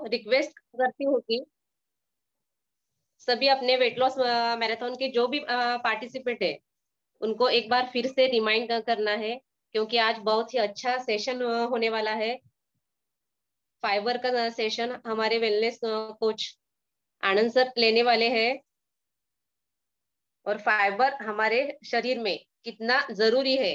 Request करती हूँ कि सभी अपने वेट लॉस मैराथन के जो भी पार्टिसिपेट है उनको एक बार फिर से रिमाइंड करना है, क्योंकि आज बहुत ही अच्छा सेशन होने वाला है। फाइबर का सेशन हमारे वेलनेस कोच आनंद सर लेने वाले हैं, और फाइबर हमारे शरीर में कितना जरूरी है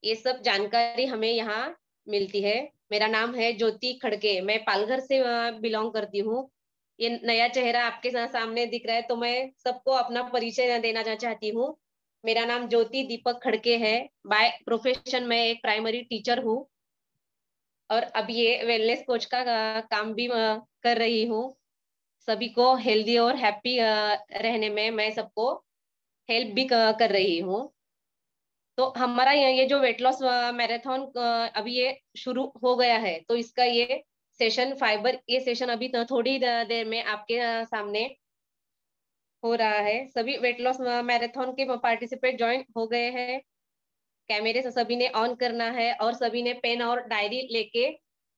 ये सब जानकारी हमें यहाँ मिलती है। मेरा नाम है ज्योति खड़के, मैं पालघर से बिलोंग करती हूँ। ये नया चेहरा आपके सामने दिख रहा है, तो मैं सबको अपना परिचय देना चाहती हूँ। मेरा नाम ज्योति दीपक खड़के है। बाय प्रोफेशन मैं एक प्राइमरी टीचर हूँ, और अब ये वेलनेस कोच का काम भी कर रही हूँ। सभी को हेल्दी और हैप्पी रहने में मैं सबको हेल्प भी कर रही हूँ। तो हमारा ये जो वेट लॉस मैराथन अभी ये शुरू हो गया है, तो इसका ये सेशन फाइबर ये सेशन अभी तो थोड़ी देर में आपके सामने हो रहा है। सभी वेट लॉस मैराथन के पार्टिसिपेट ज्वाइन हो गए हैं। कैमरे से सभी ने ऑन करना है, और सभी ने पेन और डायरी लेके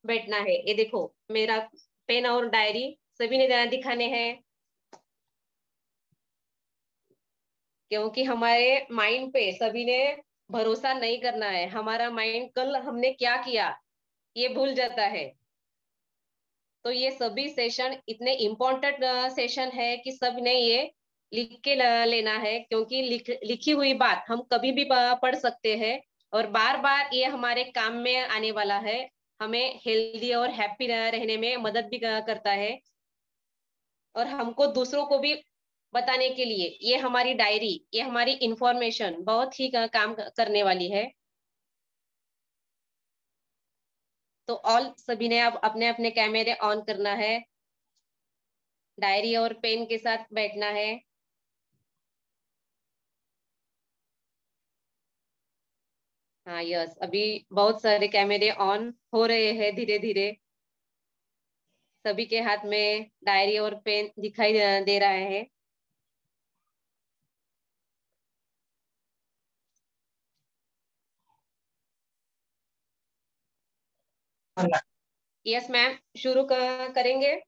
बैठना है। ये देखो, मेरा पेन और डायरी सभी ने दिखाने हैं, क्योंकि हमारे माइंड पे सभी ने भरोसा नहीं करना है। हमारा माइंड कल हमने क्या किया ये भूल जाता है। तो ये सभी सेशन इतने इम्पोर्टेंट सेशन है कि सब ने ये लिख के लेना है, क्योंकि लिखी हुई बात हम कभी भी पढ़ सकते हैं, और बार बार ये हमारे काम में आने वाला है। हमें हेल्दी और हैप्पी रहने में मदद भी करता है, और हमको दूसरों को भी बताने के लिए ये हमारी डायरी, ये हमारी इंफॉर्मेशन बहुत ही काम करने वाली है। तो ऑल सभी ने अब अपने अपने कैमरे ऑन करना है, डायरी और पेन के साथ बैठना है। हाँ यस, अभी बहुत सारे कैमरे ऑन हो रहे हैं धीरे धीरे। सभी के हाथ में डायरी और पेन दिखाई दे रहा है। यस मैम, शुरू करेंगे।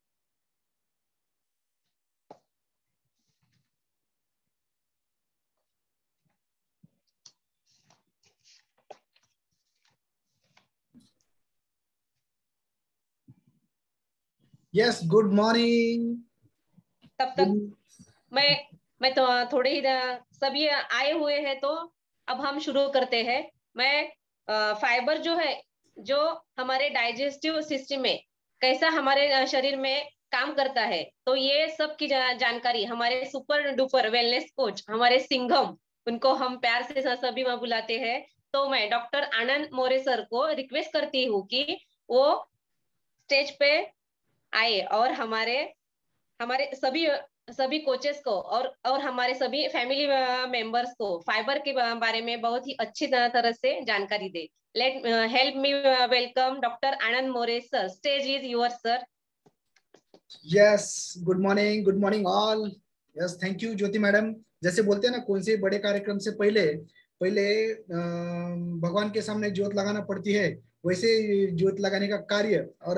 Yes, good morning. तब तक मैं मैं तो थोड़े ही सभी आए हुए हैं, तो अब हम शुरू करते हैं। मैं फाइबर जो है, जो हमारे डाइजेस्टिव सिस्टम में कैसा हमारे शरीर में काम करता है, तो ये सब की जानकारी हमारे सुपर डुपर वेलनेस कोच, हमारे सिंघम, उनको हम प्यार से सभी में बुलाते हैं। तो मैं डॉक्टर आनंद मोरे सर को रिक्वेस्ट करती हूँ कि वो स्टेज पे आए, और हमारे हमारे सभी सभी कोचेस को और हमारे सभी फैमिली मेंबर्स को फाइबर के बारे में बहुत ही अच्छी तरह से जानकारी दे। Let help me welcome doctor Anand More sir. Stage is your sir. Yes, good morning all. Yes, thank you Jyoti madam. जैसे बोलते हैं ना, कौन से बड़े कार्यक्रम से पहले पहले भगवान के सामने ज्योत लगाना पड़ती है, वैसे ज्योत लगाने का कार्य और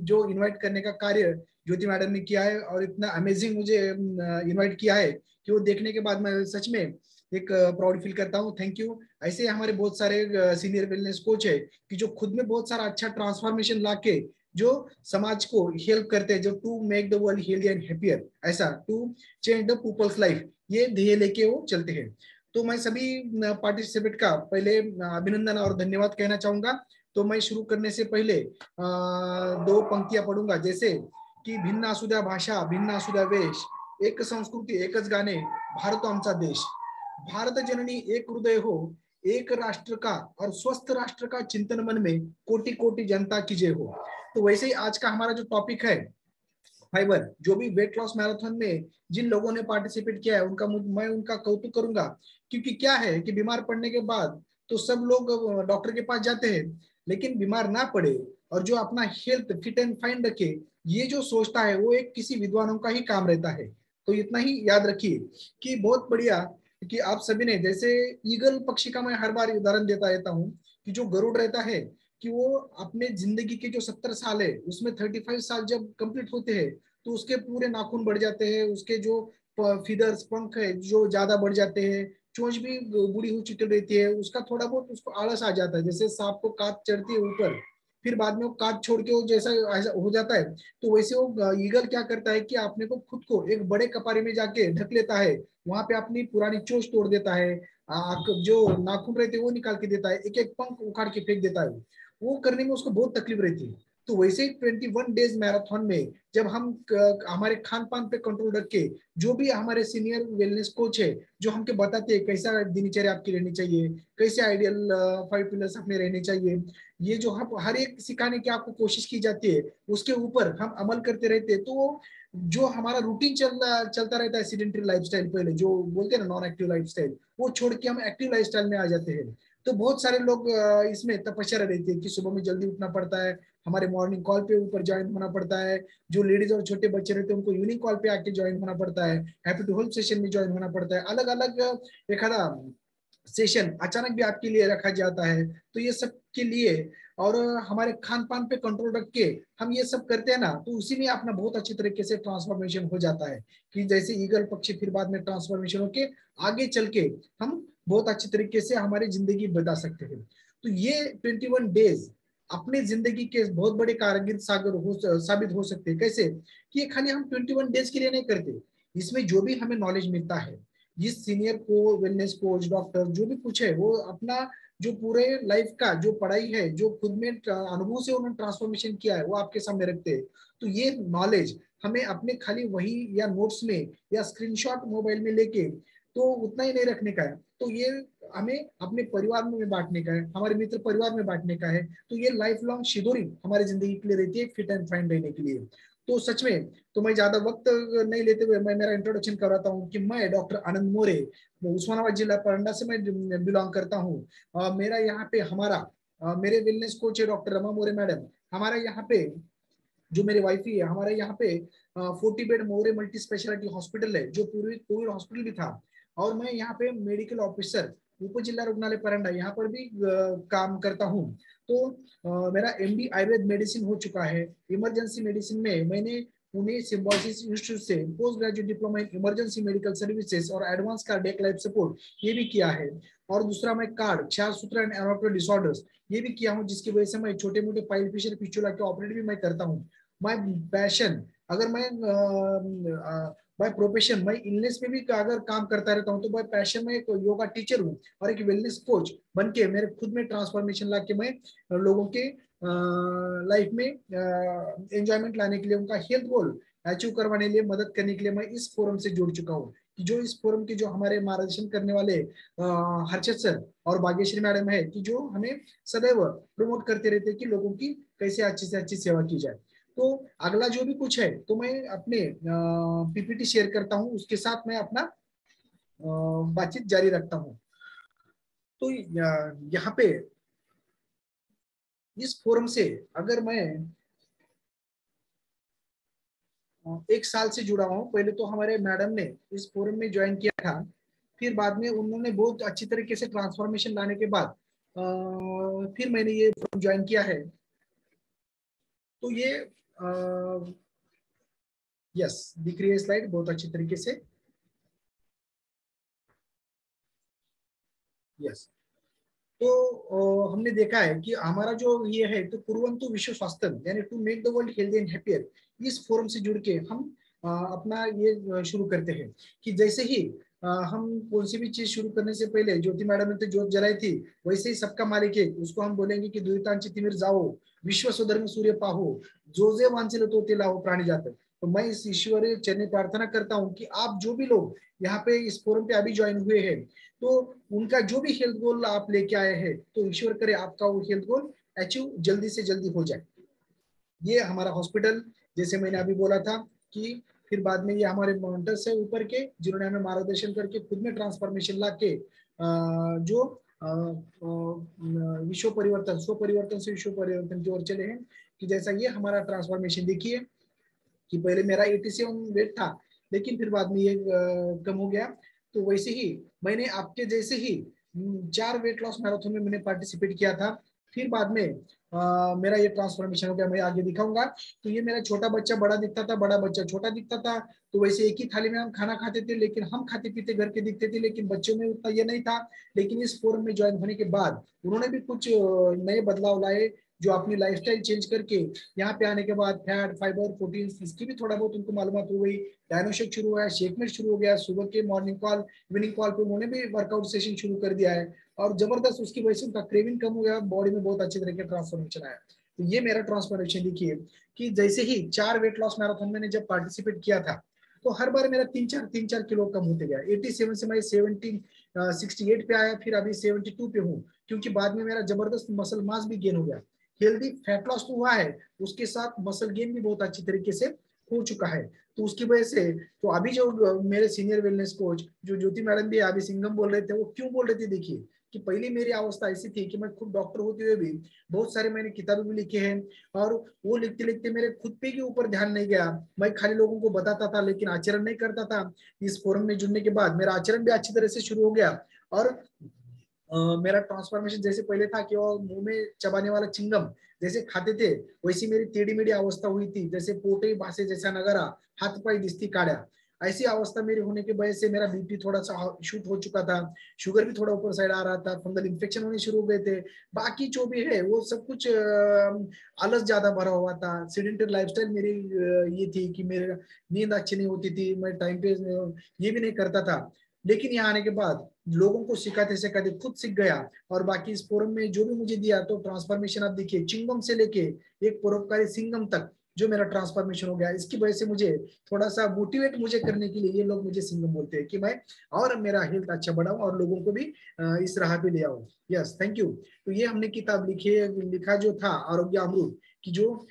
जो इनवाइट करने का कार्य ज्योति मैडम ने किया है, और इतना अमेजिंग मुझे इनवाइट किया है कि वो देखने के बाद मैं सच में एक प्राउड फील करता हूँ। Thank you. ऐसे हमारे बहुत सारे सीनियर वेलनेस कोच है कि जो खुद में बहुत सारा अच्छा ट्रांसफॉर्मेशन लाके जो समाज को हेल्प करते हैं, जो to make the world healthy and happier, ऐसा to change the people's life, ये ध्येय लेके वो चलते हैं। तो मैं सभी पार्टिसिपेंट का पहले अभिनंदन और धन्यवाद कहना चाहूंगा। तो मैं शुरू करने से पहले दो पंक्तियां पढ़ूंगा, जैसे की भिन्न असुद्या भाषा भिन्न असुद्या वेश, एक संस्कृती एकच गाणे, भारत आमचा देश, भारत जननी एक हृदय हो, एक राष्ट्र का और स्वस्थ राष्ट्र का चिंतन मन में, कोटि कोटि जनता की जय हो। तो वैसे ही आज का हमारा जो टॉपिक है फाइबर, जो भी वेट लॉस मैराथन में जिन लोगों ने पार्टिसिपेट किया है उनका मैं उनका कौतुक करूंगा। क्योंकि क्या है कि बीमार पड़ने के बाद तो सब लोग डॉक्टर के पास जाते हैं, लेकिन बीमार ना पड़े और जो अपना हेल्थ फिट एंड फाइन रखे, ये जो सोचता है वो एक किसी विद्वानों का ही काम रहता है। तो इतना ही याद रखिए कि बहुत बढ़िया कि आप सभी ने, जैसे ईगल पक्षी का मैं हर बार उदाहरण देता रहता हूँ कि जो गरुड़ रहता है, कि वो अपने जिंदगी के जो 70 साल है उसमें 35 साल जब कंप्लीट होते हैं तो उसके पूरे नाखून बढ़ जाते हैं, उसके जो फीदर्स पंख है जो ज्यादा बढ़ जाते हैं, चोंच भी बूढ़ी हो चुकी रहती है, उसका थोड़ा बहुत उसको आलस आ जाता है, जैसे सांप को काट चढ़ती है ऊपर, फिर बाद में वो काट छोड़ के वो जैसा ऐसा हो जाता है। तो वैसे वो ईगल क्या करता है कि अपने को खुद को एक बड़े कपारी में जाके ढक लेता है, वहां पे अपनी पुरानी चोंच तोड़ देता है, जो नाखून रहते हैं वो निकाल के देता है, एक एक पंख उखाड़ के फेंक देता है। वो करने में उसको बहुत तकलीफ रहती है। तो वैसे ही 21 डेज मैराथन में जब हम हमारे खान पान पे कंट्रोल रख के, जो भी हमारे सीनियर वेलनेस कोच है जो हमके बताते हैं कैसा दिनचर्या आपकी रहनी चाहिए, कैसे आइडियल 5 पिलर्स अपने रहने चाहिए, ये जो हम हर एक सिखाने की आपको कोशिश की जाती है, उसके ऊपर हम अमल करते रहते हैं। तो जो हमारा रूटीन चलता रहता है सीडेंटरी लाइफस्टाइल, पहले जो बोलते हैं ना नॉन एक्टिव लाइफस्टाइल, वो छोड़ के हम एक्टिव लाइफस्टाइल में आ जाते हैं। तो बहुत सारे लोग इसमें तपस्या रहती है कि सुबह में जल्दी उठना पड़ता है, हमारे मॉर्निंग कॉल पे ऊपर ज्वाइन होना पड़ता है, जो लेडीज और छोटे बच्चे रहते हैं उनको इवनिंग कॉल पे आके ज्वाइन होना पड़ता है, हैप्पी टू हेल्प सेशन में ज्वाइन होना पड़ता है, अलग अलग एक सेशन अचानक भी आपके लिए रखा जाता है। तो ये सब के लिए और हमारे खान पान पे कंट्रोल रख के हम ये सब करते हैं ना, तो उसी में अपना बहुत अच्छी तरीके से ट्रांसफॉर्मेशन हो जाता है कि जैसे ईगल पक्षी फिर बाद में ट्रांसफॉर्मेशन होके आगे चल के हम बहुत अच्छी तरीके से हमारी जिंदगी बता सकते हैं। तो ये 21 डेज अपने जिंदगी के बहुत बड़े कारगर साबित हो सकते हैं। कैसे कि ये खाली हम 21 डेज के लिए नहीं करते, इसमें जो भी हमें नॉलेज मिलता है, जिस सीनियर को वेलनेस कोच डॉक्टर जो भी कुछ है वो अपना जो पूरे लाइफ का जो पढ़ाई है जो खुद में अनुभव से उन्होंने ट्रांसफॉर्मेशन किया है वो आपके सामने रखते हैं। तो ये नॉलेज हमें अपने खाली वही या नोट्स में या स्क्रीनशॉट मोबाइल में लेके तो उतना ही नहीं रखने का है, तो ये हमें अपने परिवार में बांटने का है, हमारे मित्र परिवार में बांटने का है। तो ये लाइफ लॉन्ग शिदोरी हमारी जिंदगी के लिए रहती है फिट एंड फाइन रहने के लिए। तो सच में तो मैं ज्यादा वक्त नहीं लेते हुए मैं मेरा इंट्रोडक्शन कराता हूँ कि मैं डॉक्टर आनंद मोरे, उस्मानाबाद जिला परंडा से मैं बिलोंग करता हूँ। मेरा यहाँ पे मेरे वेलनेस कोच है डॉक्टर रमा मोरे मैडम। हमारा यहाँ पे जो मेरी वाइफी है, हमारे यहाँ पे 40 बेड मोरे मल्टी स्पेशलिटी हॉस्पिटल है जो पूर्वी कोविड हॉस्पिटल भी था। और मैं यहाँ पे मेडिकल ऑफिसर उप जिला रुग्णालय परंडा यहाँ पर भी काम करता हूँ। तो मेरा एमडी आयुर्वेद मेडिसिन हो चुका है। इमरजेंसी मेडिसिन में मैंने पुणे सिम्बायोसिस इंस्टीट्यूट से post graduate diploma in emergency medical services और एडवांस कार्डियक लाइफ सपोर्ट ये भी किया है। और दूसरा मैं card ksharsutra and anatomic disorders ये भी किया हूँ, जिसकी वजह से मैं छोटे मोटे पाइल फिशर फिस्टुला के ऑपरेट भी मैं करता हूँ। माय पैशन, अगर मैं बाय प्रोफेशन मैं इलनेस में भी अगर काम करता रहता हूँ, तो बाय पैशन में एक योगा टीचर हूँ और एक वेलनेस कोच बन के मेरे खुद में ट्रांसफॉर्मेशन ला के मैं लोगों के लाइफ में एंजॉयमेंट लाने के लिए, उनका हेल्थ गोल अचीव करवाने के लिए मदद करने के लिए मैं इस फोरम से जुड़ चुका हूँ। कि जो इस फोरम के जो हमारे मार्गदर्शन करने वाले हर्षद सर और भाग्यश्री मैडम है कि जो हमें सदैव प्रमोट करते रहते हैं कि लोगों की कैसे अच्छी से अच्छी सेवा की जाए। तो अगला जो भी कुछ है तो मैं अपने पीपीटी शेयर करता हूँ, उसके साथ मैं अपना बातचीत जारी रखता हूँ। तो यहाँ पे इस फोरम से अगर मैं 1 साल से जुड़ा हूँ, पहले तो हमारे मैडम ने इस फोरम में ज्वाइन किया था, फिर बाद में उन्होंने बहुत अच्छी तरीके से ट्रांसफॉर्मेशन लाने के बाद फिर मैंने ये फोरम ज्वाइन किया है। तो ये यस दिख रही है स्लाइड बहुत अच्छी तरीके से। यस तो हमने देखा है कि हमारा जो ये है तो कुर्वन्तु विश्व स्वास्थ्य यानी to make the world healthy and happier, इस फोरम से जुड़ के हम अपना ये शुरू करते हैं कि जैसे ही हम कौन सी भी चीज शुरू करने से पहले ज्योति मैडम ने तो ज्योत जलाई थी, वैसे ही सबका मालिक है उसको हम बोलेंगे कि दुरितांची तिमिर जाओ विश्व सुधर्म सूर्य पाहो जो जे वांछिल तो ते लाहो प्राणी जात। तो मैं इस ईश्वर चरण प्रार्थना करता हूँ कि आप जो भी लोग यहाँ पे इस फोरम पे अभी ज्वाइन हुए हैं, तो उनका जो भी हेल्थ गोल आप लेके आए हैं तो ईश्वर करे आपका वो हेल्थ गोल अचीव जल्दी से जल्दी हो जाए। ये हमारा हॉस्पिटल जैसे मैंने अभी बोला था कि फिर बाद में ये हमारे मॉनिटर्स है ऊपर के जिन्होंने हमें मार्गदर्शन करके खुद में ट्रांसफॉर्मेशन ला के जो विश्व परिवर्तन स्व परिवर्तन से विश्व परिवर्तन की ओर चले हैं। कि जैसा ये हमारा ट्रांसफॉर्मेशन देखिए कि पहले मेरा 87 वेट था लेकिन फिर बाद में ये कम हो गया। तो वैसे ही मैंने आपके जैसे ही 4 वेट लॉस मैराथन में मैंने पार्टिसिपेट किया था। फिर बाद में मेरा ये ट्रांसफॉर्मेशन हो गया, मैं आगे दिखाऊंगा। तो ये मेरा छोटा बच्चा बड़ा दिखता था, बड़ा बच्चा छोटा दिखता था। तो वैसे एक ही थाली में हम खाना खाते थे, लेकिन हम खाते पीते घर के दिखते थे, लेकिन बच्चों में उतना ये नहीं था। लेकिन इस फोरम में ज्वाइन होने के बाद उन्होंने भी कुछ नए बदलाव लाए, जो अपनी लाइफस्टाइल चेंज करके यहाँ पे आने के बाद फैट, फाइबर, प्रोटीन, इसकी भी थोड़ा बहुत उनको मालूमात हो गई। डायनो शेक शुरू हुआ, शेकमेट शुरू हो गया, सुबह के मॉर्निंग कॉल, इवनिंग कॉल पे उन्होंने भी वर्कआउट सेशन शुरू कर दिया है। और जबरदस्त उसकी वजह से उनका क्रेविंग कम हो गया, बॉडी में बहुत अच्छे तरह के ट्रांसफॉर्मेशन आया। तो ये मेरा ट्रांसफॉर्मेशन देखिए कि जैसे ही 4 वेट लॉस मैराथन मैंने जब पार्टिसिपेट किया था, तो हर बार मेरा 3-4 किलो कम होते गया। 87 से मैं 68 पे आया, फिर अभी 72 पे हूँ, क्योंकि बाद में मेरा जबरदस्त मसल मास भी गेन हो गया। हेल्दी फैट लॉस तो हुआ है, उसके साथ मसल गेन भी बहुत अच्छी तरीके से हो चुका है। तो उसकी वजह से तो अभी जो मेरे सीनियर वेलनेस कोच जो ज्योति मैडम भी अभी सिंघम बोल रहे थे, वो क्यों बोल रहे थे, देखिए कि पहले मेरी अवस्था ऐसी थी कि मैं खुद डॉक्टर होते हुए भी बहुत सारे मैंने किताबें भी लिखे हैं, और वो लिखते लिखते मेरे खुद पे के ऊपर ध्यान नहीं गया। मैं खाली लोगों को बताता था, लेकिन आचरण नहीं करता था। इस फोरम में जुड़ने के बाद मेरा आचरण भी अच्छी तरह से शुरू हो गया। और मेरा ट्रांसफॉर्मेशन जैसे पहले था कि वो मुंह में चबाने वाला चिंगम जैसे खाते थे, वैसी मेरी टेढ़ी मेढ़ी अवस्था हुई थी, जैसे पोटे भाषे जैसा नगरा, हाथ पाई दिस्ती काढ़ा, ऐसी अवस्था मेरी होने की वजह से मेरा बीपी थोड़ा सा शूट हो चुका था, शुगर भी थोड़ा ऊपर साइड आ रहा था, फंगल इन्फेक्शन होने शुरू हो गए थे। बाकी जो भी है वो सब कुछ आलस ज्यादा भरा हुआ था, सीडेंटरी लाइफस्टाइल मेरी ये थी कि मेरे नींद अच्छी नहीं होती थी, मैं टाइम पे ये भी नहीं करता था। लेकिन यहाँ आने के बाद लोगों को सिखाते सिखाते खुद सीख गया। और बाकी इस फोरम में जो भी मुझे दिया, तो ट्रांसफॉर्मेशन आप देखिए, चिंगम से लेके एक परोपकारी सिंगम तक जो मेरा ट्रांसफॉर्मेशन हो गया, इसकी वजह से मुझे थोड़ा सा मोटिवेट मुझे करने के लिए ये लोग मुझे सिंगम बोलते हैं कि मैं और मेरा हेल्थ अच्छा बढ़ाऊं और लोगों को भी इस राह पे ले आऊं। Yes, thank you. तो ये हमने किताब लिखा जो था आरोग्य अमृत की, जो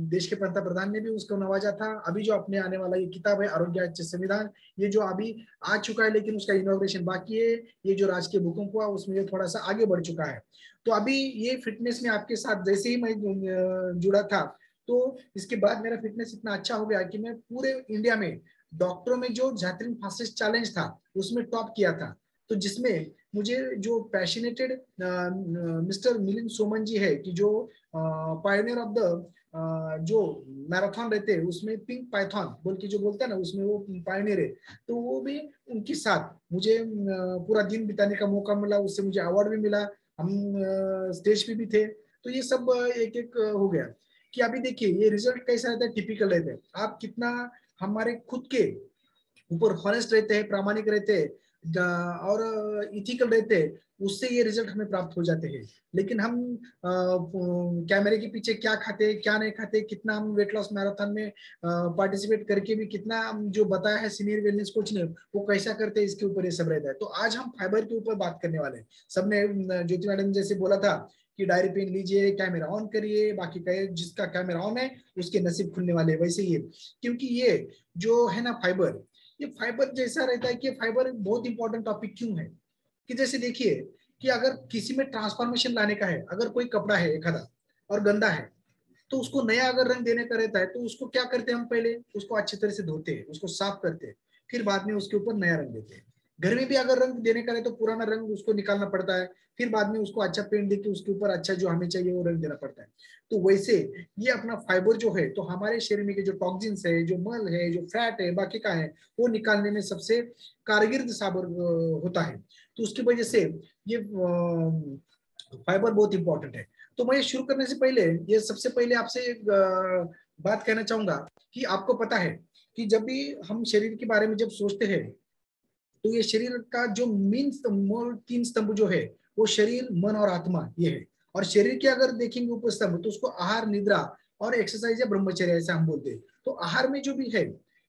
देश के पंतप्रधान ने भी उसको नवाजा था। अभी जो अपने आने वाला ये किताब है आरोग्य अच्छे संविधान, ये जो अभी आ चुका है, लेकिन उसका इनॉग्रेशन बाकी है। ये जो राजकीय भूकंप हुआ उसमें ये थोड़ा सा आगे बढ़ चुका है। तो अभी ये फिटनेस में आपके साथ जैसे ही मैं जुड़ा था, तो इसके बाद मेरा फिटनेस इतना अच्छा हो गया कि मैं पूरे इंडिया में डॉक्टरों में जो जैतलिन फास्टेस्ट चैलेंज था उसमें टॉप किया था। तो जिसमें मुझे जो पैशनेटेड मिस्टर मिलिंद सोमन जी है, कि जो पायनियर ऑफ द जो मैराथन रहते हैं उसमें पिंक पाइथन बोल के जो बोलते हैं ना, उसमें वो पायनियर है। तो वो भी उनके साथ मुझे पूरा दिन बिताने का मौका मिला, उससे मुझे अवार्ड भी मिला, हम स्टेज पे भी थे। तो ये सब एक एक हो गया कि अभी देखिए ये रिजल्ट कैसा रहता है, टिपिकल रहता है। आप कितना हमारे खुद के ऊपर हॉनेस्ट रहते हैं, प्रामाणिक रहते हैं और इथिकल रहते हैं, उससे ये रिजल्ट हमें प्राप्त हो जाते हैं। लेकिन हम कैमरे के पीछे क्या खाते हैं क्या नहीं खाते, कितना हम वेट लॉस मैराथन में पार्टिसिपेट करके भी कितना हम जो बताया है सीनियर वेलनेस कोच ने वो कैसा करते हैं, इसके ऊपर ये सब रहता है। तो आज हम फाइबर के ऊपर बात करने वाले हैं। सबने ज्योति मैडम जैसे बोला था कि डायरी पेन लीजिए, कैमरा ऑन करिए, बाकी कहे जिसका कैमरा ऑन है उसके नसीब खुलने वाले, वैसे ही है। क्योंकि ये जो है ना फाइबर, ये फाइबर जैसा रहता है कि फाइबर बहुत इंपॉर्टेंट टॉपिक क्यों है, कि जैसे देखिए कि अगर किसी में ट्रांसफॉर्मेशन लाने का है, अगर कोई कपड़ा है एक आधा और गंदा है, तो उसको नया अगर रंग देने का रहता है, तो उसको क्या करते हैं, हम पहले उसको अच्छी तरह से धोते हैं, उसको साफ करते हैं, फिर बाद में उसके ऊपर नया रंग देते हैं। घर में भी अगर रंग देने का है तो पुराना रंग उसको निकालना पड़ता है, फिर बाद में उसको अच्छा पेंट देके उसके ऊपर अच्छा जो हमें चाहिए वो रंग देना पड़ता है। तो वैसे ये अपना फाइबर जो है, तो हमारे शरीर में के जो टॉक्सिन्स है, जो मल है, जो फैट है, बाकी का है, वो निकालने में सबसे कारगर साबित होता है। तो उसकी वजह से ये फाइबर बहुत इंपॉर्टेंट है। तो मैं शुरू करने से पहले ये सबसे पहले आपसे एक बात कहना चाहूंगा कि आपको पता है कि जब भी हम शरीर के बारे में जब सोचते हैं, तो ये शरीर का जो मेन तीन स्तंभ जो है, वो शरीर, मन और आत्मा ये है। और शरीर के अगर देखेंगे ऊपर स्तंभ, तो उसको आहार, निद्रा और एक्सरसाइज या ब्रह्मचर्य ऐसा हम बोलते हैं। तो आहार में जो भी है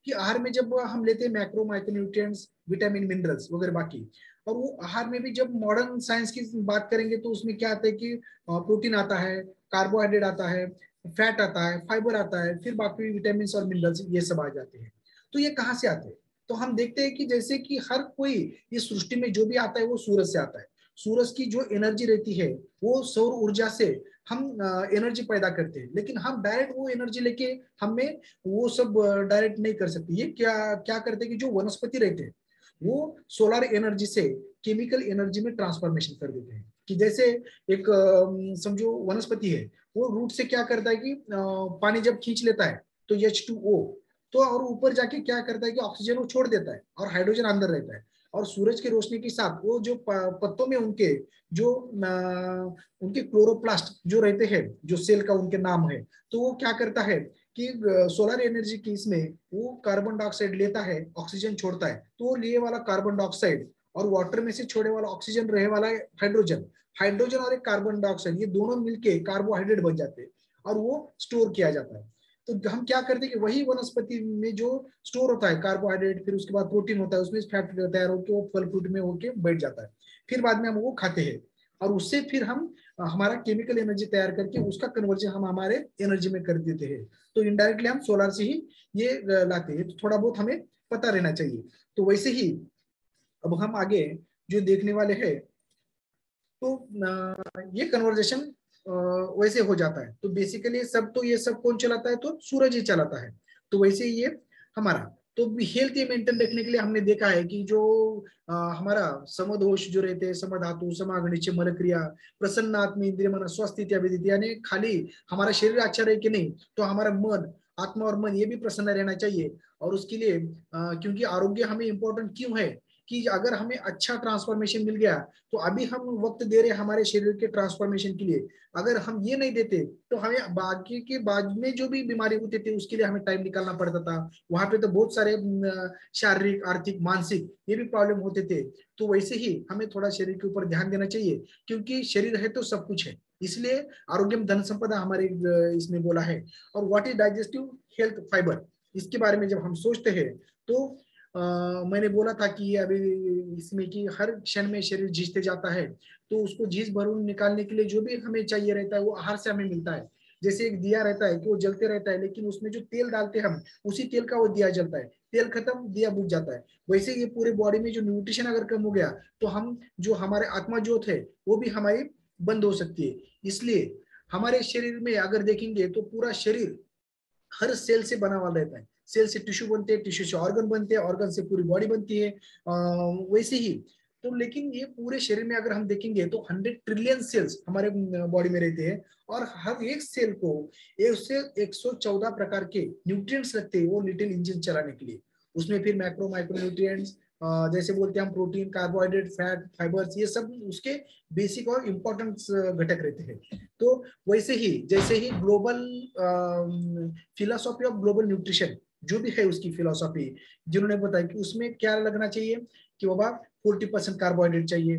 कि आहार में जब हम लेते हैं मैक्रो माइक्रोन्यूट्रिएंट्स, विटामिन, मिनरल्स वगैरह बाकी, और वो आहार में भी जब मॉडर्न साइंस की बात करेंगे तो उसमें क्या आता है कि प्रोटीन आता है, कार्बोहाइड्रेट आता है, फैट आता है, फाइबर आता है, फिर बाकी विटामिन और मिनरल्स ये सब आ जाते हैं। तो ये कहाँ से आते हैं? तो हम देखते हैं कि जैसे कि हर कोई इस सृष्टि में जो भी आता है वो सूरज से आता है। सूरज की जो एनर्जी रहती है वो सौर ऊर्जा से हम एनर्जी पैदा करते हैं, लेकिन हम डायरेक्ट वो एनर्जी लेके हमें वो सब डायरेक्ट नहीं कर सकते। ये क्या क्या करते हैं कि जो वनस्पति रहते हैं वो सोलर एनर्जी से केमिकल एनर्जी में ट्रांसफॉर्मेशन कर देते हैं। कि जैसे एक समझो वनस्पति है, वो रूट से क्या करता है कि पानी जब खींच लेता है तो H2O, तो और ऊपर जाके क्या करता है कि ऑक्सीजन वो छोड़ देता है और हाइड्रोजन अंदर रहता है। और सूरज की रोशनी के साथ वो जो पत्तों में उनके जो उनके क्लोरोप्लास्ट जो रहते हैं, जो सेल का उनके नाम है, तो वो क्या करता है कि सोलर एनर्जी की इसमें वो कार्बन डाइऑक्साइड लेता है, ऑक्सीजन छोड़ता है, तो वो लिए वाला कार्बन डाइऑक्साइड और वाटर में से छोड़े वाला ऑक्सीजन रहे वाला हाइड्रोजन, हाइड्रोजन और एक कार्बन डाइऑक्साइड, ये दोनों मिलके कार्बोहाइड्रेट बन जाते हैं और वो स्टोर किया जाता है। तो हम क्या करते हैं कि वही वनस्पति में जो स्टोर होता है कार्बोहाइड्रेट, फिर उसके बाद प्रोटीन होता है, उसमें फैट तैयार होकर वो फल फ्रूट में होके बैठ जाता है, फिर बाद में हम वो खाते हैं और उससे फिर हम हमारा केमिकल एनर्जी तैयार करके उसका कन्वर्जन हम हमारे एनर्जी में कर देते हैं। तो इनडायरेक्टली हम सोलर से ही ये लाते हैं, तो थोड़ा बहुत हमें पता रहना चाहिए। तो वैसे ही अब हम आगे जो देखने वाले हैं, तो ये कन्वर्जेशन वैसे हो जाता है। तो बेसिकली सब तो ये सब कौन चलाता है, तो सूरज ही चलाता है। तो वैसे ही ये हमारा तो हेल्थ मेंटेन रखने के लिए हमने देखा है कि जो हमारा समदोष जो रहते हैं, समधातु, समागनिच, मलक्रिया, प्रसन्न आत्म इंद्रिय मन स्वस्थ इत्यादि, यानी खाली हमारा शरीर अच्छा रहे कि नहीं, तो हमारा मन, आत्मा और मन ये भी प्रसन्न रहना चाहिए। और उसके लिए क्योंकि आरोग्य हमें इंपॉर्टेंट क्यों है कि अगर हमें अच्छा ट्रांसफॉर्मेशन मिल गया, तो अभी हम वक्त दे रहे हैं हमारे शरीर के ट्रांसफॉर्मेशन के लिए, अगर हम ये नहीं देते तो हमें बाकी के बाद में जो भी बीमारी होती थी उसके लिए हमें टाइम निकालना पड़ता था। वहां पे तो बहुत सारे शारीरिक, आर्थिक, मानसिक ये भी प्रॉब्लम होते थे। तो वैसे ही हमें थोड़ा शरीर के ऊपर ध्यान देना चाहिए, क्योंकि शरीर है तो सब कुछ है, इसलिए आरोग्यम धन संपदा हमारे इसमें बोला है। और what is digestive health fibre, इसके बारे में जब हम सोचते हैं तो मैंने बोला था कि अभी इसमें कि हर क्षण में शरीर झीजते जाता है, तो उसको झीज भरून निकालने के लिए जो भी हमें चाहिए रहता है वो आहार से हमें मिलता है। जैसे एक दिया रहता है कि वो जलते रहता है, लेकिन उसमें जो तेल डालते हैं हम, उसी तेल का वो दिया जलता है, तेल खत्म दिया बुझ जाता है। वैसे ये पूरे बॉडी में जो न्यूट्रिशन अगर कम हो गया, तो हम जो हमारे आत्मा ज्योत है वो भी हमारी बंद हो सकती है। इसलिए हमारे शरीर में अगर देखेंगे तो पूरा शरीर हर सेल से बना हुआ रहता है, सेल से टिश्यू बनते हैं, टिश्यू से ऑर्गन बनते हैं, ऑर्गन से पूरी बॉडी बनती है। वैसे ही तो लेकिन ये पूरे शरीर में अगर हम देखेंगे तो 100 ट्रिलियन सेल्स हमारे बॉडी में रहते हैं, और हर एक सेल को 114 प्रकार के न्यूट्रिएंट्स लगते हैं वो लिटिल इंजन चलाने के लिए। उसमें फिर मैक्रो माइक्रो न्यूट्रिएंट्स, जैसे बोलते हैं हम प्रोटीन, कार्बोहाइड्रेट, फैट, फाइबर्स, ये सब उसके बेसिक और इम्पोर्टेंट घटक रहते हैं। तो वैसे ही जैसे ही global philosophy of global nutrition जो भी है उसकी फिलोसॉफी जिन्होंने बताया कि उसमें क्या लगना चाहिए कि बाबा 40% कार्बोहाइड्रेट चाहिए,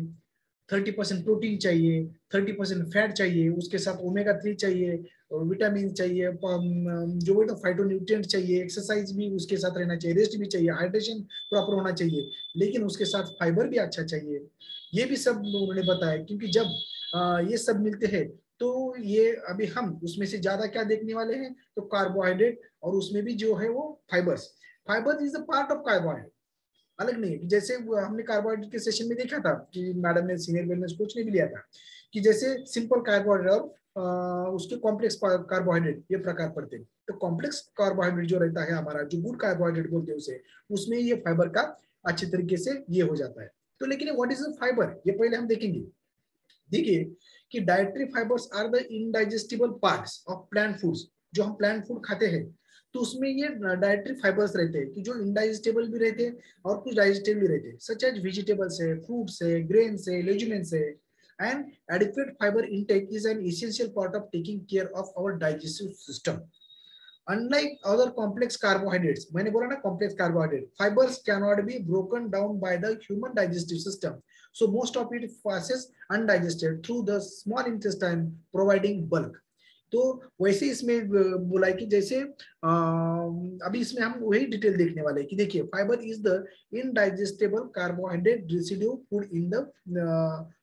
30% प्रोटीन चाहिए, 30% फैट चाहिए, उसके साथ ओमेगा 3 चाहिए, विटामिन चाहिए, जो बोलते हैं फाइटोन्यूट्रिएंट चाहिए, एक्सरसाइज भी उसके साथ रहना चाहिए, रेस्ट भी चाहिए, हाइड्रेशन प्रॉपर होना चाहिए, लेकिन उसके साथ फाइबर भी अच्छा चाहिए। ये भी सब उन्होंने बताया, क्योंकि जब ये सब मिलते हैं तो ये अभी हम उसमें से ज्यादा क्या देखने वाले हैं, तो कार्बोहाइड्रेट, और उसमें भी जो है वो fibres. Fibre is a part of carbohydrate, अलग नहीं है। जैसे हमने कार्बोहाइड्रेट के सेशन में देखा था कि मैडम ने, सीनियर वेलनेस कोच ने भी लिया था कि जैसे सिंपल कार्बोहाइड्रेट और उसके कॉम्प्लेक्स कार्बोहाइड्रेट ये प्रकार पड़ते हैं। तो कॉम्प्लेक्स कार्बोहाइड्रेट जो रहता है हमारा, जो गुड कार्बोहाइड्रेट बोलते हैं उसे, उसमें ये फाइबर का अच्छे तरीके से ये हो जाता है। तो लेकिन व्हाट इज फाइबर, ये पहले हम देखेंगे। देखिए कि dietary fibres are the indigestible parts of plant foods. जो हम प्लांट फूड खाते हैं तो उसमें ये डाइटरी फाइबर्स रहते हैं कि जो इनडाइजेस्टेबल भी रहते हैं और कुछ डाइजेस्टेबल भी रहते हैं, सच एज वेजिटेबल्स है, फ्रूट्स है, ग्रेन्स है, लेग्यूमेंट्स है। And adequate fibre intake is an essential part of taking care of our digestive system. Unlike other complex carbohydrates, मैंने बोला ना complex carbohydrate, fibers cannot be broken down by the human digestive system. So most of it passes undigested through the small intestine, providing bulk. तो वैसे इसमें बोला है कि जैसे अभी इसमें हम वही डिटेल देखने वाले हैं कि देखिए fibre is the indigestible carbohydrate residue food in the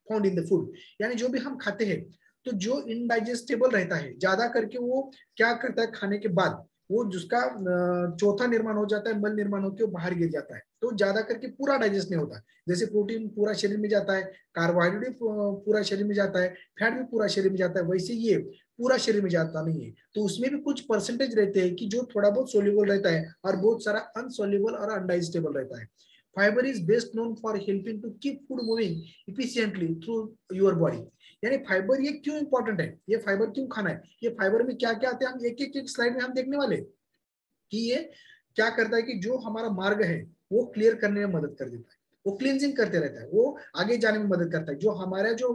found in the food, यानी जो भी हम खाते हैं तो जो इनडाइजेस्टेबल रहता है ज्यादा करके वो क्या करता है खाने के बाद, वो जिसका चौथा निर्माण हो जाता है, मल निर्माण होकर बाहर गिर जाता है, तो ज्यादा करके पूरा डाइजेस्ट नहीं होता। जैसे प्रोटीन पूरा शरीर में जाता है, कार्बोहाइड्रेट भी पूरा शरीर में जाता है, फैट भी पूरा शरीर में जाता है, वैसे ये पूरा शरीर में जाता नहीं है। तो उसमें भी कुछ परसेंटेज रहते हैं कि जो थोड़ा बहुत सोल्यूबल रहता है और बहुत सारा अनसोल्यूबल और अनडाइजेस्टेबल रहता है। Fibre is best known for helping to keep food moving efficiently through your body. यानी फाइबर ये क्यों इंपॉर्टेंट है, ये फाइबर क्यों खाना है, ये फाइबर में क्या क्या आते हैं, हम एक एक स्लाइड में हम देखने वाले कि ये क्या करता है कि जो हमारा मार्ग है वो क्लियर करने में मदद कर देता है, वो क्लींजिंग करते रहता है, वो आगे जाने में मदद करता है। जो हमारा जो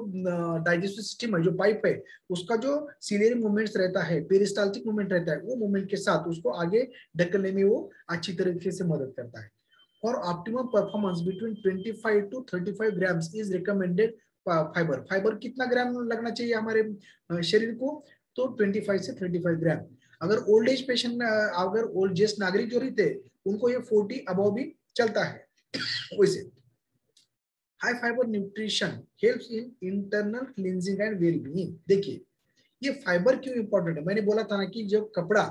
डाइजेस्टिव सिस्टम है, जो पाइप है, उसका जो सीलियरी मूवमेंट्स रहता है, पेरिस्टाल्टिक मूवमेंट रहता है, वो मूवमेंट के साथ उसको आगे ढकेलने में वो अच्छी तरीके से मदद करता है। For optimum performance between 25 to 35 grams is recommended fibre. Fibre कितना ग्राम लगना चाहिए हमारे शरीर को, तो 25 से 35 ग्राम। अगर ओल्ड एज पेशेंट, अगर ओल्ड ज्येष्ठ नागरिक जो रहते हैं उनको ये 40 अबव भी चलता है। वैसे high fibre nutrition helps in internal cleansing and wellbeing. देखिए ये फाइबर क्यों इंपॉर्टेंट है, मैंने बोला था ना कि जब कपड़ा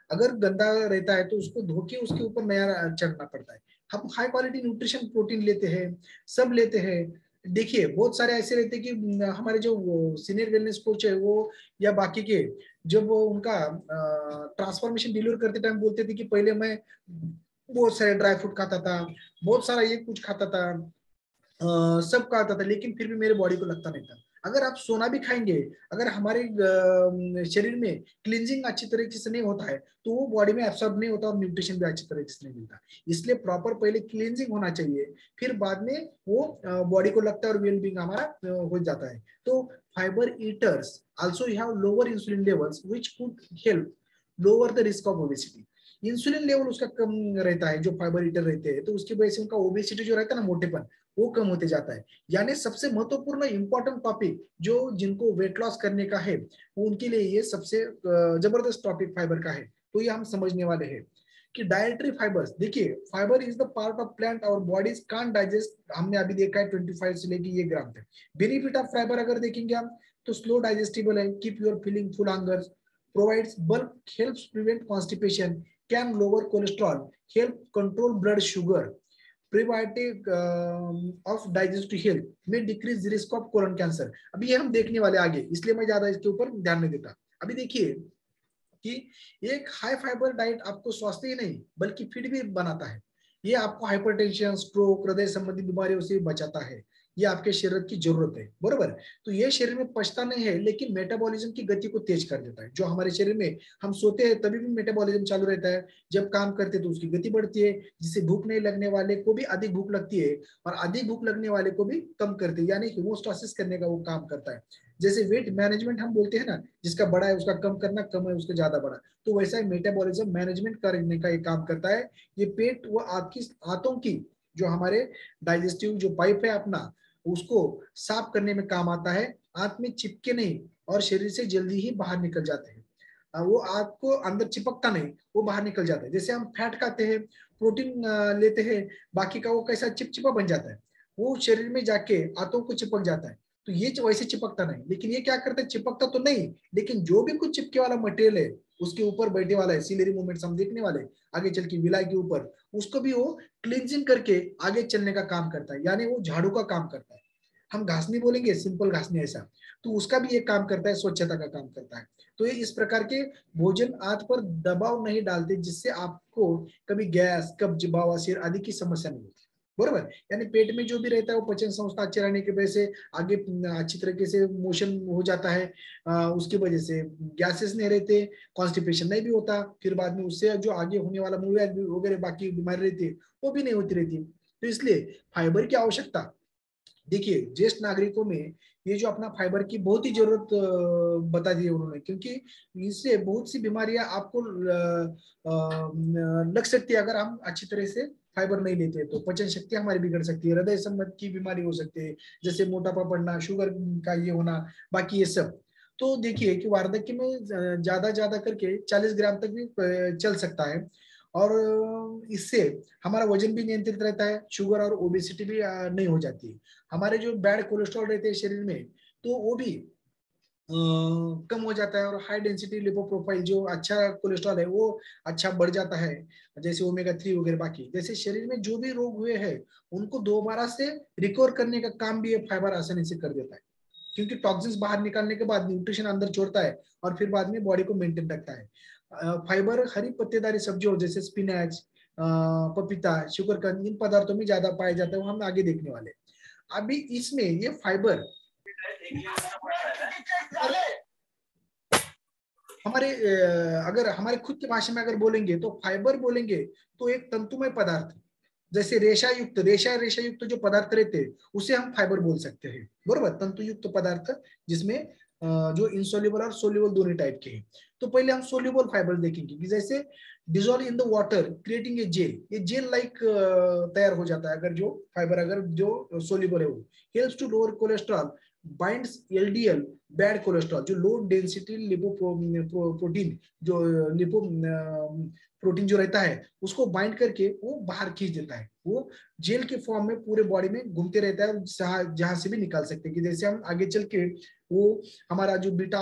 अगर गंदा रहता है तो उसको धो के उसके ऊपर नया चढ़ना पड़ता है। हम हाई क्वालिटी न्यूट्रिशन प्रोटीन लेते हैं, सब लेते हैं। देखिए बहुत सारे ऐसे रहते हैं कि हमारे जो सीनियर वेलनेस कोच है वो या बाकी के, जब वो उनका ट्रांसफॉर्मेशन डिलीवर करते टाइम बोलते थे कि पहले मैं बहुत सारे ड्राई फ्रूट खाता था, बहुत सारा ये कुछ खाता था, सब खाता था, लेकिन फिर भी मेरे बॉडी को लगता नहीं था। अगर आप सोना भी खाएंगे, अगर हमारे शरीर में क्लींजिंग अच्छी तरीके से नहीं होता है तो वो बॉडी में एब्सॉर्ब नहीं होता और न्यूट्रिशन भी अच्छी तरीके से नहीं मिलता। इसलिए प्रॉपर पहले क्लींजिंग होना चाहिए, फिर बाद में वो बॉडी को लगता है और वेलबींग हमारा हो जाता है। तो fibre eaters also have lower insulin levels which could help lower the risk of obesity. Insulin level उसका कम रहता है जो फाइबर ईटर रहते हैं, तो उसकी वजह से उनका ओबेसिटी जो रहता है ना, मोटेपन, वो कम होते जाता है। यानी सबसे महत्वपूर्ण इंपॉर्टेंट टॉपिक जो जिनको वेट लॉस करने का है उनके लिए ये सबसे जबरदस्त टॉपिक फाइबर का है। तो ये हम समझने वाले हैं कि डायट्री फाइबर्स, देखिए fibre is the part of plant और बॉडीज कांट डाइजेस्ट, हमने अभी देखा है 25 से लेके ये ग्राम तक। बेनिफिट ऑफ फाइबर अगर देखेंगे हम तो स्लो डाइजेस्टिबल है, keep your feeling full hunger, provides bulk, helps prevent constipation, can lower cholesterol, help control blood sugar, prebiotic of digestive health में decrease risk of colon cancer. अभी ये हम देखने वाले आगे, इसलिए मैं ज्यादा इसके ऊपर ध्यान नहीं देता। अभी देखिए कि एक हाई फाइबर डाइट आपको स्वास्थ्य ही नहीं बल्कि फिट भी बनाता है। ये आपको हाइपरटेंशन, स्ट्रोक, हृदय संबंधी बीमारियों से बचाता है। ये आपके शरीर की जरूरत है, बरोबर। तो ये शरीर में पचता नहीं है लेकिन मेटाबॉलिज्म की गति को तेज कर देता है। जो हमारे शरीर में हम सोते हैं तभी भी मेटाबॉलिज्म चालू रहता है, जब काम करते तो उसकी गति बढ़ती है, जिससे भूख नहीं लगने वाले को भी अधिक भूख लगती है और अधिक भूख लगने वाले को भी कम करती है, यानी होमोस्टासिस करने का वो काम करता है। जैसे वेट मैनेजमेंट हम बोलते हैं ना, जिसका बड़ा है उसका कम करना, कम है उसका ज्यादा बड़ा, तो वैसा ही मेटाबॉलिज्म मैनेजमेंट करने का एक काम करता है। ये पेट व आपकी आंतों की जो हमारे डाइजेस्टिव जो पाइप है अपना, उसको साफ करने में काम आता है। आंत में चिपके नहीं और शरीर से जल्दी ही बाहर निकल जाते हैं। वो आपको अंदर चिपकता नहीं, वो बाहर निकल जाता है। जैसे हम फैट खाते हैं, प्रोटीन लेते हैं, बाकी का वो कैसा चिपचिपा बन जाता है, वो शरीर में जाके आंतों को चिपक जाता है। तो ये वैसे चिपकता नहीं, लेकिन ये क्या करता है, चिपकता तो नहीं लेकिन जो भी कुछ चिपके वाला मटेरियल है उसके ऊपर बैठे वाला है, सीलरी मूवमेंट्स हम देखने वाले आगे चल के विलाई के ऊपर, उसको भी वो क्लींजिंग करके आगे चलने का काम करता है, यानी वो झाड़ू का काम करता है। हम घासनी बोलेंगे, सिंपल घासनी ऐसा, तो उसका भी एक काम करता है, स्वच्छता का काम करता है। तो ये इस प्रकार के भोजन आंत पर दबाव नहीं डालते जिससे आपको कभी गैस, कब्ज, बवासीर आदि की समस्या नहीं होती, बरोबर। यानी पेट में जो भी रहता है वो पचन संस्था अच्छे रहने की वजह से आगे अच्छी तरीके से मोशन हो जाता है, उसकी वजह से गैसेस नहीं रहते, कॉन्स्टिपेशन नहीं भी होता, फिर बाद में उससे जो आगे होने वाला मूवमेंट वगैरह बाकी बीमारी रहती है वो भी नहीं होती रहती। तो इसलिए फाइबर की आवश्यकता, देखिए ज्येष्ठ नागरिकों में ये जो अपना फाइबर की बहुत ही जरूरत बता दी है उन्होंने, क्योंकि इससे बहुत सी बीमारियां आपको लग सकती है अगर हम अच्छी तरह से फाइबर नहीं लेते, तो पचन शक्ति हमारी बिगड़ सकती है, हृदय संबंध की बीमारी हो सकती है, जैसे मोटापा पड़ना, शुगर का ये होना, बाकी ये सब। तो देखिए कि वार्धक्य में ज्यादा करके 40 ग्राम तक भी चल सकता है, और इससे हमारा वजन भी नियंत्रित रहता है, शुगर और ओबेसिटी भी नहीं हो जाती है। हमारे जो बैड कोलेस्ट्रॉल रहते हैं शरीर में तो वो भी कम हो जाता है, और हाई डेंसिटी लिपोप्रोफाइल जो अच्छा कोलेस्ट्रॉल है वो अच्छा बढ़ जाता है, जैसे ओमेगा 3 वगैरह। बाकी जैसे शरीर में जो भी रोग हुए हैं उनको दोबारा से रिकवर करने का काम भी ये फाइबर आसानी से कर देता है, क्योंकि टॉक्सिन्स बाहर निकालने के बाद न्यूट्रिशन अंदर छोड़ता है और फिर बाद में बॉडी को मेंटेन रखता है। फाइबर हरी पत्तेदारी सब्जियों जैसे स्पिनच, पपीता, शुगरकन, इन पदार्थों में ज्यादा पाया जाता है, वो हम आगे देखने वाले। अभी इसमें ये फाइबर हमारे अगर हमारे खुद की भाषा में अगर बोलेंगे तो फाइबर बोलेंगे तो एक तंतुमय पदार्थ, जैसे रेशा युक्त जो पदार्थ रहते हैं उसे हम फाइबर बोल सकते हैं, बरोबर। तंतुयुक्त पदार्थ जिसमें जो इनसोल्युबल और सोल्युबल दोनों टाइप के हैं। तो पहले हम सोल्युबल फाइबर देखेंगे कि जैसे dissolve in the water creating a gel, ये जेल लाइक तैयार हो जाता है अगर जो फाइबर अगर जो सोल्युबल है वो। Helps to lower cholesterol, binds LDL bad cholesterol, जो लो डेंसिटी लिपोप्रोटीन जो लिपो प्रोटीन जो रहता है उसको बाइंड करके वो बाहर खींच देता है, वो जेल के फॉर्म में पूरे बॉडी में घूमते रहता है, जहां से भी निकाल सकते हैं। कि जैसे हम आगे चल के वो हमारा जो बीटा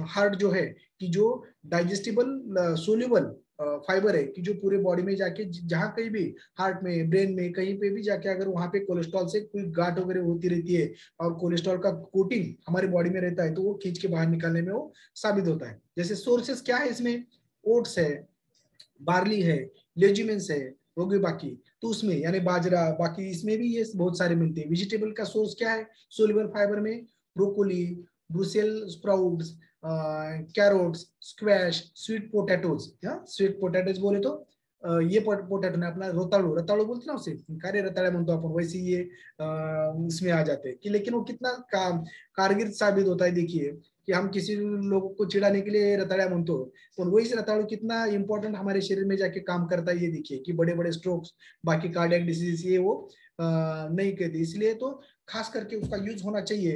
हार्ट जो है कि जो डाइजेस्टिबल सोल्यूबल फाइबर है कि जो पूरे बॉडी में जाके जहां कहीं भी हार्ट में, ब्रेन में, कहीं पे भी जाके अगर वहां पे कोलेस्ट्रॉल से कोई गांठ वगैरह होती रहती है और कोलेस्ट्रॉल का कोटिंग हमारी बॉडी में रहता है तो वो खींच के बाहर निकालने में वो साबित होता है। जैसे सोर्सेस क्या है इसमें, ओट्स है, बार्ली है, लेज्यूमिन्स है, हो गई बाकी तो उसमें यानी बाजरा, बाकी इसमें भी ये बहुत सारे मिलते हैं। वेजिटेबल का सोर्स क्या है सोल्यूबल फाइबर में, broccoli, Brussels sprouts, carrots, squash, sweet potatoes. Sweet potatoes बोले तो ये पोटैटो ने अपना रताड़ू, रताड़ू बोलते ना उसे, कार्य रताड़ा म्हणतो आपण, वैसे ये इसमें आ जाते हैं कि लेकिन वो कितना कारगर साबित होता है। देखिए कि हम किसी लोगों को चिढ़ाने के लिए रताड़ा म्हणतो, तो वही रताड़ू कितना इंपॉर्टेंट हमारे शरीर में जाके काम करता है। ये देखिए कि बड़े बड़े स्ट्रोक्स, बाकी कार्डियक डिसीज ये वो नहीं कहते, इसलिए तो खास करके उसका यूज होना चाहिए।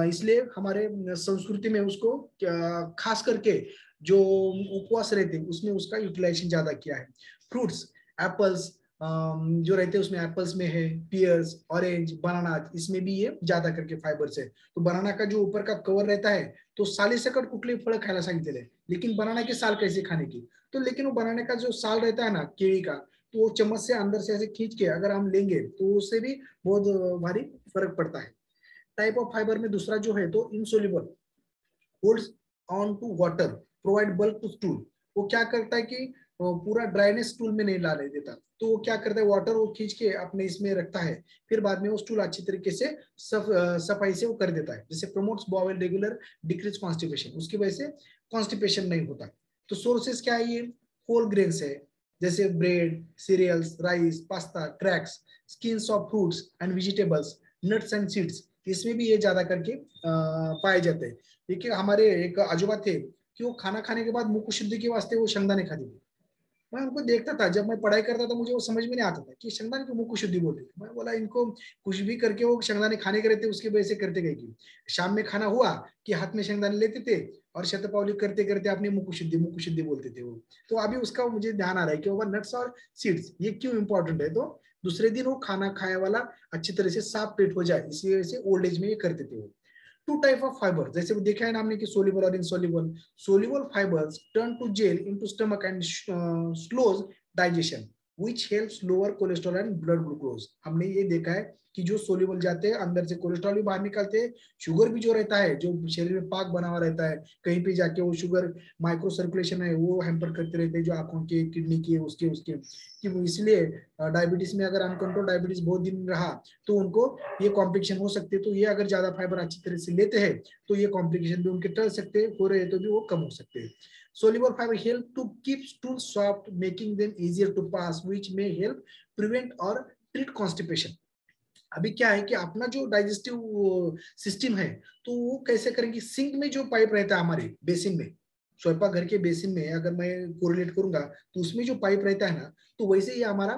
इसलिए हमारे संस्कृति में उसको खास करके जो उपवास रहते हैं उसमें उसका यूटिलाइजेशन ज्यादा किया है। फ्रूट्स, एप्पल्स जो रहते हैं उसमें एप्पल्स में है, पियर्स, ऑरेंज, बनाना, इसमें भी ये ज्यादा करके फाइबर्स है। तो बनाना का जो ऊपर का कवर रहता है तो साली सकट कुठले फळ खायला सांगितलेलं आहे, लेकिन बनाना की साल कैसे खाने की, तो लेकिन वो बनाने का जो साल रहता है ना केवी का, तो वो चम्मच से अंदर से ऐसे खींच के अगर हम लेंगे तो उससे भी बहुत भारी फर्क पड़ता है। टाइप ऑफ फाइबर में दूसरा जो है तो insoluble, holds on to water, provide bulk to stool. वो क्या करता है कि पूरा ड्राइनेस स्टूल में नहीं लाने देता, तो वो क्या करता है वाटर वो खींच के अपने इसमें रखता है, फिर बाद में वो स्टूल अच्छी तरीके से सफाई से वो कर देता है। जैसे promotes bowel regular, decrease constipation, उसकी वजह से कॉन्स्टिपेशन नहीं होता। तो सोर्सेस क्या है, ये होल ग्रेन्स है जैसे bread, cereals, rice, pasta, cracks, skins of fruits and vegetables, nuts and seeds, इसमें भी ये ज्यादा करके पाए जाते हैं। देखिए हमारे एक आजोबा थे कि वो खाना खाने के बाद मुंह को शुद्धि के वास्ते वो शेंगदाने खाते थे। मैं उनको देखता था, जब मैं पढ़ाई करता था मुझे वो समझ में नहीं आता था कि शेंगदाने को मुंह को शुद्धि बोलते थे। मैं बोला इनको कुछ भी करके वो शेंगदाने खाने के रहते उसकी वजह से करते गए कि शाम में खाना हुआ कि हाथ में शेंगदाने लेते थे और शतपावली करते करते अपने मुंह को शुद्धि बोलते थे वो। तो अभी उसका मुझे ध्यान आ रहा है कि वो नट्स और सीड्स ये क्यों इंपॉर्टेंट है, तो दूसरे दिन वो खाना खाने वाला अच्छी तरह से साफ पेट हो जाए, इसी वजह से ओल्ड एज में ये करते थे वो। टू टाइप ऑफ फाइबर, जैसे वो देखा है ना हमने कि सोल्युबल और insoluble. Soluble fibres turn to gel into stomach and slows digestion which helps lower cholesterol and blood glucose. हमने ये देखा है कि जो सोल्युबल जाते हैं अंदर से कोलेस्ट्रॉल भी बाहर निकालते हैं, शुगर भी जो रहता है जो शरीर में पाक बना हुआ रहता है कहीं पे जाके वो शुगर माइक्रो सर्कुलेशन है वो हैम्पर करते रहते हैं, जो आंखों के, किडनी के, उसके उसके कि वो इसलिए डायबिटीज में अगर अनकंट्रोल डायबिटीज बहुत दिन रहा तो उनको ये कॉम्प्लिकेशन हो सकते हैं। तो ये अगर ज्यादा फाइबर अच्छी तरह से लेते हैं तो ये कॉम्प्लिकेशन भी उनके टल सकते हैं, हो रहे तो भी वो कम हो सकते हैं। Soluble fiber help to keep stools soft, making them easier to pass, which may help prevent or treat constipation. अभी क्या है कि अपना जो डाइजेस्टिव सिस्टम है तो वो कैसे करेंगे, सिंक में जो पाइप रहता है हमारे बेसिन में, स्वयंपाक घर के बेसिन में अगर मैं कोरिलेट करूंगा तो उसमें जो पाइप रहता है ना तो वैसे ही हमारा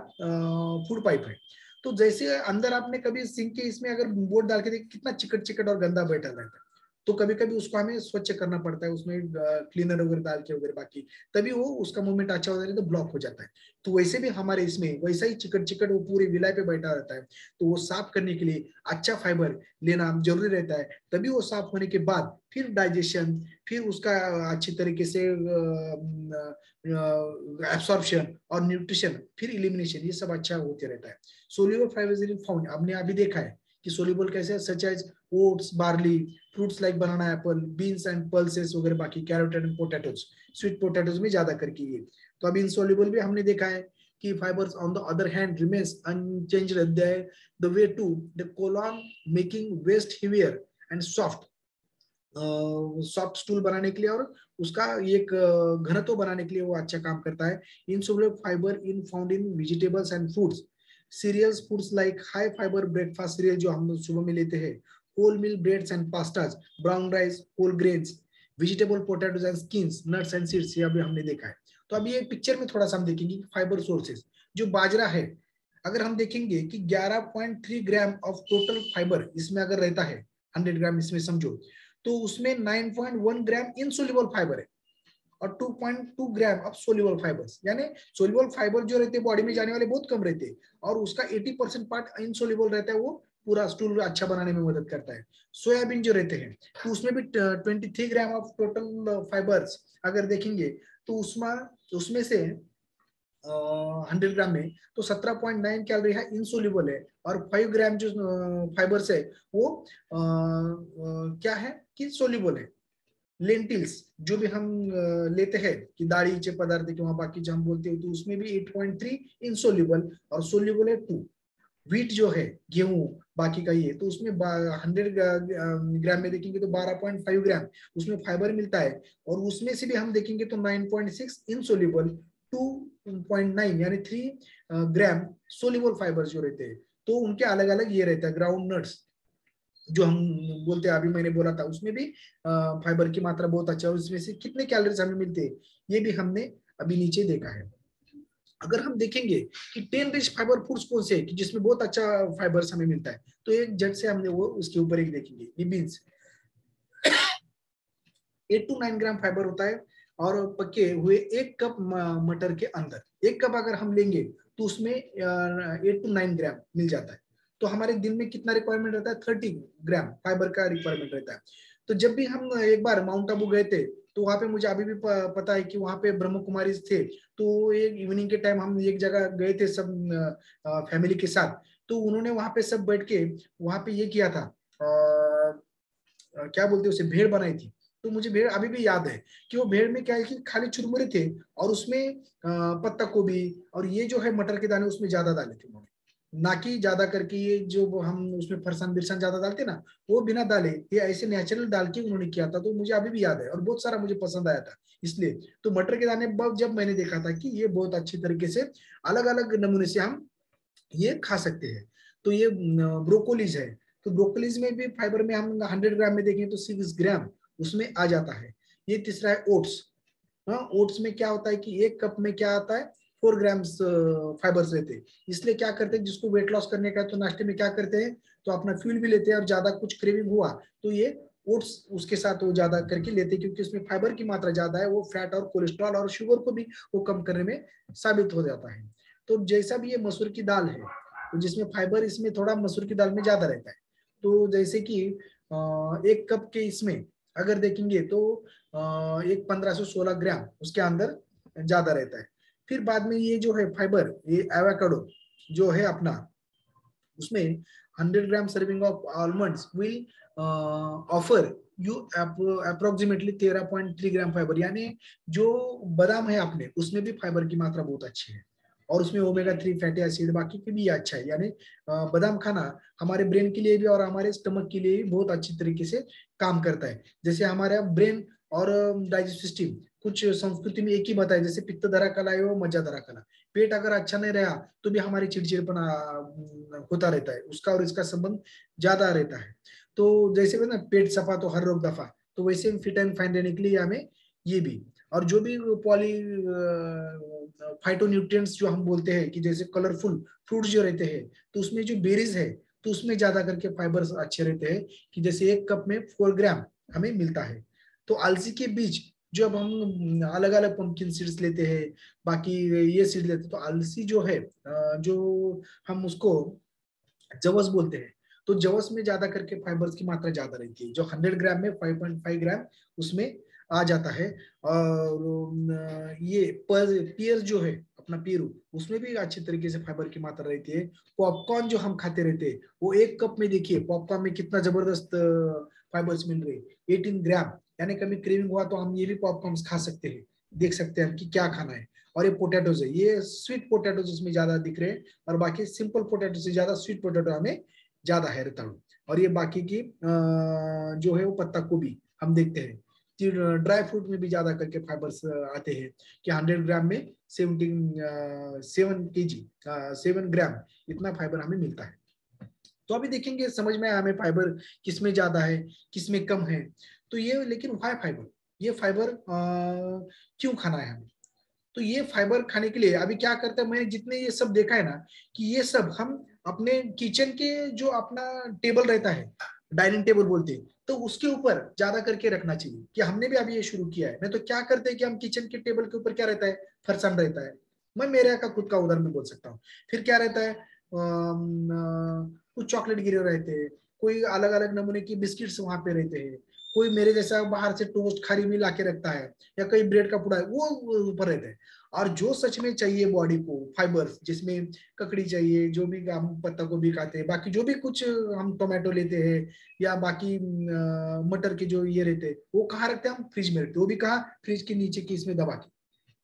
फूड पाइप है। तो जैसे अंदर आपने कभी सिंक के इसमें अगर बोर्ड डाल के देख कितना चिकट चिकट और गंदा बैठा रहता है, तो कभी कभी उसको हमें स्वच्छ करना पड़ता है उसमें क्लीनर वगैरह डाल के वगैरह, बाकी तभी वो उसका मूवमेंट अच्छा हो जाता है, तो ब्लॉक हो जाता है। तो वैसे भी हमारे इसमें वैसा ही चिकट चिकट वो पूरे विलाय पे बैठा रहता है, तो वो साफ करने के लिए अच्छा फाइबर लेना जरूरी रहता है, तभी वो साफ होने के बाद फिर डाइजेशन, फिर उसका अच्छी तरीके से एब्सॉर्प्शन और न्यूट्रिशन, फिर इलिमिनेशन, ये सब अच्छा होते रहता है। सोल्यूबल फाइबर फाउंड आपने अभी देखा है कि सोल्यूबल कैसे, such as oats, barley, fruits like banana, apple, beans and pulses वगैरह, बाकी carrot and potatoes, sweet potatoes में ज्यादा करके ये। तो अभी इनसोल्यूबल भी हमने देखा है key fibers on the other hand remains unchanged the way to the colon making waste heavier and soft soft stool बनाने के लिए और उसका एक घनत्व बनाने के लिए वो अच्छा काम करता है। insoluble fiber in found in vegetables and fruits, cereals foods like high fiber breakfast cereal जो हम सुबह में लेते हैं, whole meal breads and pastas, brown rice, whole grains, vegetable potatoes and skins, nuts and seeds, ये अभी हमने देखा है। तो अभी एक पिक्चर में थोड़ा सा हम देखेंगे फाइबर सोर्सेज। जो बाजरा है, अगर हम देखेंगे कि 11.3 ग्राम ऑफ टोटल फाइबर इसमें अगर रहता है, 100 ग्राम इसमें समझो, तो उसमें 9.1 ग्राम इनसोल्युबल फाइबर है और 2.2 ग्राम ऑफ सोल्युबल फाइबर्स, यानी सोल्युबल फाइबर जो रहते हैं बॉडी में जाने वाले बहुत कम रहते हैं और उसका 80% पार्ट इनसोल्युबल रहता है, वो पूरा स्टूल अच्छा बनाने में मदद करता है। सोयाबीन जो रहते हैं तो उसमें भी 23 ग्राम ऑफ टोटल फाइबर्स अगर देखेंगे तो उसमें से 100 ग्राम में तो 17.9 कैलोरी है इनसोल्युबल है और 5 ग्राम जो फाइबर्स है वो क्या है कि सोल्युबल है। लेंटिल्स जो भी हम लेते हैं कि दाढ़ीचे पदार्थ के वहां बाकी जो हम बोलते हैं तो उसमें भी 8.3 इनसोल्युबल और सोल्युबल है 2। व्हीट जो है गेहूं बाकी का ये तो उसमें 100 ग्राम में देखेंगे तो 12.5 ग्राम उसमें फाइबर मिलता है और उसमें से भी हम देखेंगे तो 9.6 इनसोल्युबल, 2.9 यानी 3 ग्राम सोल्युबल फाइबर जो रहते हैं। तो उनके अलग अलग ये रहता है। ग्राउंड नट्स जो हम बोलते हैं, अभी मैंने बोला था उसमें भी फाइबर की मात्रा बहुत अच्छा है और इसमें से कितने कैलोरीज हमें मिलते हैं ये भी हमने अभी नीचे देखा है। अगर हम देखेंगे कि 10 रिच फाइबर फूड्स कौन से है कि जिसमें बहुत अच्छा फाइबर्स हमें मिलता है, तो एक झट से हमने वो उसके ऊपर एक देखेंगे। ये बीन्स 8 to 9 ग्राम फाइबर होता है और पके हुए 1 कप मटर के अंदर 1 कप अगर हम लेंगे तो उसमें 8 to 9 ग्राम मिल जाता है। तो हमारे दिन में कितना रिक्वायरमेंट रहता है? 30 ग्राम फाइबर का रिक्वायरमेंट रहता है। तो जब भी हम एक बार माउंट आबू गए थे तो वहां पे मुझे अभी भी पता है कि वहां पे ब्रह्म कुमारी थे। तो एक इवनिंग के टाइम हम एक जगह गए थे सब फैमिली के साथ, तो उन्होंने वहां पे सब बैठ के वहां पे ये किया था, क्या बोलते उसे, भेड़ बनाई थी। तो मुझे भेड़ अभी भी याद है कि वो भेड़ में क्या है कि खाली चुरमुरे थे और उसमें पत्ता गोभी और ये जो है मटर के दाने उसमें ज्यादा डाले थे उन्होंने, ना कि ज्यादा करके ये जो हम उसमें फरसान बिरसान ज्यादा डालते ना वो बिना डाले, ये ऐसे नेचुरल डाल के उन्होंने किया था। तो मुझे अभी भी याद है और बहुत सारा मुझे पसंद आया था इसलिए। तो मटर के दाने जब मैंने देखा था कि ये बहुत अच्छी तरीके से अलग अलग नमूने से हम ये खा सकते हैं। तो ये ब्रोकोलीज है, तो ब्रोकोलीज में भी फाइबर में हम 100 ग्राम में देखें तो 6 ग्राम उसमें आ जाता है। ये तीसरा है ओट्स। हाँ, ओट्स में क्या होता है कि 1 कप में क्या आता है 4 ग्राम फाइबर्स रहते हैं। इसलिए क्या करते हैं, जिसको वेट लॉस करने का है तो नाश्ते में क्या करते हैं तो अपना फ्यूल भी लेते हैं और ज्यादा कुछ क्रेविंग हुआ तो ये ओट्स उसके साथ वो ज्यादा करके लेते हैं क्योंकि इसमें फाइबर की मात्रा ज्यादा है, वो फैट और कोलेस्ट्रॉल और शुगर को भी वो कम करने में साबित हो जाता है। तो जैसा भी ये मसूर की दाल है तो जिसमें फाइबर इसमें थोड़ा मसूर की दाल में ज्यादा रहता है। तो जैसे कि 1 कप के इसमें अगर देखेंगे तो एक 15 से 16 ग्राम उसके अंदर ज्यादा रहता है। फिर बाद में ये जो है फाइबर, ये एवोकाडो जो है अपना, उसमें 100 gram serving of almonds will offer you approximately 13.3 gram fibre, यानी जो बादाम है अपने उसमें भी फाइबर की मात्रा बहुत अच्छी है और उसमें ओमेगा 3 फैटी एसिड बाकी के भी अच्छा है। यानी बादाम खाना हमारे ब्रेन के लिए भी और हमारे स्टमक के लिए भी बहुत अच्छी तरीके से काम करता है। जैसे हमारा ब्रेन और डाइजेस्टिव सिस्टम कुछ संस्कृति में एक ही बताया, जैसे पित्त धरा कला है वो मज्जा धरा कला। पेट अगर अच्छा नहीं रहा तो भी हमारी चिड़चिड़पना होता रहता है, उसका और इसका संबंध ज्यादा रहता है। तो जैसे ना पेट सफा तो हर रोग दफा, तो वैसे फिट एंड फाइन रहने के लिए हमें ये भी, और जो भी पॉली फाइटोन्यूट्रिएंट्स जो हम बोलते हैं कि जैसे कलरफुल फ्रूट्स जो रहते हैं तो उसमें जो बेरीज है तो उसमें ज्यादा करके फाइबर्स अच्छे रहते हैं कि जैसे 1 कप में 4 ग्राम हमें मिलता है। तो अलसी के बीज जो अब हम अलग अलग पंपकिन सीड्स लेते हैं बाकी ये सीड लेते हैं, तो अलसी जो है जो हम उसको जवस बोलते हैं, तो जवस में ज्यादा करके फाइबर्स की मात्रा ज्यादा रहती है, जो 100 ग्राम में 5.5 ग्राम उसमें आ जाता है। और ये पियर जो है अपना पेरू उसमें भी अच्छी तरीके से फाइबर की मात्रा रहती है। पॉपकॉर्न जो हम खाते रहते हैं वो 1 कप में देखिए पॉपकॉर्न में कितना जबरदस्त फाइबर्स मिल रहे हैं 18 ग्राम, यानी कभी क्रेविंग हुआ तो हम ये भी पॉपकॉर्न खा सकते हैं, देख सकते हैं कि क्या खाना है। और ये पोटैटोज है, ये स्वीट पोटैटोज इसमें ज्यादा दिख रहे हैं, और बाकी सिंपल पोटैटो से ज्यादा स्वीट पोटैटो हमें ज्यादा है रताड़ू। और ये बाकी की जो है वो पत्ता गोभी हम देखते हैं। ड्राई फ्रूट में भी ज्यादा करके फाइबर्स आते हैं कि 100 ग्राम में 7 ग्राम इतना फाइबर हमें मिलता है। तो अभी देखेंगे, समझ में आया हमें फाइबर किसमें ज्यादा है किसमें कम है। तो ये, लेकिन व्हाई फाइबर, ये फाइबर क्यों खाना है हमें? तो ये फाइबर खाने के लिए अभी क्या करते हैं, मैंने जितने ये सब देखा है ना, कि ये सब हम अपने किचन के जो अपना टेबल रहता है, डाइनिंग टेबल बोलते हैं, तो उसके ऊपर ज्यादा करके रखना चाहिए। कि हमने भी अभी ये शुरू किया है। नहीं तो क्या करते हैं कि हम किचन के टेबल के ऊपर क्या रहता है, फरसान रहता है। मैं मेरे यहाँ का खुद का उदाहरण बोल सकता हूँ। फिर क्या रहता है, कुछ चॉकलेट गिरे रहते हैं, कोई अलग अलग नमूने की बिस्किट्स वहां पे रहते हैं, कोई मेरे जैसा बाहर से टोस्ट खारी में ला के रखता है, या कई ब्रेड का पुड़ा है वो ऊपर रहता है। और जो सच में चाहिए बॉडी को फाइबर्स, जिसमें ककड़ी चाहिए, जो भी हम पत्ता गोभी खाते हैं, बाकी जो भी कुछ हम टोमेटो लेते हैं, या बाकी मटर के जो ये रहते हैं, वो कहाँ रखते हैं, हम फ्रिज में रखते हैं। वो भी कहाँ, फ्रिज के नीचे की इसमें दबा के,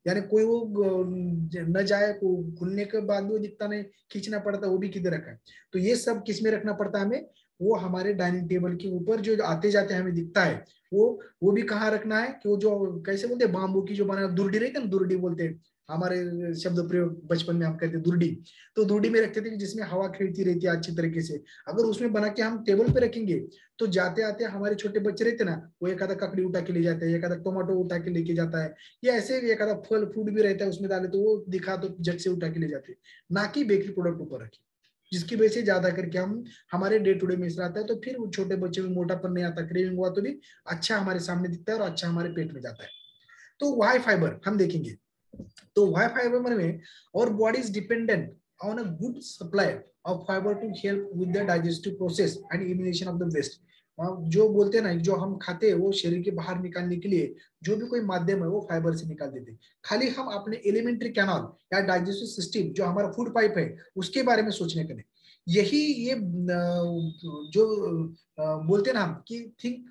यानी कोई वो न जाए, को खुलने के बाद भी वो दिखता नहीं, खींचना पड़ता, वो भी किधर रखा है। तो ये सब किस में रखना पड़ता है हमें, वो हमारे डाइनिंग टेबल के ऊपर जो आते जाते हमें दिखता है, वो भी कहाँ रखना है, कि वो जो कैसे बोलते हैं, बाम्बू की जो बना दुर्डी रहती है ना, दुर्डी बोलते हैं हमारे शब्द प्रयोग, बचपन में हम कहते हैं दुर्डी। तो दुर्डी में रखते थे कि जिसमें हवा खेलती रहती है अच्छी तरीके से। अगर उसमें बना के हम टेबल पे रखेंगे, तो जाते आते हमारे छोटे बच्चे रहते ना, वो एक आधा ककड़ी उठा के ले जाते हैं, एक आधा टोमेटो उठा के लेके जाता है, या ऐसे एक आधा फल फ्रूट भी रहता है उसमें डाले, तो वो दिखा तो झट से उठा के ले जाते हैं, ना कि बेकरी प्रोडक्ट ऊपर रखे, जिसकी वजह से ज्यादा करके हम हमारे डे टू डे में आता है। तो फिर वो छोटे बच्चे में मोटापन नहीं आता, क्रेविंग हुआ तो भी अच्छा हमारे सामने दिखता है और अच्छा हमारे पेट में जाता है। तो वाई फाइबर हम देखेंगे, तो वाई फाइबर में और body is dependent on a good supply of fibre to help with the digestive process and elimination of the waste. जो बोलते हैं ना, जो हम खाते हैं वो शरीर के बाहर निकालने के लिए जो भी कोई माध्यम है वो फाइबर से निकाल देते हैं। खाली हम अपने एलिमेंट्री कैनाल या डाइजेस्टिव सिस्टम, जो हमारा फूड पाइप है, उसके बारे में सोचने का नहीं। यही ये जो बोलते हैं ना हम कि थिंक,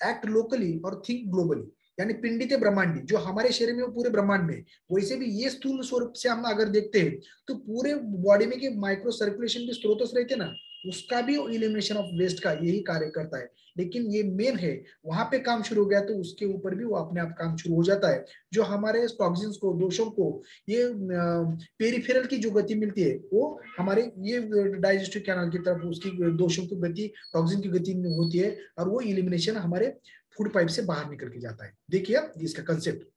एक्ट लोकली और थिंक ग्लोबली, यानी पिंडित ब्रह्मांडी, जो हमारे शरीर में वो पूरे ब्रह्मांड में, वैसे भी ये स्थूल स्वरूप से हम अगर देखते हैं, तो पूरे बॉडी में के माइक्रो सर्कुलेशन के स्रोत रहते हैं ना, उसका भी एलिमिनेशन ऑफ वेस्ट का यही कार्य करता है। लेकिन ये मेन है, वहां पे काम शुरू हो गया तो उसके ऊपर भी वो अपने आप काम शुरू हो जाता है। जो हमारे टॉक्सिन्स को, दोषों को, ये पेरिफेरल की जो गति मिलती है, वो हमारे ये डाइजेस्टिव कैनाल की तरफ उसकी दोषों की गति, टॉक्सिन की गति में होती है, और वो इलिमिनेशन हमारे फूड पाइप से बाहर निकल के जाता है। देखिए इसका कंसेप्ट,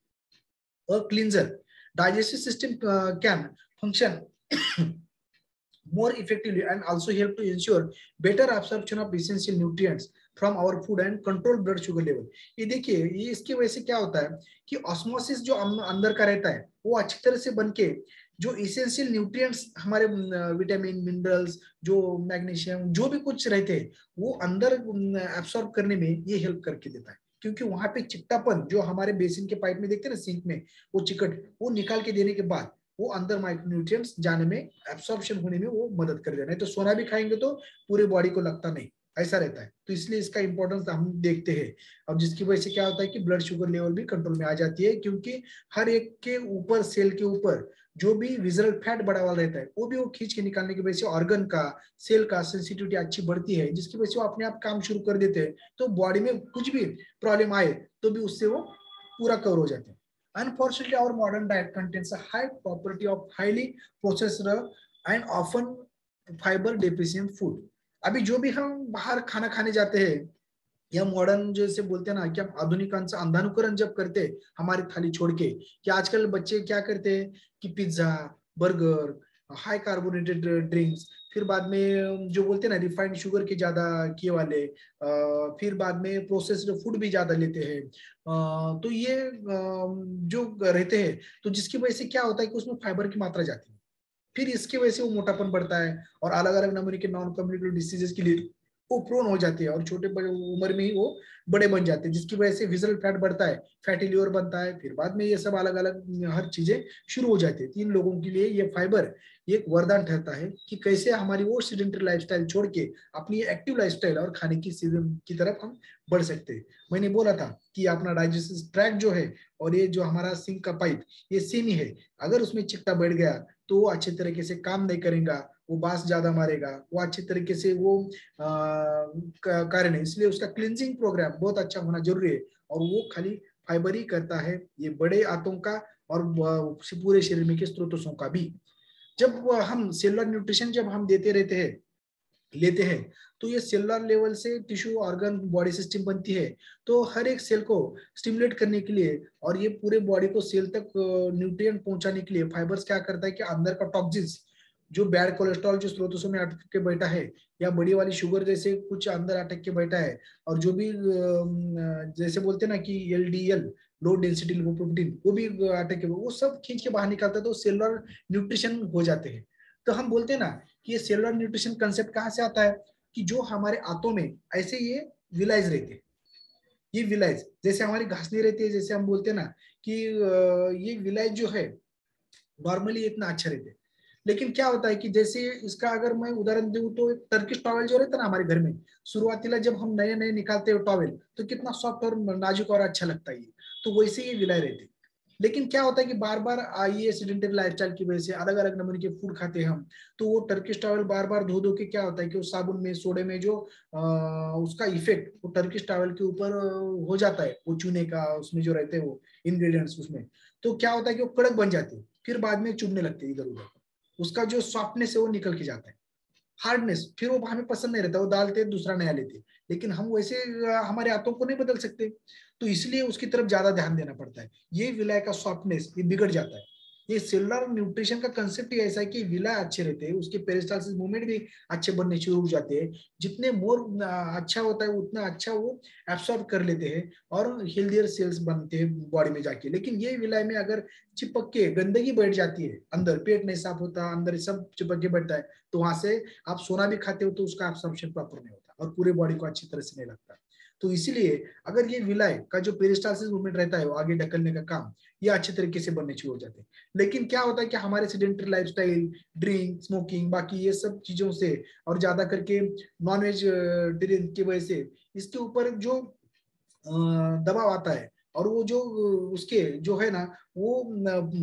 और cleanser digestive system can function more effectively and also help to ensure better absorption of essential nutrients from our food and control blood sugar level। ये देखिए, ये इसकी वजह से क्या होता है कि ऑस्मोसिस जो अंदर का रहता है, वो अच्छी तरह से बनके जो इसेंशियल न्यूट्रिएंट्स हमारे विटामिन, मिनरल्स, जो मैग्नीशियम, जो भी कुछ रहते हैं, वो अंदर एब्सॉर्ब करने में ये हेल्प करके देता है। क्योंकि वहां पे चिकटापन जो हमारे बेसिन के पाइप में देखते हैं ना, सिंक में, वो चिकट वो निकाल के देने के बाद वो अंदर माइक्रोन्यूट्रिएंट्स जाने में, एब्सॉर्प्शन होने में वो मदद कर देना है। तो सोना भी खाएंगे तो पूरे बॉडी को लगता नहीं, ऐसा रहता है। तो इसलिए इसका इंपॉर्टेंस हम देखते हैं। अब जिसकी वजह से क्या होता है कि ब्लड शुगर लेवल भी कंट्रोल में आ जाती है, क्योंकि हर एक के ऊपर, सेल के ऊपर जो भी विजरल फैट बड़ा वाला रहता है, वो भी वो खींच के निकालने की वजह से ऑर्गन का, सेल का सेंसिटिविटी अच्छी बढ़ती है, जिसकी वजह से वो अपने आप काम शुरू कर देते हैं। तो बॉडी में कुछ भी प्रॉब्लम आए तो भी उससे वो पूरा कवर हो जाते हैं। Unfortunately, our modern diet contains a high property of highly processed and often fiber deficient food। अभी जो भी हम बाहर खाना खाने जाते हैं, या मॉडर्न जैसे बोलते हैं ना, कि हम आधुनिकांच अंधानुकरण जब करते हमारी थाली छोड़ के, कि आजकल बच्चे क्या करते हैं कि pizza, burger, high carbonated drinks, फिर बाद में जो बोलते हैं ना रिफाइंड शुगर के ज्यादा किए वाले, फिर बाद में प्रोसेस्ड फूड भी ज्यादा लेते हैं। तो ये जो रहते हैं, तो जिसकी वजह से क्या होता है कि उसमें फाइबर की मात्रा जाती है, फिर इसकी वजह से वो मोटापन बढ़ता है, और अलग अलग नमूने के नॉन कम्युनिकेबल डिसीजेस के लिए वो प्रोन हो जाती है और छोटे उम्र में ही वो बड़े बन जाते हैं, जिसकी वजह से विजरल फैट बढ़ता है, फैटी लिवर बनता है, फिर बाद में ये सब अलग अलग हर चीजें शुरू हो जाती है। तीन लोगों के लिए ये फाइबर एक वरदान ठहरता है कि कैसे हमारी वो सेडेंटरी लाइफस्टाइल छोड़ के अपनी एक्टिव लाइफस्टाइल और खाने की तरफ हम बढ़ सकते हैं। मैंने बोला था कि अपना डाइजेस्टिव ट्रैक जो है और ये जो हमारा सिंक का पाइप ये सेम ही है। अगर उसमें चिकटा बढ़ गया तो वो अच्छे तरीके से काम नहीं करेगा, वो बांस ज्यादा मारेगा, वो अच्छे तरीके से वो कारण है। इसलिए उसका क्लींजिंग प्रोग्राम बहुत अच्छा होना जरूरी है और वो खाली फाइबर ही करता है ये बड़े आंतों का और पूरे शरीर में के स्रोतों का भी। जब हम सेलुलर न्यूट्रिशन जब हम देते रहते हैं लेते हैं तो ये सेलुलर लेवल से टिश्यू ऑर्गन बॉडी सिस्टम बनती है। तो हर एक सेल को स्टिमुलेट करने के लिए और ये पूरे बॉडी को सेल तक न्यूट्रिएंट पहुंचाने के लिए फाइबर्स क्या करता है कि अंदर का टॉक्सिन्स जो बैड कोलेस्ट्रॉल जो स्रोतों में अटक के बैठा है या बड़ी वाली शुगर जैसे कुछ अंदर अटक के बैठा है और जो भी जैसे बोलते हैं ना कि एलडीएल लो डेंसिटी लिपोप्रोटीन वो भी अटक के वो सब खींच के बाहर निकालता है तो सेलुलर न्यूट्रिशन हो जाते हैं। तो हम बोलते हैं ना कि ये सेलुलर न्यूट्रिशन कंसेप्ट कहाँ से आता है कि जो हमारे आंतों में ऐसे ये विलाइज रहते हैं, ये विलाइज जैसे हमारी घासनी रहती है, जैसे हम बोलते हैं ना कि ये विलाइज जो है नॉर्मली इतना अच्छा रहता है। लेकिन क्या होता है कि जैसे इसका अगर मैं उदाहरण दूं तो टर्किश टॉवेल जो रहता है ना हमारे घर में शुरुआतीला जब हम नए नए निकालते हो टॉवेल तो कितना सॉफ्ट और नाजुक और अच्छा लगता है, तो वैसे ही विलाय रहती। लेकिन क्या होता है कि बार बार ये सेडेंटरी लाइफस्टाइल की वजह से अलग अलग नमूने के फूड खाते हैं हम, तो वो टर्किश टॉवेल बार बार धो धो के क्या होता है कि उस साबुन में सोडे में जो उसका इफेक्ट वो टर्किश टॉवेल के ऊपर हो जाता है, वो चूने का उसमें जो रहते हैं वो इंग्रेडिएंट्स उसमें, तो क्या होता है कि वो कड़क बन जाती है, फिर बाद में चुभने लगते हैं इधर उधर, उसका जो सॉफ्टनेस है वो निकल के जाता है, हार्डनेस फिर वो हमें पसंद नहीं रहता, वो डालते दूसरा नया लेते। लेकिन हम वैसे हमारे हाथों को नहीं बदल सकते, तो इसलिए उसकी तरफ ज्यादा ध्यान देना पड़ता है। ये विलाय का सॉफ्टनेस ये बिगड़ जाता है। ये सेलुलर न्यूट्रिशन का कंसेप्ट ही ऐसा है कि विलाय अच्छे रहते हैं, उसके पेरिस्टालसिस मूवमेंट भी अच्छे बनने शुरू हो जाते हैं, जितने मोर अच्छा होता है उतना अच्छा वो एब्सॉर्ब कर लेते हैं और हेल्दियर सेल्स बनते हैं बॉडी में जाके। लेकिन ये विलाय में अगर चिपक के गंदगी बैठ जाती है, अंदर पेट नहीं साफ होता, अंदर सब चिपक के बैठता है, तो वहां से आप सोना भी खाते हो तो उसका एब्सॉर्प्शन प्रॉपर नहीं होता और पूरे बॉडी को अच्छी तरह से नहीं लगता। तो इसीलिए अगर ये विलाय का जो पेरिस्टालसिस मूवमेंट रहता है वो आगे ढकलने का काम ये अच्छे तरीके से बनने शुरू हो जाते हैं। लेकिन क्या होता है कि हमारे सेडेंटरी लाइफस्टाइल, ड्रिंक, स्मोकिंग, बाकी ये सब चीजों से और ज्यादा करके नॉन वेजिटेरियन की वजह से इसके ऊपर जो दबाव आता है और वो जो उसके जो है ना वो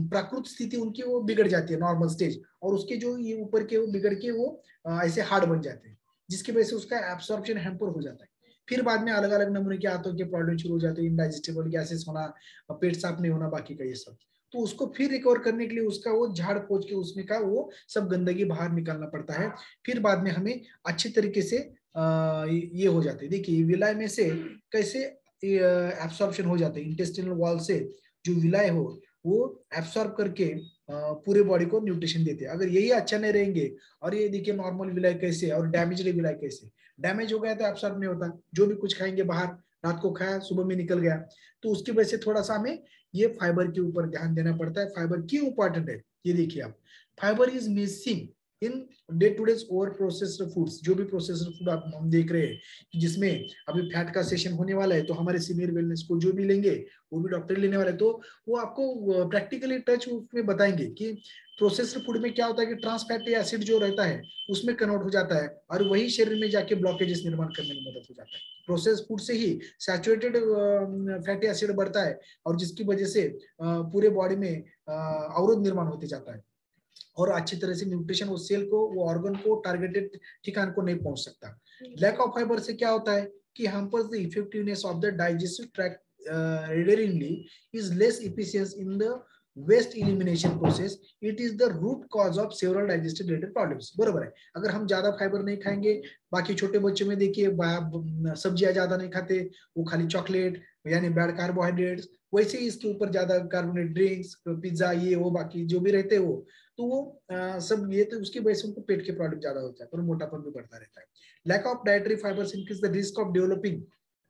प्राकृतिक स्थिति उनकी वो बिगड़ जाती है नॉर्मल स्टेज, और उसके जो ये ऊपर के वो बिगड़ के वो ऐसे हार्ड बन जाते हैं, जिसकी वजह से उसका एब्सॉर्प्शन हैम्पर हो जाता है। फिर बाद में अलग अलग नमूने के आंतों के प्रॉब्लम शुरू हो जाते हैं, इनडाइजेस्टेबल गैसेस होना, पेट साफ नहीं होना, बाकी का ये सब। तो उसको फिर रिकवर करने के लिए उसका वो झाड़ पोछ के उसमें का वो सब गंदगी बाहर निकालना पड़ता है। फिर बाद में हमें अच्छी तरीके से ये हो जाते हैं। देखिए विलाय में से कैसे एब्सॉर्प्शन हो जाते हैं, इंटेस्टिनल वॉल से जो विलाय हो वो एब्सॉर्ब करके पूरे बॉडी को न्यूट्रिशन देते हैं। अगर यही अच्छा नहीं रहेंगे और ये देखिए नॉर्मल विलाय कैसे और डैमेज विलाय कैसे, डैमेज हो गया तो एब्सॉर्ब नहीं होता, जो भी कुछ खाएंगे बाहर, रात को खाया सुबह में निकल गया, तो उसकी वजह से थोड़ा सा हमें ये फाइबर के ऊपर ध्यान देना पड़ता है। फाइबर क्यों इंपॉर्टेंट है ये देखिए आप, fibre is missing in day to day over processed foods, जो भी प्रोसेस्ड फूड आप हम देख रहे हैं जिसमें अभी फैट का सेशन होने वाला है, तो हमारे सीनियर वेलनेस को जो भी लेंगे वो भी डॉक्टर लेने वाले, तो वो आपको प्रैक्टिकली टच में बताएंगे कि प्रोसेस्ड फूड में क्या होता है कि ट्रांस फैटी एसिड जो रहता है उसमें कन्वर्ट हो जाता है और वही शरीर में जाके ब्लॉकेजेस निर्माण करने में मदद हो जाता है। प्रोसेस्ड फूड से ही सैचुरेटेड फैटी एसिड बढ़ता है और जिसकी वजह से पूरे बॉडी में अवरोध निर्माण होते जाता है और अच्छी तरह से न्यूट्रिशन वो सेल को वो ऑर्गन को टारगेटेड ठिकान को नहीं पहुंच सकता। लैक ऑफ फाइबर से क्या होता है कि hampers the effectiveness of the digestive tract readily is less efficient in the waste elimination process. It is the root cause of several digestive related problems. बरोबर है, अगर हम ज्यादा फाइबर नहीं खाएंगे, बाकी छोटे बच्चों में देखिए सब्जियां ज्यादा नहीं खाते, वो खाली चॉकलेट यानी बैड कार्बोहाइड्रेट्स, वैसे ही इसके ऊपर ज्यादा कार्बोनेट ड्रिंक्स, पिज्जा ये वो बाकी जो भी रहते हैं वो, तो वो सब ये तो उसकी वजह से उनको पेट के प्रॉब्लम ज्यादा होता है और मोटापन भी बढ़ता रहता है। Lack of dietary fibres increase the risk of developing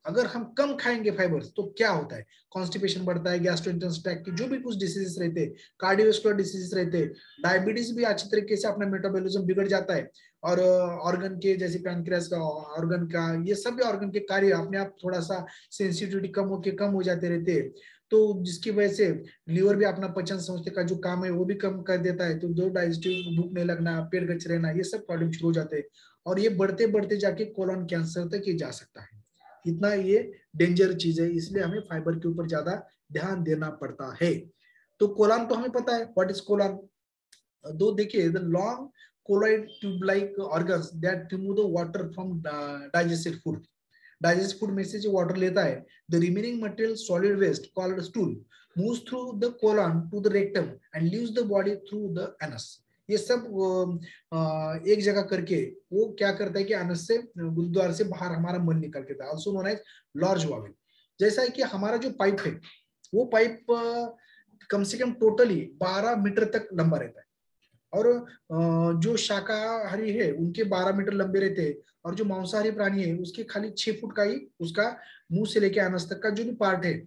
अगर हम कम खाएंगे फाइबर्स तो क्या होता है, कॉन्स्टिपेशन बढ़ता है, गैस्ट्रोइंटेस्टाइनल ट्रैक्ट की जो भी कुछ डिसीजेस रहते हैं, कार्डियोवास्कुलर डिसीजेस रहते हैं, डायबिटीज भी अच्छी तरीके से अपना मेटाबॉलिज्म बिगड़ जाता है, और ऑर्गन के जैसे पैनक्रियास का ऑर्गन का ये सभी ऑर्गन के कार्य अपने आप थोड़ा सा सेंसिटिविटी कम हो जाते रहते हैं, तो जिसकी वजह से लीवर भी अपना पचन संस्था का जो काम है वो भी कम कर देता है, तो दो डाइजेस्टिव भूख नहीं लगना, पेट गच रहना, ये सब प्रॉब्लम शुरू हो जाते हैं, और ये बढ़ते बढ़ते जाके कोलोन कैंसर तक ये जा सकता है। इतना ये डेंजर चीज है, इसलिए हमें फाइबर के ऊपर ज्यादा ध्यान देना पड़ता है। तो कोलान तो हमें पता है व्हाट इज कोलान। दो देखिए, the long colloid tube like organs that remove the water from digested food, digest food में से जो वाटर लेता है, the remaining material solid waste called stool moves through the colon to the rectum and leaves the body through the anus. ये सब एक जगह करके वो क्या करता है कि एनस से गुरुद्वार से बाहर हमारा मन निकल के, also known as large bowel. जैसा है कि हमारा जो पाइप है वो पाइप कम से कम टोटली 12 मीटर तक लंबा रहता है, और जो शाकाहारी है उनके 12 मीटर लंबे रहते हैं, और जो मांसाहारी प्राणी है उसके खाली 6 फुट का ही उसका मुंह से लेके अनस तक का जो भी पार्ट है,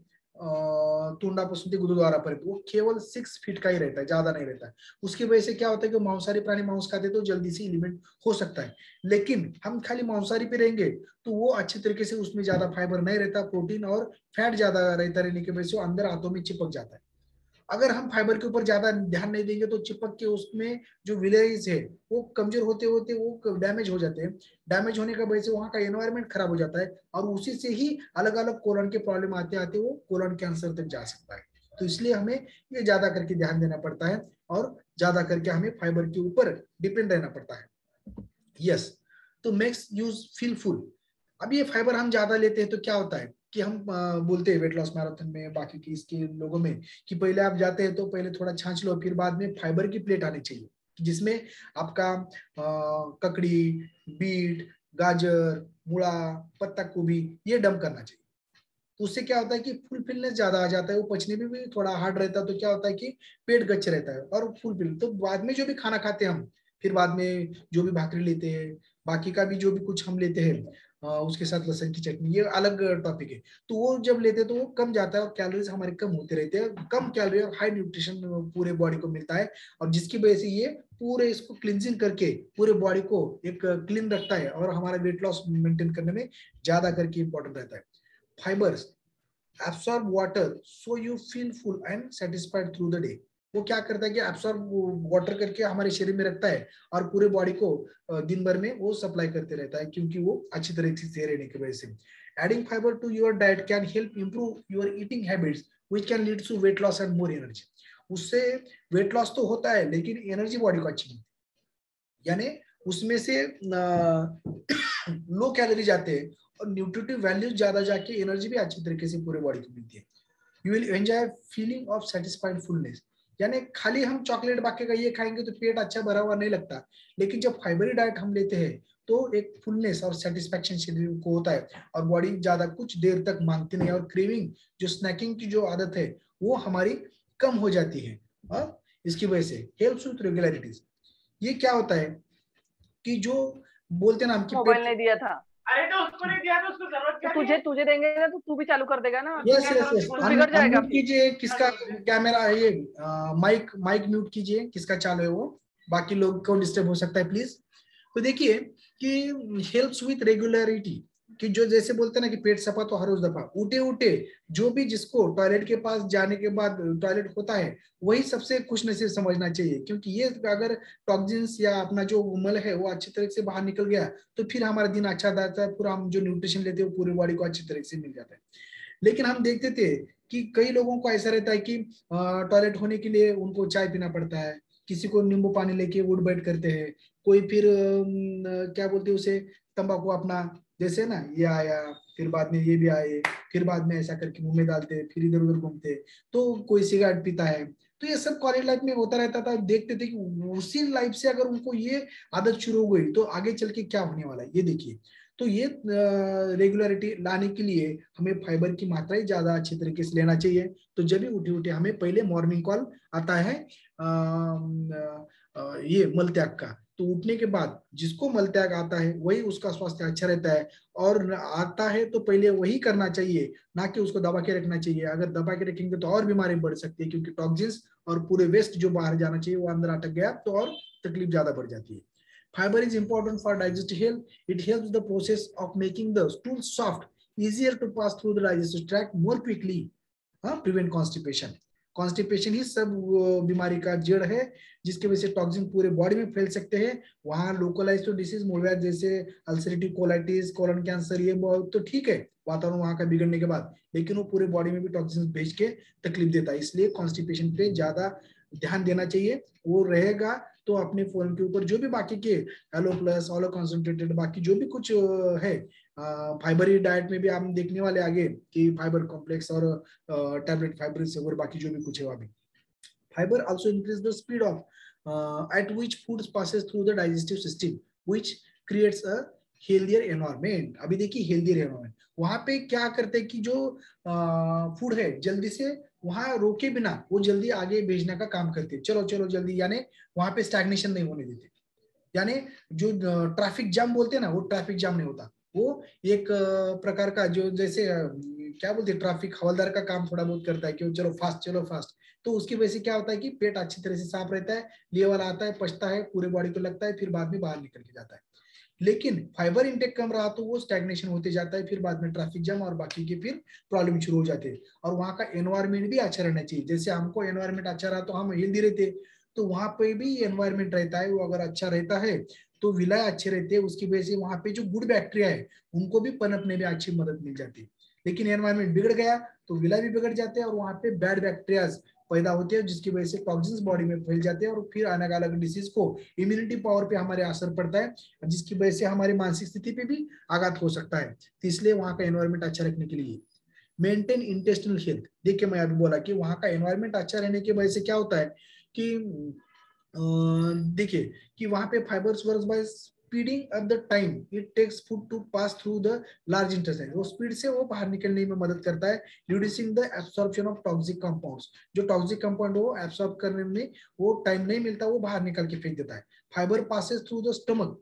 तुंडापासून ते गुरुद्वारा पर वो केवल 6 फीट का ही रहता है, ज्यादा नहीं रहता है। उसकी वजह से क्या होता है कि मांसाहारी प्राणी मांस खाते तो जल्दी से एलिमेंट हो सकता है, लेकिन हम खाली मांसाहारी पे रहेंगे तो वो अच्छी तरीके से उसमें ज्यादा फाइबर नहीं रहता, प्रोटीन और फैट ज्यादा रहता रहने की वजह से अंदर हाथों में चिपक जाता है। अगर हम फाइबर के ऊपर ज्यादा ध्यान नहीं देंगे तो चिपक के उसमें जो विलेज है वो कमजोर होते होते वो डैमेज हो जाते हैं, डैमेज होने का वजह से वहाँ का एनवायरनमेंट खराब हो जाता है, और उसी से ही अलग अलग कोलन के प्रॉब्लम आते आते वो कोलन कैंसर तक जा सकता है। तो इसलिए हमें ये ज्यादा करके ध्यान देना पड़ता है, और ज्यादा करके हमें फाइबर के ऊपर डिपेंड रहना पड़ता है। यस, तो मेक्स यूज फील फुल। अब ये फाइबर हम ज्यादा लेते हैं तो क्या होता है कि हम बोलते हैं वेट लॉस मैराथन में, बाकी की इसके लोगों में, कि पहले आप जाते हैं तो पहले थोड़ा छाछ लो, फिर बाद में फाइबर की प्लेट आनी चाहिए जिसमें आपका ककड़ी, बीट, गाजर, मूला, पत्ता गोभी ये डंप करना चाहिए। तो उससे क्या होता है कि फुलफिलनेस ज्यादा आ जाता है, वो पचने में भी थोड़ा हार्ड रहता है, तो क्या होता है कि पेट गच्छ रहता है और फुलफिल। तो बाद में जो भी खाना खाते हैं हम, फिर बाद में जो भी भाकरी लेते हैं, बाकी का भी जो भी कुछ हम लेते हैं, उसके साथ लहसुन की चटनी, ये अलग टॉपिक है, तो वो जब लेते हैं तो वो कम जाता है और कैलोरीज हमारे कम होते रहते हैं, कम कैलोरी और हाई न्यूट्रिशन पूरे बॉडी को मिलता है, और जिसकी वजह से ये पूरे इसको क्लिनजिंग करके पूरे बॉडी को एक क्लीन रखता है, और हमारा वेट लॉस मेंटेन करने में ज्यादा करके इंपॉर्टेंट रहता है। Fibers absorb water so you feel full and satisfied through the day। वो क्या करता है कि absorb वाटर करके हमारे शरीर में रखता है और पूरे बॉडी को दिन भर में वो सप्लाई करते रहता है, क्योंकि वो अच्छी तरह से रहने की वजह से। Adding fiber to your diet can help improve your eating habits which can lead to weight loss and more energy। उससे वेट लॉस तो होता है लेकिन एनर्जी बॉडी को अच्छी मिलती है, यानी उसमें से लो कैलोरी जाते हैं और न्यूट्रिटिव वैल्यूज ज्यादा जाके एनर्जी भी अच्छी तरीके से पूरे बॉडी को मिलती है। You will enjoy feeling of satisfied fullness, यानी खाली हम चॉकलेट बाकी का ये खाएंगे तो पेट अच्छा भरा हुआ नहीं लगता, लेकिन जब फाइबरी डाइट हम लेते हैं तो एक फुलनेस और सेटिस्फैक्शन शरीर को होता है, और बॉडी ज्यादा कुछ देर तक मांगती नहीं, और क्रेविंग जो स्नैकिंग की जो आदत है वो हमारी कम हो जाती है, और इसकी वजह से हेल्प्स विथ रेगुलरिटीज। ये क्या होता है कि जो बोलते ना हम कि मोबाइल नहीं दिया था, अरे तो उसको नहीं दिया तो उसको जरूरत क्या है? तुझे देंगे ना तो तू भी चालू कर देगा ना। यस यस यस, बिगड़ जाएगा। म्यूट कीजिए किसका कैमरा है, ये माइक म्यूट कीजिए किसका चालू है वो, बाकी लोग को डिस्टर्ब हो सकता है प्लीज। तो देखिए कि हेल्प्स विथ रेगुलरिटी, कि जो जैसे बोलते हैं ना कि पेट सफा तो हर रोज दफा, उठे उठे जो भी जिसको टॉयलेट के पास जाने के बाद टॉयलेट होता है वही सबसे खुश नसीब समझना चाहिए, क्योंकि ये अगर टॉक्सिन्स या अपना जो मल है वो अच्छी तरह से बाहर निकल गया तो फिर हमारा दिन अच्छा जाता है, पूरा हम जो न्यूट्रिशन लेते हैं वो पूरी बॉडी को अच्छी तरह से मिल जाता है। लेकिन हम देखते थे कि कई लोगों को ऐसा रहता है कि टॉयलेट होने के लिए उनको चाय पीना पड़ता है, किसी को नींबू पानी लेके उठ बैठ करते हैं, कोई फिर क्या बोलते हैं उसे, तंबाकू अपना, जैसे ना ये आया फिर बाद में ये भी आए, फिर बाद में ऐसा करके मुंह में डालते, फिर इधर उधर घूमते, तो कोई सिगरेट पीता है। तो ये सब कॉलेज लाइफ में होता रहता था, देखते थे कि उसी लाइफ से अगर उनको ये आदत शुरू हो गई तो आगे चल के क्या होने वाला है ये देखिए। तो ये रेगुलरिटी लाने के लिए हमें फाइबर की मात्रा ही ज्यादा अच्छी तरीके से लेना चाहिए। तो जब भी उठे उठे हमें पहले मॉर्निंग कॉल आता है ये मल त्याग का, तो उठने के बाद जिसको मलत्याग आता है वही उसका स्वास्थ्य अच्छा रहता है, और आता है तो पहले वही करना चाहिए, ना कि उसको दबा के रखना चाहिए। अगर दबा के रखेंगे तो और बीमारी बढ़ सकती है, क्योंकि टॉक्सिन्स और पूरे वेस्ट जो बाहर जाना चाहिए वो अंदर अटक गया तो और तकलीफ ज्यादा बढ़ जाती है। Fiber is important for digestive health. It helps the process of making the stool soft, easier to pass through the digestive tract more quickly. Prevent constipation. Constipation ही सब बीमारी का जड़ है, जिसकी वजह से टॉक्सिन पूरे बॉडी में फैल सकते हैं। वहां लोकलाइज तो डिसीज मूलव्याध जैसे अल्सरेटिव कोलाइटिस, कोलन कैंसर, ये तो ठीक है वातावरण वहां का बिगड़ने के बाद, लेकिन वो पूरे बॉडी में भी टॉक्सिन भेज के तकलीफ देता है। इसलिए कॉन्स्टिपेशन पे ज्यादा ध्यान देना चाहिए। वो रहेगा तो अपने फोन के ऊपर जो भी बाकी के एलो प्लस, ऑलो कॉन्सेंट्रेटेड, बाकी जो भी कुछ है फाइबरी डाइट में भी आप देखने वाले आगे कि फाइबर कॉम्प्लेक्स और टैबलेट फाइबर से और बाकी जो भी कुछ है वहां भी। Fibre also increase the speed of eight which food passes through the digestive system which creates a healthier environment. अभी देखिए हेल्दियर एनवायरनमेंट वहां पे क्या करते हैं कि जो फूड है जल्दी से वहां रोके बिना वो जल्दी आगे भेजने का काम करते हैं। चलो चलो जल्दी, यानी वहां पे स्टैग्नेशन नहीं होने देते। यानी जो ट्रैफिक जाम बोलते हैं ना, वो ट्रैफिक जाम नहीं होता। वो एक प्रकार का जो जैसे क्या बोलते हैं, ट्रैफिक हवलदार का काम थोड़ा बहुत करता है कि चलो फास्ट चलो फास्ट। तो उसकी वजह से क्या होता है कि पेट अच्छी तरह से साफ रहता है, लिए वाला आता है, पचता है, पूरे बॉडी को लगता है, फिर बाद में बाहर निकल के जाता है। लेकिन फाइबर इंटेक कम रहा तो वो स्टैग्नेशन होते जाता है, फिर बाद में ट्रैफिक जाम और बाकी के फिर प्रॉब्लम शुरू हो जाते हैं। और वहाँ का एनवायरमेंट भी अच्छा रहना चाहिए। जैसे हमको एनवायरमेंट अच्छा रहा तो हम हेल्दी रहते, तो वहां पे भी एनवायरमेंट रहता है, वो अगर अच्छा रहता है तो विलाय अच्छे रहते हैं। उसकी वजह से वहां पे जो गुड बैक्टीरिया है उनको भी पनपने में अच्छी मदद मिल जाती है। लेकिन एनवायरमेंट बिगड़ गया तो विलाय भी बिगड़ जाते हैं और वहां पे बैड बैक्टीरियाज पैदा होते हैं, जिसकी वजह से टॉक्सिन्स बॉडी में फैल जाते हैं और फिर अलग अलग डिसीज को इम्यूनिटी पावर पे हमारे असर पड़ता है, जिसकी वजह से हमारी मानसिक स्थिति पे भी आघात हो सकता है। तो इसलिए वहां का एनवायरमेंट अच्छा रखने के लिए मेंटेन इंटेस्टिनल हेल्थ। देखिए मैं अभी बोला कि वहां का एनवायरमेंट अच्छा रहने की वजह से क्या होता है कि देखिए कि वहां पे fibres work by speeding up the time it takes food to pass through the large intestine. वो स्पीड से वो बाहर निकलने में मदद करता है, reducing the absorption of toxic compounds. जो टॉक्सिक कंपाउंड वो एब्सॉर्ब करने में वो टाइम नहीं मिलता, वो बाहर निकल के फेंक देता है। Fibre passes through the stomach,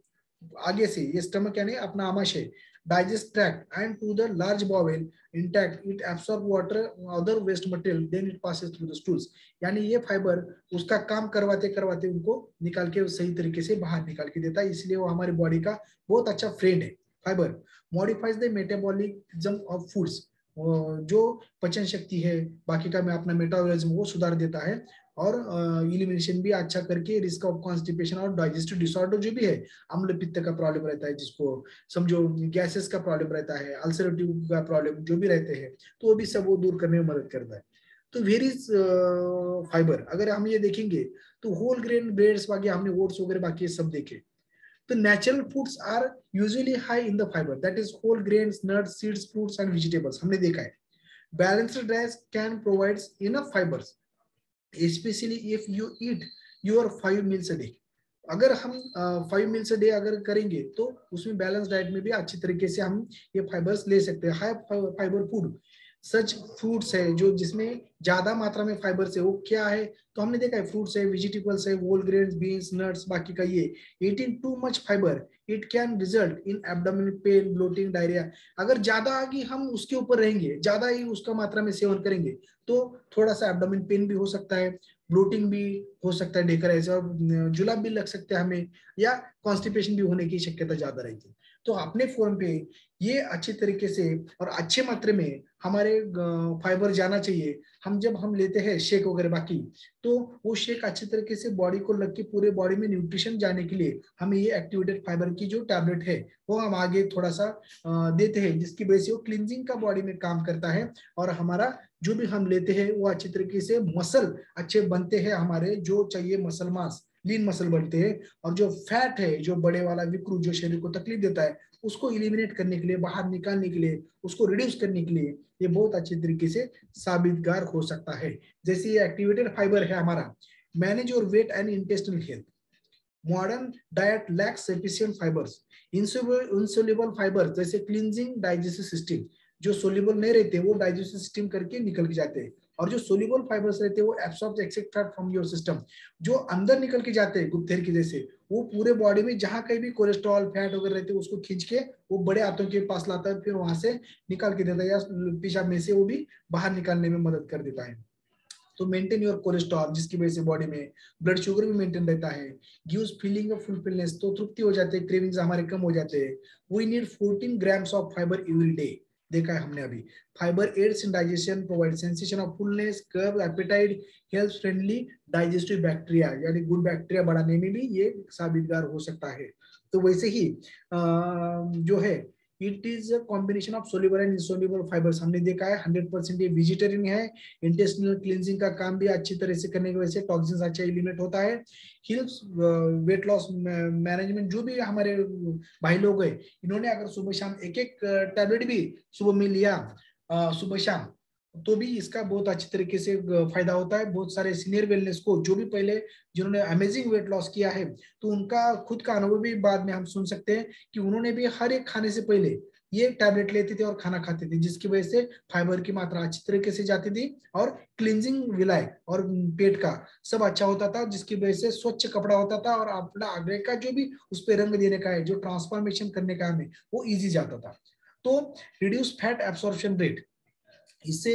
आगे से ये स्टमक यानी अपना आमाशय, digest tract and to the large bowel intact, it absorb water other waste material then it passes through the stools. यानी ये फाइबर उसका काम करवाते करवाते उनको निकाल के सही तरीके से बाहर निकाल के देता है, इसलिए वो हमारी बॉडी का बहुत अच्छा फ्रेंड है। Fibre modifies the metabolism of foods, जो पचन शक्ति है बाकी का में अपना मेटाबॉलिज्म वो सुधार देता है, और इलिमिनेशन भी अच्छा करके रिस्क ऑफ कॉन्स्टिपेशन और डाइजेस्टिव डिसऑर्डर जो भी है, अम्ल पित्त का प्रॉब्लम रहता है, जिसको समझो गैसेस का प्रॉब्लम रहता है, अल्सरेटिव का प्रॉब्लम जो भी रहते हैं, तो वो भी सब वो दूर करने में मदद करता है। तो वेर इज फाइबर अगर हम ये देखेंगे तो होल ग्रेन ब्रेड्स बाकी हमने ओट्स वगैरह बाकी सब देखे। तो natural foods are usually high in the fibre, that is whole grains, nuts, seeds, fruits and vegetables हमने देखा है। Balanced diet can provides enough fibres specially if you eat your 5 meals a day. अगर हम 5 meals a day अगर करेंगे तो उसमें balance diet में भी अच्छी तरीके से हम ये फाइबर्स ले सकते हैं। High fibre food such fruits है जो जिसमें ज्यादा मात्रा में फाइबर्स है, वो क्या है तो हमने देखा है फ्रूट्स है, वेजिटेबल्स है, होल ग्रेन्स, बीन्स, नट्स बाकी का। ये eating too much fibre it can result in abdominal pain, bloating, diarrhoea. अगर ज्यादा आगे हम उसके ऊपर रहेंगे, ज्यादा ही उसका मात्रा में सेवन करेंगे तो थोड़ा सा एब्डोमिन पेन भी हो सकता है, ब्लोटिंग भी हो सकता है, ढेकर ऐसे और जुलाब भी लग सकते हैं हमें, या कॉन्स्टिपेशन भी होने की शक्यता ज्यादा रहती है। तो अपने फोन पे ये अच्छी तरीके से और अच्छे मात्रा में हमारे फाइबर जाना चाहिए। हम जब हम लेते हैं शेक वगैरह बाकी, तो वो शेक अच्छी तरीके से बॉडी को लग के पूरे बॉडी में न्यूट्रिशन जाने के लिए हमें ये एक्टिवेटेड फाइबर की जो टैबलेट है वो हम आगे थोड़ा सा देते हैं, जिसकी वजह से वो क्लींजिंग का बॉडी में काम करता है और हमारा जो भी हम लेते हैं वो अच्छी तरीके से मसल अच्छे बनते हैं, हमारे जो चाहिए मसल मास, लीन मसल बनते हैं, और जो फैट है जो बड़े वाला विकृत जो शरीर को तकलीफ देता है उसको इलिमिनेट करने के लिए, बाहर निकालने के लिए, उसको रिड्यूस करने के लिए ये बहुत अच्छी तरीके से साबितगार हो सकता है। जैसे ये एक्टिवेटेड फाइबर है हमारा, manage your weight and intestinal health. Modern diet lakhs sufficient fibres, insoluble fibre जैसे क्लींजिंग डाइजेस्टिव सिस्टम, जो सोल्यूबल नहीं रहते वो डाइजेस्टिव सिस्टम करके निकल के जाते हैं, और जो सोल्यूबल फाइबर्स रहते हैं वो absorb access fat from your system, जो अंदर निकल के जाते हैं गुप्तहेर के जैसे, वो पूरे बॉडी में जहां कहीं भी कोलेस्ट्रॉल फैट वगैरह रहते हैं उसको खींच के वो बड़े आंतों के पास लाता है, फिर वहां से निकाल के देता है, या पेशाब में से वो भी बाहर निकालने में मदद कर देता है। तो मेंटेन योर कोलेस्ट्रॉल, जिसकी वजह से बॉडी में ब्लड शुगर भी मेंटेन रहता है। गिव्स फीलिंग ऑफ फुलफिलनेस, तो तृप्ति हो जाते हैं, क्रेविंग्स हमारे कम हो जाते हैं। We need 14 grams of fibre every day, देखा है हमने अभी। Fibre aids in digestion, provide sensation of fullness, curb appetite, help friendly digestive bacteria, यानी गुड बैक्टीरिया बढ़ाने में भी ये साबितगार हो सकता है। तो वैसे ही जो है it is a combination of soluble and insoluble fibres, हमने देखा है 100% ये वेजिटेरियन है। इंटेस्टिनल क्लींजिंग का काम भी अच्छी तरह से करने की वजह से टॉक्सिन्स अच्छा एलिमिनेट होता है। हिल्स वेट लॉस मैनेजमेंट, जो भी हमारे भाई लोग हैं इन्होंने अगर सुबह शाम एक एक टैबलेट भी सुबह में लिया सुबह शाम, तो भी इसका बहुत अच्छी तरीके से फायदा होता है। बहुत सारे सीनियर वेलनेस को जो भी पहले जिन्होंने अमेजिंग वेट लॉस किया है, तो उनका खुद का अनुभव भी बाद में हम सुन सकते हैं कि उन्होंने भी हर एक खाने से पहले ये टैबलेट लेते थे और खाना खाते थे, जिसकी वजह से फाइबर की मात्रा अच्छी तरीके से जाती थी और क्लींजिंग विलाय और पेट का सब अच्छा होता था, जिसकी वजह से स्वच्छ कपड़ा होता था और अपना आगे का जो भी उस पर रंग देने का है, जो ट्रांसफॉर्मेशन करने का हमें, वो इजी जाता था। तो रिड्यूस फैट एब्सॉर्प्शन रेट, इससे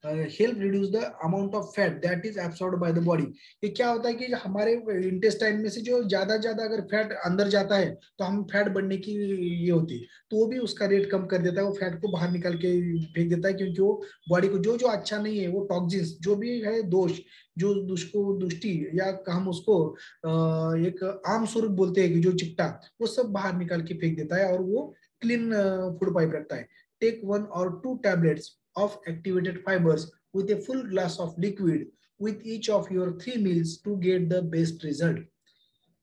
help reduce the amount of fat that is absorbed by the body. ये क्या होता है कि हमारे इंटेस्टाइन में से जो ज्यादा अगर फैट अंदर जाता है तो हम फैट बढ़ने की ये होती है, तो वो भी उसका रेट कम कर देता है, वो फैट को बाहर निकाल के फेंक देता है, क्योंकि वो बॉडी को जो जो अच्छा नहीं है, वो टॉक्सिन्स जो भी है, दोष जो दुष्टि या हम उसको एक आम स्वरूप बोलते हैं कि जो चिपटा, वो सब बाहर निकाल के फेंक देता है और वो क्लीन फूड पाइप रखता है। Take 1 or 2 tablets of activated fibers with a full glass of liquid with each of your 3 meals to get the best result.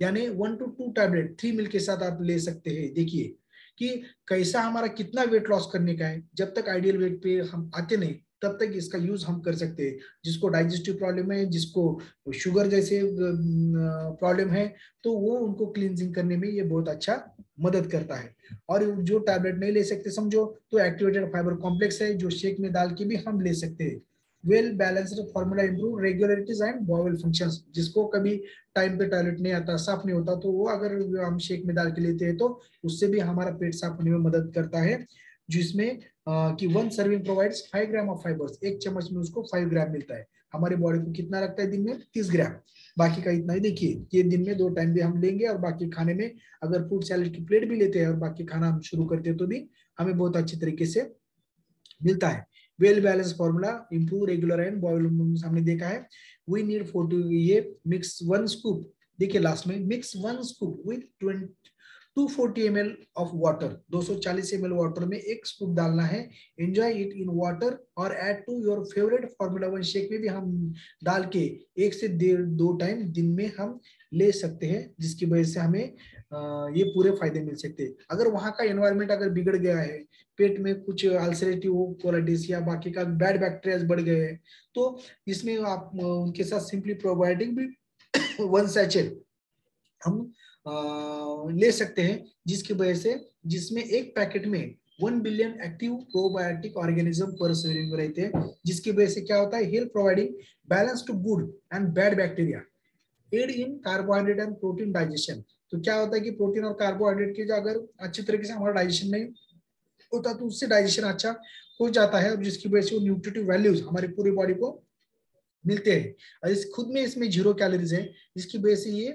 यानी 1 to 2 टैबलेट 3 मील के साथ आप ले सकते हैं। देखिए कि कैसा हमारा कितना वेट लॉस करने का है, जब तक आइडियल वेट पे हम आते नहीं तब तक इसका यूज हम कर सकते हैं। जिसको डाइजेस्टिव प्रॉब्लम है, जिसको शुगर जैसे प्रॉब्लम है, तो वो उनको क्लींजिंग करने में ये बहुत अच्छा मदद करता है। और जो टैबलेट नहीं ले सकते समझो, तो एक्टिवेटेड फाइबर कॉम्प्लेक्स है, जो शेक में डाल के भी हम ले सकते हैं। Well balanced formula improve regularities and bowel functions, जिसको कभी टाइम पे टॉयलेट नहीं आता, साफ नहीं होता, तो वो अगर हम शेक में डाल के लेते हैं तो उससे भी हमारा पेट साफ होने में मदद करता है। जिसमें कि 1 serving provides 5 gram of fibres, एक चम्मच में उसको 5 ग्राम मिलता है। हमारे बॉडी को कितना लगता है दिन में? 30 ग्राम, बाकी का इतना ही। देखिए ये दिन में 2 टाइम भी हम लेंगे, और बाकी खाने में अगर फ्रूट सैलेड की प्लेट भी लेते हैं और बाकी खाना हम शुरू करते हैं तो भी हमें बहुत अच्छी तरीके से मिलता है। Well balance formula improve regular and bowel, हमने देखा है। वी नीड 40, ये मिक्स 1 स्कूप, देखिए लास्ट में mix 1 scoop with 240 ml of water, 240 ml water में 1 स्कूप डालना है। एंजॉय इट इन वाटर और add to your favourite formula 1 shake में भी हम डाल के 1 से 2 टाइम दिन में हम ले सकते हैं, जिसकी वजह से हमें ये पूरे फायदे मिल सकते हैं। अगर वहां का एनवायरनमेंट अगर बिगड़ गया है, पेट में कुछ अल्सरेटिव कोलाइटिस या बाकी का बैड बैक्टीरिया बढ़ गए हैं, तो इसमें आप उनके साथ सिंपली प्रोबायोटिक भी 1 सैचेट हम ले सकते हैं, जिसकी वजह से जिसमें एक पैकेट में 1 billion active probiotic organism per serving रहते हैं, जिसकी वजह से क्या होता है? Help providing balance to good and bad bacteria, aid in carbohydrate and protein digestion. तो क्या होता है कि प्रोटीन और कार्बोहाइड्रेट की अगर अच्छी तरीके से हमारा डाइजेशन नहीं होता तो उससे डाइजेशन अच्छा हो जाता है, और जिसकी वजह से वो न्यूट्रिटिव वैल्यूज हमारी पूरी बॉडी को मिलते हैं। और इस खुद में इसमें 0 कैलोरीज है, जिसकी वजह से ये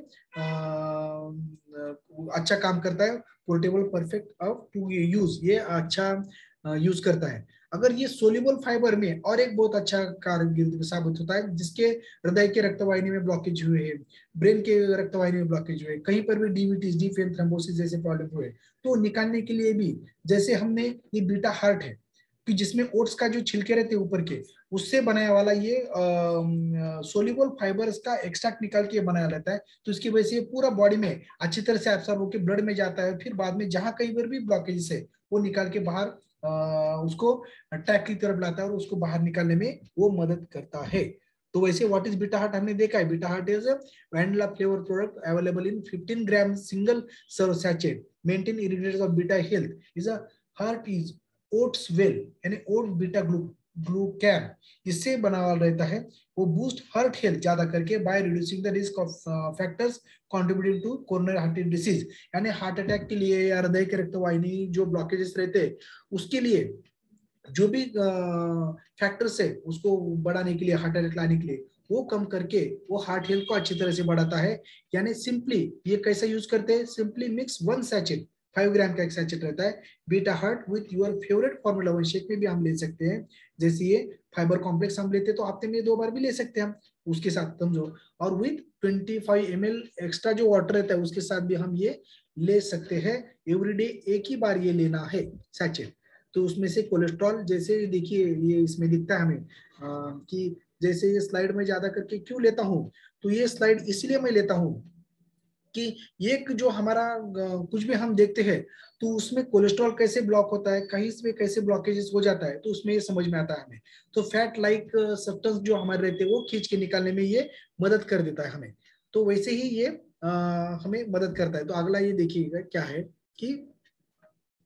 अच्छा काम करता है। Portable, perfect of to use, ये अच्छा यूज करता है। अगर ये सोल्यूबल फाइबर में और एक बहुत अच्छा कार्य साबित होता है, जिसके हृदय के रक्तवाहिनी में ब्लॉकेज हुए हैं, ब्रेन के रक्तवाहिनी में ब्लॉकेज हुए, कहीं पर भी डीवीटीज, डीप वेन थ्रोम्बोसिस जैसे प्रॉब्लम हुए, तो निकालने के लिए भी, जैसे हमने ये बीटा हार्ट है कि जिसमें ओट्स का जो छिलके रहते हैं ऊपर के, उससे बनाया वाला ये सोल्यूबल फाइबर्स का एक्सट्रैक्ट निकाल के बनाया रहता है। तो इसकी वजह से पूरा बॉडी में अच्छी तरह से एब्सॉर्ब होकर ब्लड में जाता है, फिर बाद में जहां कहीं पर भी ब्लॉकेज है वो निकाल के बाहर उसको ट्रैक की तरफ लाता है और उसको बाहर निकालने में वो मदद करता है। तो वैसे व्हाट इज बीटा हार्ट हमने देखा है। Beta heart is vanilla flavour product available in 15 gram single serve sachet, maintain irritates of beta health. Is a heart is oats well, यानी ओट बीटा ग्लूक ग्लूकैन, इससे बना हुआ रहता है। वो बूस्ट हार्ट हेल्थ ज्यादा करके by reducing the risk of factors contributing to coronary heart disease, यानी हार्ट अटैक के लिए या हृदय के रक्तवाहिनी जो ब्लॉकेजेस रहते हैं उसके लिए जो भी फैक्टर्स है उसको बढ़ाने के लिए, हार्ट अटैक लाने के लिए, वो कम करके वो हार्ट हेल्थ को अच्छी तरह से बढ़ाता है। यानी सिंपली ये कैसे यूज करते हैं, सिंपली मिक्स 1 सैचेट, 5 ग्राम का एक सैचेट रहता है, beta heart with your favourite formula 1 shake में भी हम ले सकते हैं। जैसे ये फाइबर कॉम्प्लेक्स हम लेते हैं तो हफ्ते में 2 बार भी ले सकते हैं हम उसके साथ, समझो। और विथ 25 ml एक्स्ट्रा जो वाटर रहता है उसके साथ भी हम ये ले सकते हैं। एवरीडे एक ही बार ये लेना है सैचेट। तो उसमें से कोलेस्ट्रॉल, जैसे देखिए ये इसमें दिखता है हमें कि जैसे ये स्लाइड में ज्यादा करके क्यों लेता हूँ, तो ये स्लाइड इसलिए मैं लेता हूँ कि ये जो हमारा कुछ भी हम देखते हैं तो उसमें कोलेस्ट्रॉल कैसे ब्लॉक होता है, कहीं से कैसे ब्लॉकेजेस हो जाता है, तो उसमें ये समझ में आता है हमें। तो फैट लाइक सब्सटेंस जो हमारे रहते हैं वो खींच के निकालने में ये मदद कर देता है हमें। तो वैसे ही ये हमें मदद करता है। तो अगला ये देखिएगा क्या है कि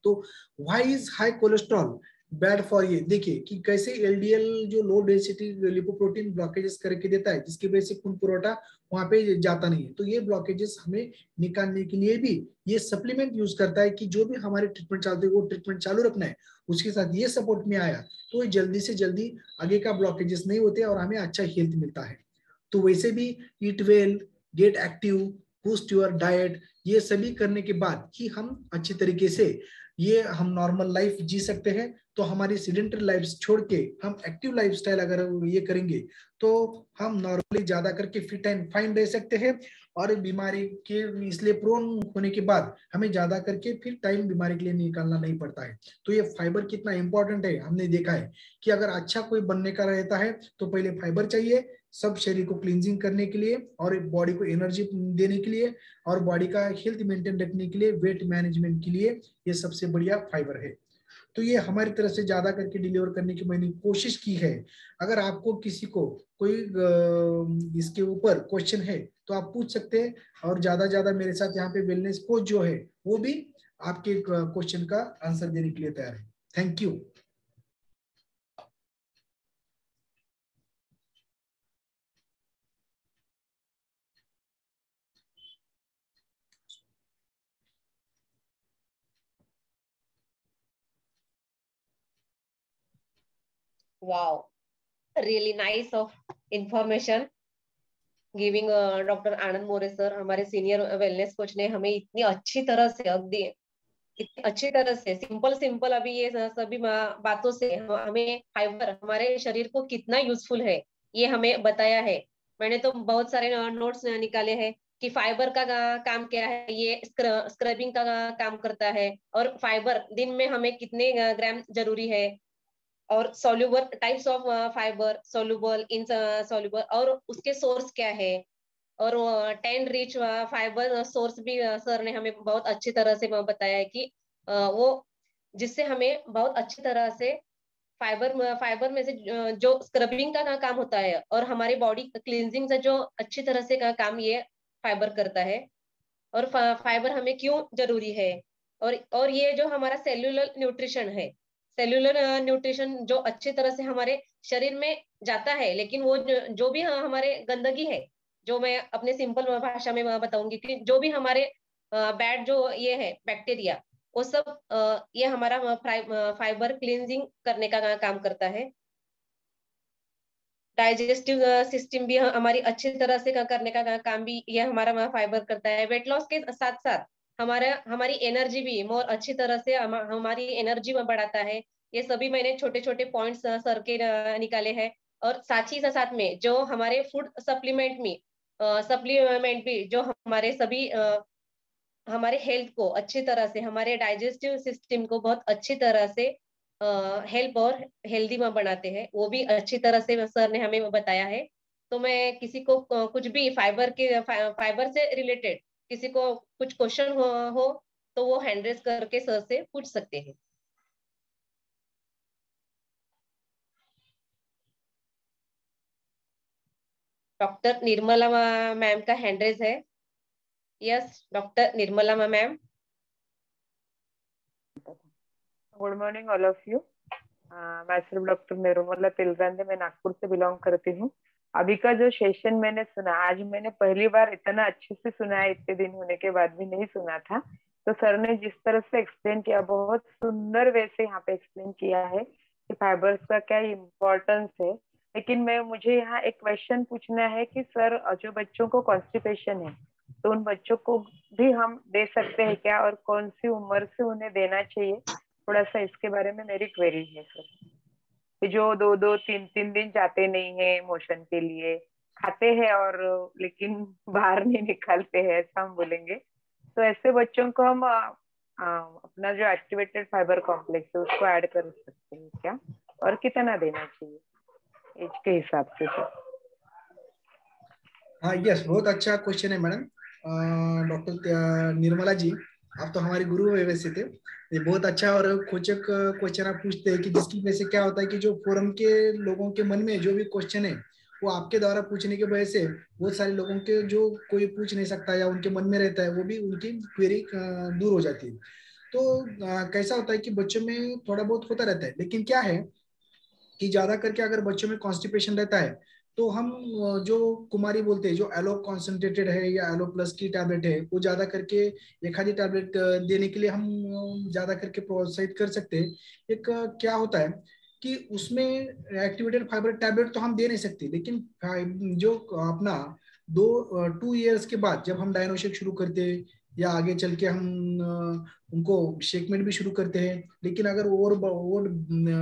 तो why is high cholesterol bad for, ये देखिए कि कैसे एलडीएल जो लो डेंसिटी लिपोप्रोटीन ब्लॉकेजेस करके देता है, जिसकी वजह से खून पुरोटा वहां पे जाता नहीं है। तो ये ब्लॉकेजेस हमें निकालने के लिए भी ये सप्लीमेंट यूज करता है कि जो भी हमारे ट्रीटमेंट चलते हैं वो ट्रीटमेंट चालू रखना है, उसके साथ ये सपोर्ट में आया तो जल्दी से जल्दी आगे का ब्लॉकेजेस नहीं होते और हमें अच्छा हेल्थ मिलता है। तो वैसे भी ईट well, gate active, boost your diet, ये सभी करने के बाद ही हम अच्छी तरीके से ये हम नॉर्मल लाइफ जी सकते हैं। तो हमारी सीडेंटरी लाइफ छोड़ के हम एक्टिव लाइफस्टाइल अगर ये करेंगे तो हम नॉर्मली ज्यादा करके फिट एंड फाइन रह सकते हैं। और बीमारी के इसलिए प्रोन होने के बाद हमें ज्यादा करके फिर टाइम बीमारी के लिए निकालना नहीं पड़ता है। तो ये फाइबर कितना इंपॉर्टेंट है हमने देखा है कि अगर अच्छा कोई बनने का रहता है तो पहले फाइबर चाहिए, सब शरीर को क्लींजिंग करने के लिए और बॉडी को एनर्जी देने के लिए और बॉडी का हेल्थ मेंटेन रखने के लिए, वेट मैनेजमेंट के लिए ये सबसे बढ़िया फाइबर है। तो ये हमारी तरफ से ज्यादा करके डिलीवर करने की मैंने कोशिश की है। अगर आपको किसी को कोई इसके ऊपर क्वेश्चन है तो आप पूछ सकते हैं, और ज्यादा मेरे साथ यहाँ पे वेलनेस कोच जो है वो भी आपके क्वेश्चन का आंसर देने के लिए तैयार है। Thank you. Wow, really nice of information giving doctor Anand More sir, हमारे सीनियर वेलनेस कोच ने हमें इतनी अच्छी तरह से, अगदी इतनी अच्छी तरह से सिंपल अभी ये सभी बातों से हमें फाइबर हमारे शरीर को कितना यूजफुल है ये हमें बताया है। मैंने तो बहुत सारे नोट्स निकाले हैं कि फाइबर का काम क्या है, ये स्क्रबिंग का काम करता है, और फाइबर दिन में हमें कितने ग्राम जरूरी है, और soluble types of fibre, soluble, insoluble, और उसके सोर्स क्या है, और 10 रिच फाइबर सोर्स भी सर ने हमें बहुत अच्छी तरह से बताया है कि वो जिससे हमें बहुत अच्छी तरह से फाइबर में से जो स्क्रबिंग का काम होता है और हमारी बॉडी क्लींजिंग से जो अच्छी तरह से का काम ये फाइबर करता है, और फाइबर हमें क्यों जरूरी है, और ये जो हमारा सेल्यूलर न्यूट्रिशन है, सेल्यूलर न्यूट्रिशन जो अच्छी तरह से हमारे शरीर में जाता है, लेकिन वो जो भी हमारे गंदगी है, जो मैं अपने सिंपल भाषा में बताऊंगी कि जो भी हमारे बैड जो ये है बैक्टीरिया, वो सब ये हमारा फाइबर क्लींजिंग करने का काम करता है। डाइजेस्टिव सिस्टम भी हमारी अच्छी तरह से करने का काम भी ये हमारा फाइबर करता है। वेट लॉस के साथ साथ हमारी एनर्जी भी मोर अच्छी तरह से हमारी एनर्जी में बढ़ाता है। ये सभी मैंने छोटे छोटे पॉइंट्स सर के निकाले हैं। और साथ ही साथ में जो हमारे फूड सप्लीमेंट भी जो हमारे सभी हमारे हेल्थ को अच्छी तरह से, हमारे डाइजेस्टिव सिस्टम को बहुत अच्छी तरह से हेल्प और हेल्दी में बनाते हैं, वो भी अच्छी तरह से सर ने हमें बताया है। तो मैं किसी को कुछ भी फाइबर से रिलेटेड किसी को कुछ क्वेश्चन हो तो वो हैंड रेज करके सर से पूछ सकते हैं। डॉक्टर निर्मला मैम का हैंड रेज है। Yes, doctor Nirmala ma'am. Good morning, all of you. मैं सिर्फ डॉक्टर निरुमला तिलरंदे, मैं नागपुर से बिलोंग करती हूँ। अभी का जो सेशन मैंने सुना, आज मैंने पहली बार इतना अच्छे से सुना है, इतने दिन होने के बाद भी नहीं सुना था। तो सर ने जिस तरह से एक्सप्लेन किया, बहुत सुंदर वे से यहाँ पे एक्सप्लेन किया है कि फाइबर्स का क्या इम्पोर्टेंस है। लेकिन मुझे यहाँ एक क्वेश्चन पूछना है कि सर, जो बच्चों को कॉन्स्टिपेशन है, तो उन बच्चों को भी हम दे सकते हैं क्या, और कौन सी उम्र से उन्हें देना चाहिए? थोड़ा सा इसके बारे में मेरी क्वेरी है सर। कि जो 2-2, 3-3 दिन जाते नहीं है मोशन के लिए, खाते हैं और लेकिन बाहर नहीं निकालते हैं, ऐसा हम बोलेंगे। तो ऐसे बच्चों को हम अपना जो एक्टिवेटेड फाइबर कॉम्प्लेक्स है उसको ऐड कर सकते हैं क्या, और कितना देना चाहिए एज के हिसाब से सर? हाँ यस, बहुत अच्छा क्वेश्चन है मैडम। डॉक्टर निर्मला जी, आप तो हमारे गुरु है वैसे थे। ये बहुत अच्छा और खोचक क्वेश्चन आप पूछते हैं कि जिसकी वजह से क्या होता है कि जो फोरम के लोगों के मन में जो भी क्वेश्चन है वो आपके द्वारा पूछने की वजह से बहुत सारे लोगों के जो कोई पूछ नहीं सकता या उनके मन में रहता है वो भी उनकी क्वेरी दूर हो जाती है। तो कैसा होता है कि बच्चों में थोड़ा बहुत होता रहता है, लेकिन क्या है कि ज्यादा करके अगर बच्चों में कॉन्स्टिपेशन रहता है तो हम जो कुमारी बोलते हैं, जो एलो कॉन्सेंट्रेटेड है या एलो प्लस की टैबलेट है, वो ज्यादा करके एक आधी टैबलेट देने के लिए हम ज्यादा करके प्रोत्साहित कर सकते हैं। एक क्या होता है कि उसमें एक्टिवेटेड फाइबर टैबलेट तो हम दे नहीं सकते, लेकिन जो अपना 2 ईयर्स के बाद जब हम डायनोशिक शुरू करते हैं या आगे चल के हम उनको शेकमेंट भी शुरू करते हैं, लेकिन अगर और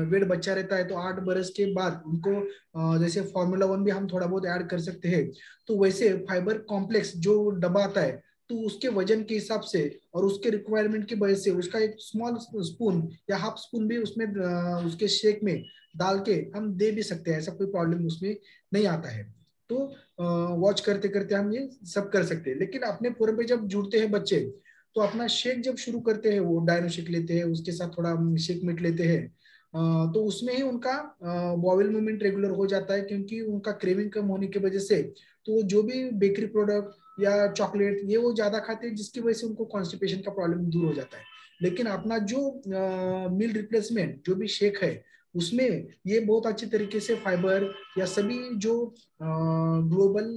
वेट बच्चा रहता है तो 8 बरस के बाद उनको जैसे फार्मूला 1 भी हम थोड़ा बहुत ऐड कर सकते हैं। तो वैसे फाइबर कॉम्प्लेक्स जो डब्बा आता है, तो उसके वजन के हिसाब से और उसके रिक्वायरमेंट की वजह से उसका एक स्मॉल स्पून या हाफ स्पून भी उसमें उसके शेक में डाल के हम दे भी सकते हैं, ऐसा कोई प्रॉब्लम उसमें नहीं आता है। तो वॉच करते करते हम ये सब कर सकते हैं। लेकिन अपने पूरे पे जब जुड़ते हैं बच्चे, तो अपना शेक जब शुरू करते हैं, वो डायनो शेक लेते हैं, उसके साथ थोड़ा शेक मिट लेते हैं, तो उसमें ही उनका बॉवेल मूवमेंट रेगुलर हो जाता है, क्योंकि उनका क्रेविंग कम होने की वजह से तो जो भी बेकरी प्रोडक्ट या चॉकलेट ये वो ज्यादा खाते हैं, जिसकी वजह से उनको कॉन्स्टिपेशन का प्रॉब्लम दूर हो जाता है। लेकिन अपना जो मील रिप्लेसमेंट जो भी शेक है, उसमें ये बहुत अच्छी तरीके से फाइबर या सभी जो ग्लोबल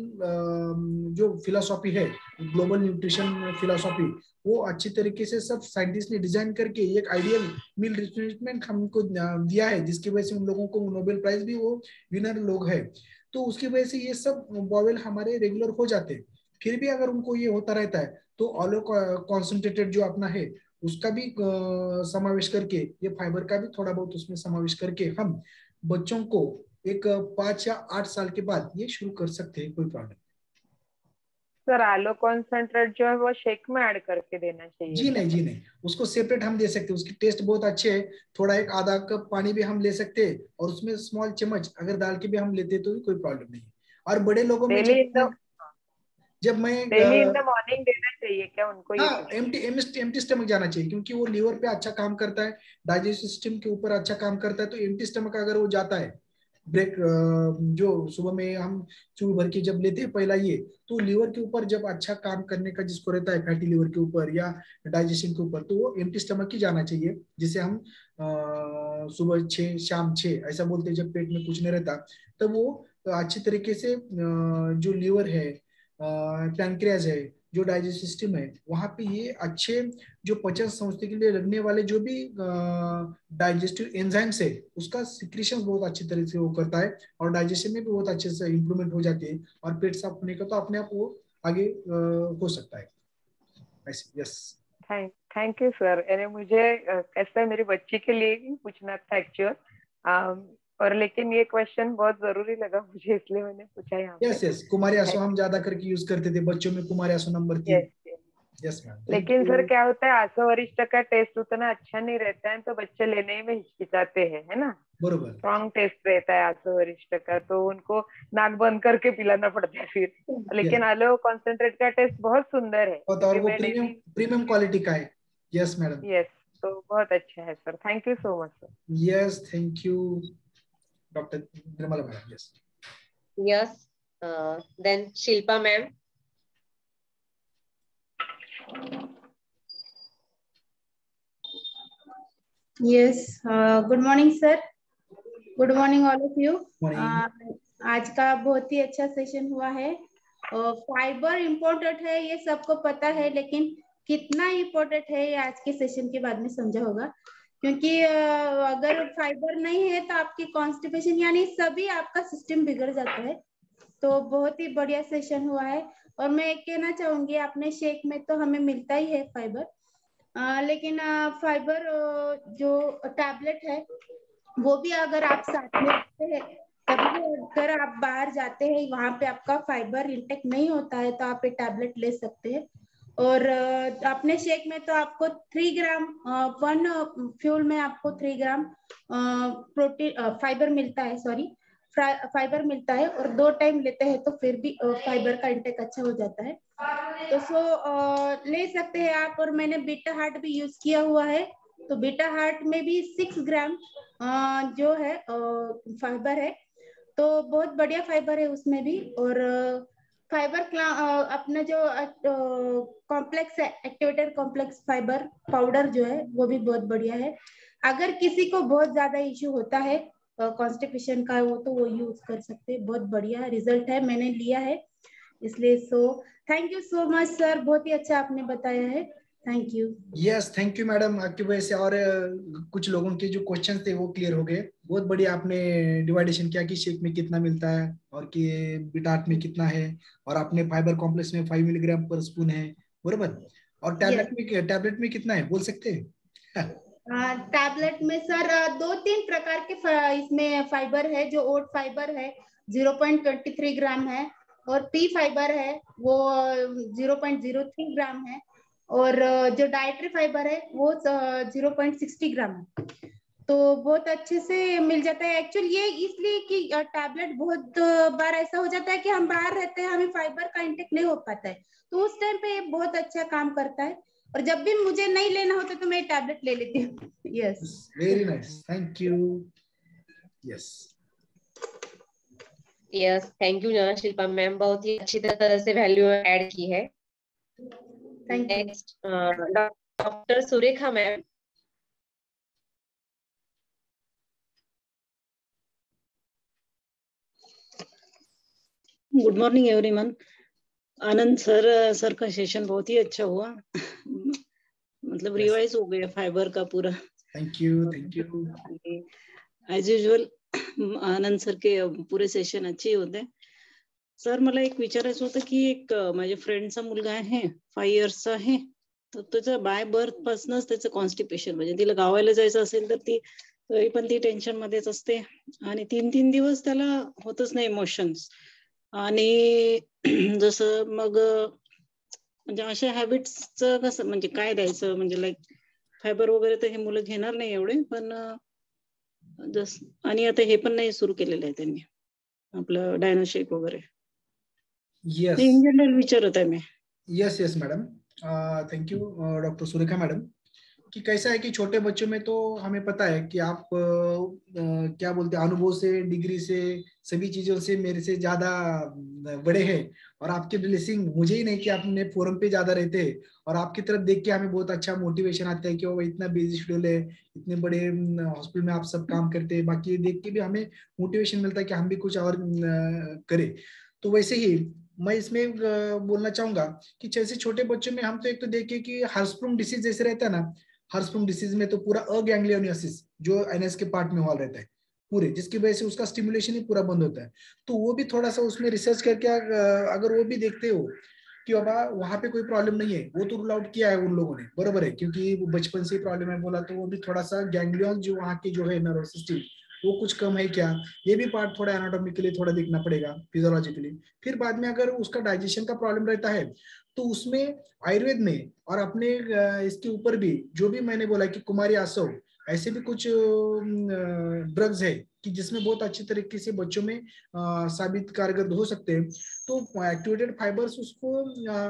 जो फिलोसॉफी है, ग्लोबल न्यूट्रिशन फिलोसॉफी, वो अच्छी तरीके से सब साइंटिस्ट ने डिजाइन करके एक आइडियल मील रिप्लेसमेंट हमको दिया है, जिसकी वजह से उन लोगों को नोबेल प्राइज भी वो विनर लोग है। तो उसकी वजह से ये सब बॉवेल हमारे रेगुलर हो जाते हैं। फिर भी अगर उनको ये होता रहता है तो ऑलो कॉन्सेंट्रेटेड जो अपना है उसका भी समावेश करके, ये फाइबर का भी थोड़ा बहुत उसमें समावेश करके हम बच्चों को एक 5 या 8 साल के बाद ये शुरू कर सकते हैं, कोई प्रॉब्लम। सर, आलो कॉन्सेंट्रेट जो है वो शेक में ऐड करके देना चाहिए जी क्या? नहीं, जी नहीं, उसको सेपरेट हम दे सकते हैं, उसकी टेस्ट बहुत अच्छे है। थोड़ा एक आधा कप पानी भी हम ले सकते हैं और उसमें स्मॉल चम्मच अगर डाल के भी हम लेते तो भी कोई प्रॉब्लम नहीं है। और बड़े लोगों में डेली इन द जब मैं डेली इन द मॉर्निंग देना चाहिए क्या उनको, ये हाँ, पूछ? एम्प्टी स्टमक जाना चाहिए, क्योंकि वो लीवर पे अच्छा काम करता है, डाइजेस्टिव सिस्टम के ऊपर अच्छा काम करता है। तो एम्प्टी स्टमक अगर वो जाता है ब्रेक, जो सुबह में हम चूर भर के जब लेते हैं पहला ये, तो लीवर के ऊपर जब अच्छा काम करने का जिसको रहता है, फैटी लीवर के ऊपर या डाइजेशन के ऊपर, तो वो एम्प्टी स्टमक ही जाना चाहिए। जिसे हम सुबह 6 शाम 6 ऐसा बोलते हैं, जब पेट में कुछ नहीं रहता तब वो अच्छी तरीके से जो लीवर है, पैनक्रियाज है, जो डाइजेस्ट सिस्टम है, वहां पे ये अच्छे जो पचन संस्था के लिए लगने वाले जो भी डाइजेस्टिव एंजाइम्स है, उसका सिक्रीशन बहुत अच्छी तरह से वो करता है और डाइजेशन में भी बहुत अच्छे से इंप्रूवमेंट हो जाती है। और पेट साफ होने का तो अपने आप वो आगे हो सकता है ऐसे। Yes, thank you sir. अरे मुझे ऐसा मेरी बच्ची के लिए ही पूछना था एक्चुअल, और लेकिन ये क्वेश्चन बहुत जरूरी लगा मुझे, इसलिए मैंने पूछा यहाँ पे। यस, यस, कुमारी आंसू हम ज्यादा करके यूज करते थे बच्चों में, कुमारी आंसू number 3। Yes, yes ma'am, thank लेकिन सर यू। क्या होता है, आसो वरिष्ठ का टेस्ट उतना अच्छा नहीं रहता है, तो बच्चे लेने में हिचकिचाते हैं, है ना? बरोबर। स्ट्रॉन्ग टेस्ट रहता है आसो वरिष्ठ का, तो उनको नाक बंद करके पिलाना पड़ता है फिर। यस, लेकिन आलो कॉन्सेंट्रेट का टेस्ट बहुत सुंदर है, और क्योंकि वो मैंने प्रीमियम भी। प्रीमियम क्वालिटी का है। Yes madam. यस, तो बहुत अच्छा है sir, thank you so much sir. Yes, thank you doctor Nirmala madam. Yes, Yes. Then Shilpa ma'am. Yes. Good morning, sir. Good morning all of you. Morning. आज का बहुत ही अच्छा सेशन हुआ है। फाइबर इम्पोर्टेंट है ये सबको पता है, लेकिन कितना इम्पोर्टेंट है ये आज के सेशन के बाद में समझा होगा, क्योंकि अगर फाइबर नहीं है तो आपकी कॉन्स्टिपेशन यानी सभी आपका सिस्टम बिगड़ जाता है। तो बहुत ही बढ़िया सेशन हुआ है। और मैं कहना चाहूंगी अपने शेक में तो हमें मिलता ही है फाइबर, लेकिन फाइबर जो टैबलेट है वो भी अगर आप साथ में रखते हैं, तभी अगर आप बाहर जाते हैं वहां पे आपका फाइबर इंटेक नहीं होता है तो आप ये टैबलेट ले सकते हैं। और अपने शेक में तो आपको 3 ग्राम वन फ्यूल में आपको 3 ग्राम प्रोटीन फाइबर मिलता है, सॉरी फाइबर मिलता है, और 2 टाइम लेते हैं तो फिर भी फाइबर का इंटेक अच्छा हो जाता है। तो ले सकते हैं आप। और मैंने बीटा हार्ट भी यूज किया हुआ है, तो बीटा हार्ट में भी 6 ग्राम जो है फाइबर है, तो बहुत बढ़िया फाइबर है उसमें भी। और फाइबर अपना जो कॉम्प्लेक्स है, एक्टिवेटेड कॉम्प्लेक्स फाइबर पाउडर जो है वो भी बहुत बढ़िया है। अगर किसी को बहुत ज्यादा इश्यू होता है कॉन्स्टिपेशन का, वो तो वो यूज कर सकते हैं। बहुत बढ़िया रिजल्ट है, मैंने लिया है इसलिए। Thank you so much sir, बहुत ही अच्छा आपने बताया है। Thank you. Yes, thank you madam, आपकी वजह से और कुछ लोगों के जो क्वेश्चन थे वो क्लियर हो गए। बहुत बढ़िया आपने डिवाइडेशन किया कि शेक में कितना मिलता है और कि बिटाट में कितना है, और आपने फाइबर कॉम्प्लेक्स में 5 मिलीग्राम पर स्पून है, बरोबर। और टैबलेट में कितना है बोल सकते हैं? टैबलेट में सर 2-3 प्रकार के इसमें फाइबर है। जो ओट फाइबर है 0.23 ग्राम है, और पी फाइबर है वो 0.03 ग्राम है, और जो डाइटरी फाइबर है वो 0.60 ग्राम है। तो बहुत अच्छे से मिल जाता है। एक्चुअली ये इसलिए कि टैबलेट बहुत बार ऐसा हो जाता है कि हम बाहर रहते हैं, हमें फाइबर का इंटेक नहीं हो पाता है, तो उस टाइम पे ये बहुत अच्छा काम करता है। और जब भी मुझे नहीं लेना होता तो मैं टैबलेट ले लेती हूँ। Yes, very nice, thank you. Yes yes, thank you Shilpa ma'am, बहुत ही अच्छी तरह से वैल्यू ऐड की है। Thank you. Next doctor Surekha ma'am. Good morning everyone. Anand sir का सेशन बहुत ही अच्छा हुआ। मतलब रिवाइज हो गया फाइबर का पूरा। Thank you, thank you. As usual Anand sir के पुरे सेशन अच्छे होते. सर मला एक विचारायचं होतं की एक माझ्या फ्रेंडचा मुलगा आहे 5 इयर्सचा आहे, तर त्याचं बाय बर्थ पासूनच त्याचं कॉन्स्टिपेशन, म्हणजे तिला गावाला जायचं असेल तर ती तरी पण ती टेन्शन मध्येच असते, आणि 3-3 दिवस त्याला होतच नाही इमोशन्स. आणि जसं मग म्हणजे अशा हॅबिट्सचं कसं, म्हणजे काय द्यायचं, म्हणजे लाईक फायबर वगैरे तर हे मुलं घेणार नाही एवढे, पण आणि आता हे पण नाही सुरू केलेलं आहे त्यांनी आपलं डायनोशेक वगैरे. यस, इन जनरल विचारत आहे मी. Yes yes madam, thank you doctor Surekha madam. कि कैसा है कि छोटे बच्चों में तो हमें पता है कि आप क्या बोलते हैं, अनुभव से, डिग्री से, सभी चीजों से मेरे से ज्यादा बड़े हैं, और आपके ब्लेसिंग मुझे ही नहीं कि आपने फोरम पे ज्यादा रहते हैं, और आपकी तरफ देख के हमें बहुत अच्छा मोटिवेशन आता है कि वो इतना बिजी शेड्यूल है, इतने बड़े हॉस्पिटल में आप सब काम करते हैं, बाकी देख के भी हमें मोटिवेशन मिलता है कि हम भी कुछ और करें। तो वैसे ही मैं इसमें बोलना चाहूंगा कि जैसे छोटे बच्चों में हम तो एक तो देखें कि हर्सप्रूम डिसीज जैसे रहता है ना, हर्सप्रूम डिसीज में तो पूरा अगैंग्लियोनियोसिस जो एनएस के पार्ट में हॉल रहता है पूरे, जिसकी वजह से उसका स्टिमुलेशन ही पूरा बंद होता है। तो वो भी थोड़ा सा उसमें रिसर्च करके अगर वो भी देखते हो कि बाबा वहां पे कोई प्रॉब्लम नहीं है, वो तो रूल आउट किया है उन लोगों ने, बराबर है, क्योंकि वो बचपन से ही प्रॉब्लम है बोला, तो वो भी थोड़ा सा गैंग्लियन जो वहाँ की जो है नर्वस सिस्टम वो कुछ कम है क्या, ये भी पार्ट थोड़ा एनाटॉमिकली थोड़ा देखना पड़ेगा, फिजियोलॉजिकली। फिर बाद में अगर उसका डाइजेशन का प्रॉब्लम रहता है तो उसमें आयुर्वेद में और अपने इसके ऊपर भी जो भी मैंने बोला कि कुमारी आसव, ऐसे भी कुछ ड्रग्स है कि जिसमें बहुत अच्छी तरीके से बच्चों में साबित कारगर हो सकते हैं। तो एक्टिवेटेड फाइबर्स उसको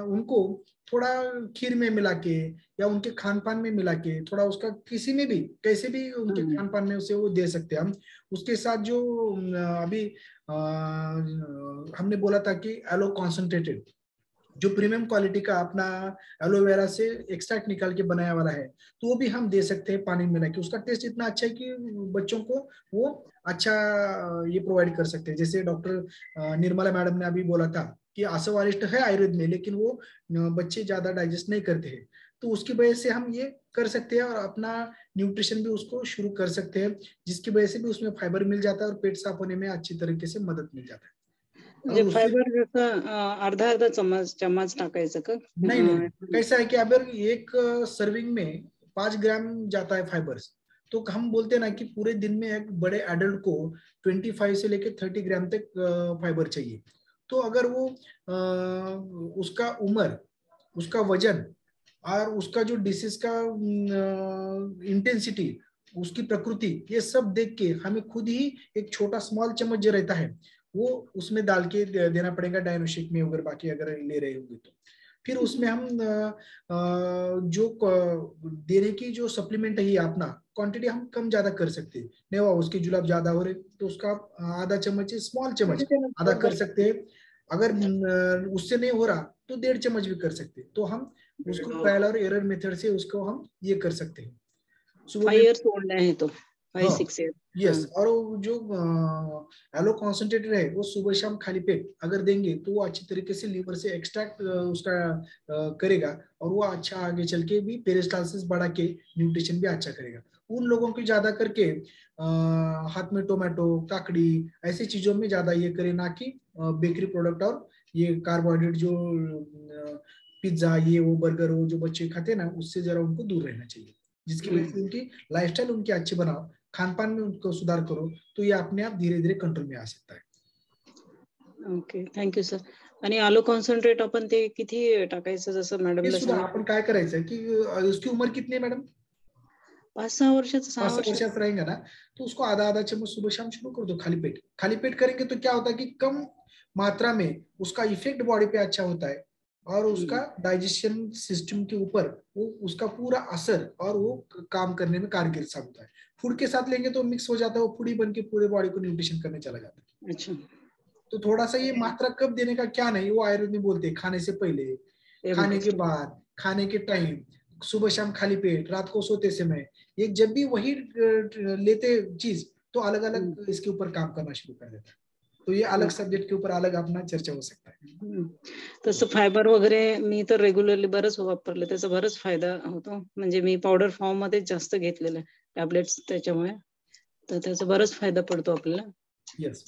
उनको थोड़ा खीर में मिला के या उनके खान पान में मिला के थोड़ा उसका किसी में भी कैसे भी उनके खान पान में उसे वो दे सकते हैं हम। उसके साथ जो अभी हमने बोला था कि एलो कॉन्सेंट्रेटेड, जो प्रीमियम क्वालिटी का अपना एलोवेरा से एक्सट्रैक्ट निकाल के बनाया वाला है, तो वो भी हम दे सकते हैं पानी में मिला के। उसका टेस्ट इतना अच्छा है कि बच्चों को वो अच्छा ये प्रोवाइड कर सकते हैं। जैसे डॉक्टर निर्मला मैडम ने अभी बोला था कि आसवारिष्ट है आयुर्वेद में, लेकिन वो बच्चे ज्यादा डाइजेस्ट नहीं करते हैं, तो उसकी वजह से हम ये कर सकते हैं और अपना न्यूट्रिशन भी उसको शुरू कर सकते हैं, जिसकी वजह से भी उसमें फाइबर मिल जाता है और पेट साफ होने में अच्छी तरीके से मदद मिल जाता है। म्हणजे फायबर जसं अर्धा अर्धा चम्मच टाकायचं का? नहीं, कैसा है कि अगर एक सर्विंग में 5 ग्राम जाता है फाइबर्स, तो हम बोलते हैं ना कि पूरे दिन में एक बड़े एडल्ट को 25 से लेकर 30 ग्राम तक फाइबर चाहिए। तो अगर वो उसका उम्र, उसका वजन और उसका जो डिसीज का इंटेंसिटी, उसकी प्रकृति, ये सब देख के हमें खुद ही एक छोटा स्मॉल चम्मच जो रहता है वो उसमें डाल के देना पड़ेगा डायनोशिक में, अगर बाकी अगर ले रहे होंगे तो। फिर उसमें हम जो देने की जो सप्लीमेंट है अपना क्वांटिटी हम कम ज्यादा कर सकते हैं। नहीं हुआ उसके जुलाब ज्यादा हो रहे तो उसका आधा चम्मच, स्मॉल चम्मच आधा कर सकते हैं। अगर उससे नहीं हो रहा तो 1.5 चम्मच भी कर सकते हैं। तो हम उसको ट्रायल और एरर मेथड से उसको हम ये कर सकते हैं। 5 years old है तो 5-6 years। यस, और जो एलो कॉन्सेंट्रेटेड है वो सुबह शाम खाली पेट अगर देंगे तो वो अच्छी तरीके से लीवर से एक्सट्रैक्ट उसका करेगा और वो अच्छा आगे चल के भी पेरिस्टालसिस बढ़ा के न्यूट्रिशन भी अच्छा करेगा। उन लोगों की ज्यादा करके हाथ में टोमेटो, काकड़ी ऐसी चीजों में ज्यादा ये करे, ना कि बेकरी प्रोडक्ट और ये कार्बोहाइड्रेट जो पिज्जा ये वो बर्गर वो जो बच्चे खाते हैं ना, उससे जरा उनको दूर रहना चाहिए, जिसकी वजह से उनकी लाइफस्टाइल उनकी अच्छी बनाओ, खान पान में उनको सुधार करो, तो ये अपने आप धीरे धीरे कंट्रोल में आ सकता है। Okay, thank you sir. आणि आलो कॉन्सन्ट्रेट आपण ते किती टाकायचं जसं मॅडमला सुद्धा आपण काय करायचं की उसकी उम्र कितनी है मैडम? 5-6 वर्षाचं, 6 वर्षाचा रहेगा ना, तो उसको आधा आधा चम्मच सुबह शाम शुरू कर दो खाली पेट। खाली पेट करेंगे तो क्या होता है कि कम मात्रा में उसका इफेक्ट बॉडी पे अच्छा होता है और उसका डाइजेशन सिस्टम के ऊपर वो उसका पूरा असर और वो काम करने में कारगर साबित होता है। फूड के साथ लेंगे तो मिक्स हो जाता है, वो फूड ही बन के पूरे बॉडी को न्यूट्रिशन करने चला जाता है। अच्छा, तो थोड़ा सा ये मात्रा कब देने का क्या नहीं, वो आयुर्वेद में बोलते हैं खाने से पहले, खाने के बाद, खाने के टाइम, सुबह शाम खाली पेट, रात को सोते समय, ये जब भी वही लेते चीज तो अलग अलग इसके ऊपर काम करना शुरू कर देता है। तो ये अलग सब्जेक्ट के ऊपर अलग अपना चर्चा हो सकता है। तसं फायबर वगैरे मी तर रेग्युलरली बरंच वापरले, त्याचा बरंच फायदा होतो। म्हणजे मी पावडर फॉर्म मध्ये जास्त घेतलेलं टॅबलेट्स त्याच्यामुळे, तर त्याचा बरंच फायदा पडतो आपल्याला। Yes,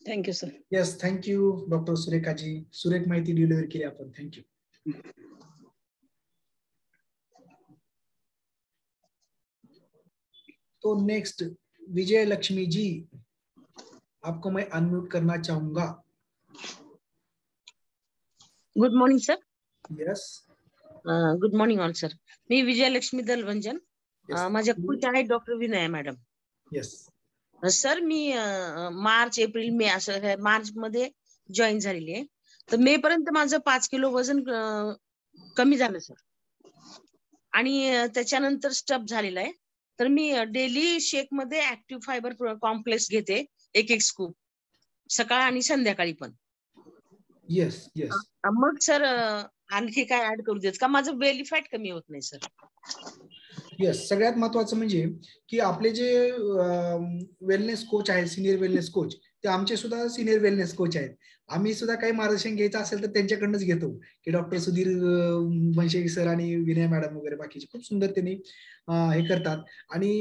thank you sir. Yes, thank you doctor Surekha ji, सुरेख माहिती डिलिव्हर केली आपण, थँक्यू। तो नेक्स्ट विजय लक्ष्मी जी, आपको मैं अनम्यूट करना चाहूंगा। Good morning sir. Yes, good morning all sir. मी विजयलक्ष्मी दलवंजन, माझ्या पुढच्या आहेत doctor Vinaya madam. Yes sir, मी मार्च एप्रिल मे असं मार्च मध्ये जॉईन झालेली आहे, तर मे पर्यंत माझं 5 किलो वजन कमी झालं सर, आणि त्याच्यानंतर स्टप झालेला आहे। तर मी डेली शेक मध्ये ऍक्टिव्ह फायबर कॉम्प्लेक्स घेते, एक स्कूप सकाळ आणि संध्याकाळी पण। यस यस, मग सर आणखी काय ऍड करू देत का? माझं बेली फॅट कमी होत नाही सर। यस, सगळ्यात महत्वाचं म्हणजे की आपले जे वेलनेस कोच आहेत, सिनियर वेलनेस कोच, ते आमचे सुद्धा सिनियर वेलनेस कोच आहेत। आम्ही सुद्धा काही मार्गदर्शन घ्यायचं असेल तर त्यांच्याकडूनच घेतो, की डॉक्टर सुधीर वंशे सर आणि विनय मॅडम वगैरे बाकीचे खूप सुंदर त्यांनी हे करतात। आणि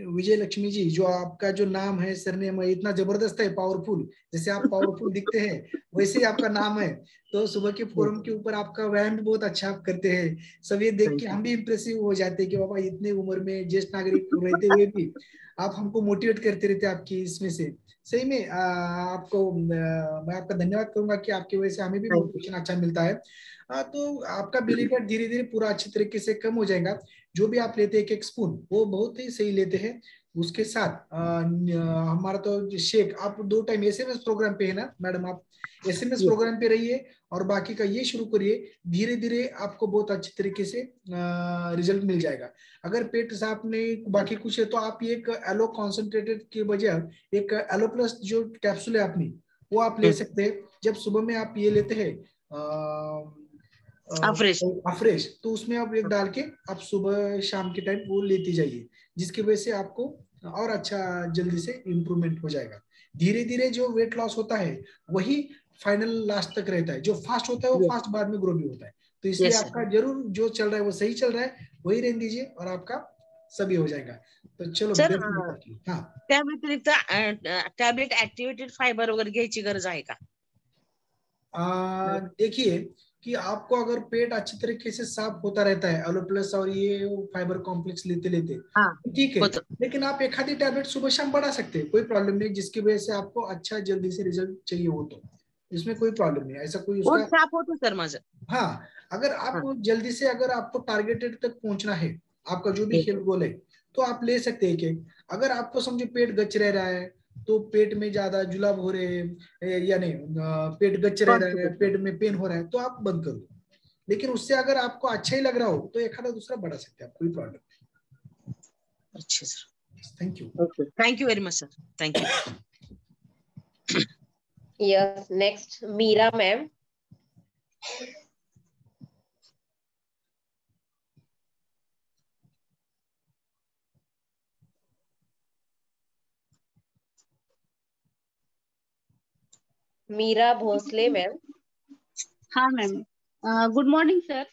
विजय लक्ष्मी जी, जो आपका जो नाम है, सरनेम है, इतना जबरदस्त है, पावरफुल, जैसे आप पावरफुल दिखते हैं वैसे ही आपका नाम है। तो सुबह के फोरम के ऊपर आपका व्यायाम भी बहुत अच्छा आप करते हैं, सब ये देख के हम भी इम्प्रेसिव हो जाते हैं कि बाबा इतने उम्र में ज्येष्ठ नागरिक रहते हुए भी आप हमको मोटिवेट करते रहते हैं आपकी इसमें से। सही में आपको मैं आपका धन्यवाद करूंगा कि आपकी वजह से हमें भी मोटिवेशन अच्छा मिलता है। तो आपका बेली फैट धीरे धीरे पूरा अच्छी तरीके से कम हो जाएगा। जो भी आप लेते हैं 1-1 स्पून, वो बहुत ही सही लेते हैं। उसके साथ हमारा तो शेक आप 2 टाइम एसएमएस प्रोग्राम पे है ना मैडम, आप एसएमएस प्रोग्राम पे रहिए और बाकी का ये शुरू करिए, धीरे धीरे आपको बहुत अच्छी तरीके से रिजल्ट मिल जाएगा। अगर पेट साफ नहीं बाकी कुछ है तो आप एक एलो कॉन्सेंट्रेटेड के बजाय एक एलो प्लस जो कैप्सूल है अपनी, वो आप ले सकते हैं। जब सुबह में आप ये लेते हैं अफ्रेश, तो उसमें आप एक डाल के आप सुबह शाम के टाइम वो लेती जाइए, जिसकी वजह से आपको और अच्छा जल्दी से इम्प्रूवमेंट हो जाएगा। धीरे धीरे जो वेट लॉस होता है वही फाइनल लास्ट तक रहता है, जो फास्ट होता है वो फास्ट बाद में ग्रो भी होता है। तो इसलिए आपका जरूर जो चल रहा है वो सही चल रहा है, वही रहने दीजिए और आपका सभी हो जाएगा। तो चलो सर, त्या व्यतिरिक्त टॅबलेट ऍक्टिव्हेटेड फायबर वगैरे घ्यायची गरज आहे का? देखिए कि आपको अगर पेट अच्छी तरीके से साफ होता रहता है एलोप्लस और ये फाइबर कॉम्प्लेक्स लेते लेते, ठीक है, लेकिन आप एक आधी टैबलेट सुबह शाम बढ़ा सकते हैं, कोई प्रॉब्लम नहीं, जिसकी वजह से आपको अच्छा जल्दी से रिजल्ट चाहिए हो तो इसमें कोई प्रॉब्लम नहीं, ऐसा कोई उसका साफ होतो सर माझं। हाँ, अगर आप जल्दी से अगर आपको टारगेटेड तक पहुंचना है, आपका जो भी हेल्थ गोल है, तो आप ले सकते हैं एक। अगर आपको समझो पेट गच रह रहा है, तो पेट में ज्यादा जुलाब हो रहे हैं या नहीं, पेट गच रह रहा है, पेट में पेन हो रहा है, तो आप बंद कर दो। लेकिन उससे अगर आपको अच्छा ही लग रहा हो तो एक आधा दूसरा बढ़ा सकते हैं आप, कोई प्रॉब्लम नहीं। अच्छा sir, thank you. Thank you very much sir, thank you. Yes, next Meera ma'am. Meera Bhosale ma'am. हाँ ma'am, good morning sir.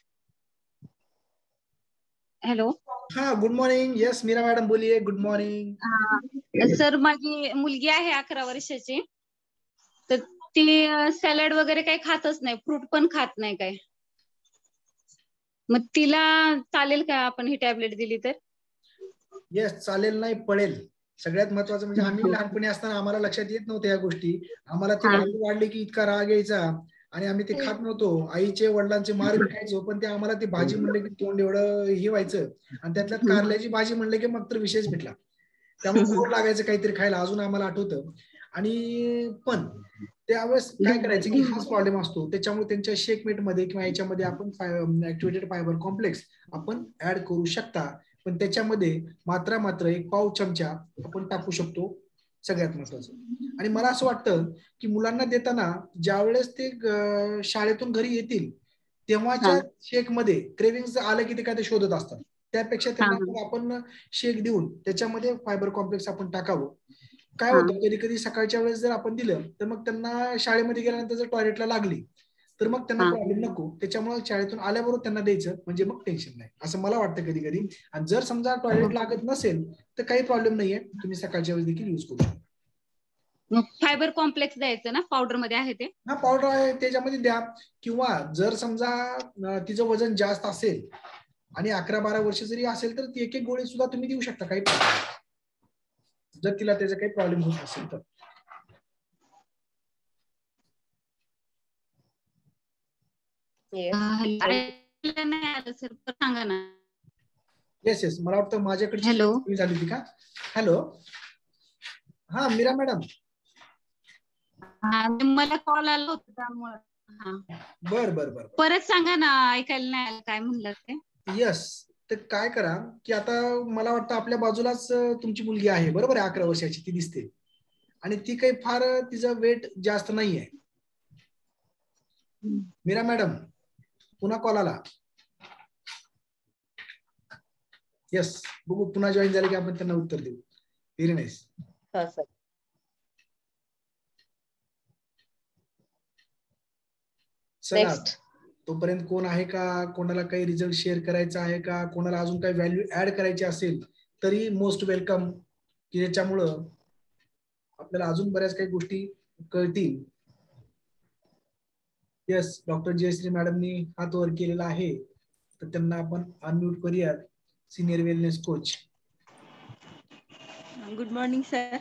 Hello, हाँ good morning, yes Meera madam बोलिए, गुड मॉर्निंग। सर माझी मुलगी आहे 11 वर्षाची, तर ती सॅलड वगैरे काही खातच नाही, फ्रूट पण खात नाही काय, मग तिला चालेल का आपण ही टॅबलेट दिली तर? यस चालेल, नाही पडेल। सगळ्यात महत्वाचं म्हणजे आम्ही लहानपणी असताना आम्हाला लक्षात येत नव्हत्या या गोष्टी, आम्हाला ती भाजी वाढली की इतका राग यायचा आणि आम्ही ते खात नव्हतो, आईचे वडिलांचे मार खायचो, पण ते आम्हाला ती भाजी म्हणले की तोंड एवढं हे व्हायचं, आणि त्यातल्यात कारल्याची भाजी म्हणले की मग तर विशेष भेटला, त्यामुळे गोड लागायचं काहीतरी खायला, अजून आम्हाला आठवतं। आणि पण त्यावेळेस काय करायचं की हाच प्रॉब्लेम असतो, त्याच्यामुळे त्यांच्या शेकमेट मध्ये किंवा याच्यामध्ये आपण ऍक्टिव्हेटेड फायबर कॉम्प्लेक्स आपण ऍड करू शकता, पण त्याच्यामध्ये मात्र 1 पाव चमचा आपण टाकू शकतो, सगळ्यात महत्वाचं। आणि मला असं वाटतं की मुलांना देताना ज्यावेळेस ते शाळेतून घरी येतील तेव्हाच्या शेक मध्ये क्रेविंग्स आलं की ते काय ते शोधत असतात, त्यापेक्षा त्यांना आपण शेक देऊन त्याच्यामध्ये फायबर कॉम्प्लेक्स आपण टाकावं। काय होतं कधी कधी सकाळच्या वेळेस जर आपण दिलं तर मग त्यांना शाळेमध्ये गेल्यानंतर जर टॉयलेटला लागली तर मग त्यांना प्रॉब्लेम नको, त्याच्यामुळे शाळेतून आल्याबरोबर त्यांना द्यायचं, म्हणजे मग टेन्शन नाही, असं मला वाटतं कधी कधी। आणि जर समजा टॉयलेट लागत नसेल तर काही प्रॉब्लेम नाहीये, तुम्ही सकाळच्या वेळेस देखील युज करू शकता। फायबर कॉम्प्लेक्स द्यायचं ना, पावडर मध्ये आहे ते? हा पावडर आहे त्याच्यामध्ये द्या, किंवा जर समजा तिचं वजन जास्त असेल आणि 11-12 वर्ष जरी असेल तर ती 1 गोळी सुद्धा तुम्ही देऊ शकता, काही प्रॉब्लेम, जर तिला त्याचा काही प्रॉब्लेम होत असेल तर। सांगा ना। येस मला वाटतं माझ्याकडची झाली होती का? हॅलो, हा मीरा मॅडम। मला कॉल आला होता त्यामुळे। बर परत सांगा ना, ऐकायला नाही आलं काय म्हणलं ते। यस, तर काय करा की आता मला वाटतं आपल्या बाजूलाच तुमची मुलगी आहे, बरोबर आहे, 11 वर्षाची ती दिसते, आणि ती काही फार तिचं वेट जास्त नाहीये। मीरा मॅडम पुन्हा कॉल आला, यस, बघू पुन्हा जॉईन झाले की आपण त्यांना उत्तर देऊ। Very nice. चला, तोपर्यंत कोण आहे का, कोणाला काही रिझल्ट शेअर करायचा आहे का, कोणाला अजून काही व्हॅल्यू ऍड करायची असेल तरी मोस्ट वेलकम, की याच्यामुळं आपल्याला अजून बऱ्याच काही गोष्टी कळतील। यस, डॉक्टर जयश्री मॅडमनी हात वर केलेला आहे, तर त्यांना आपण अनम्यूट करूयात, senior wellness coach. Good morning sir,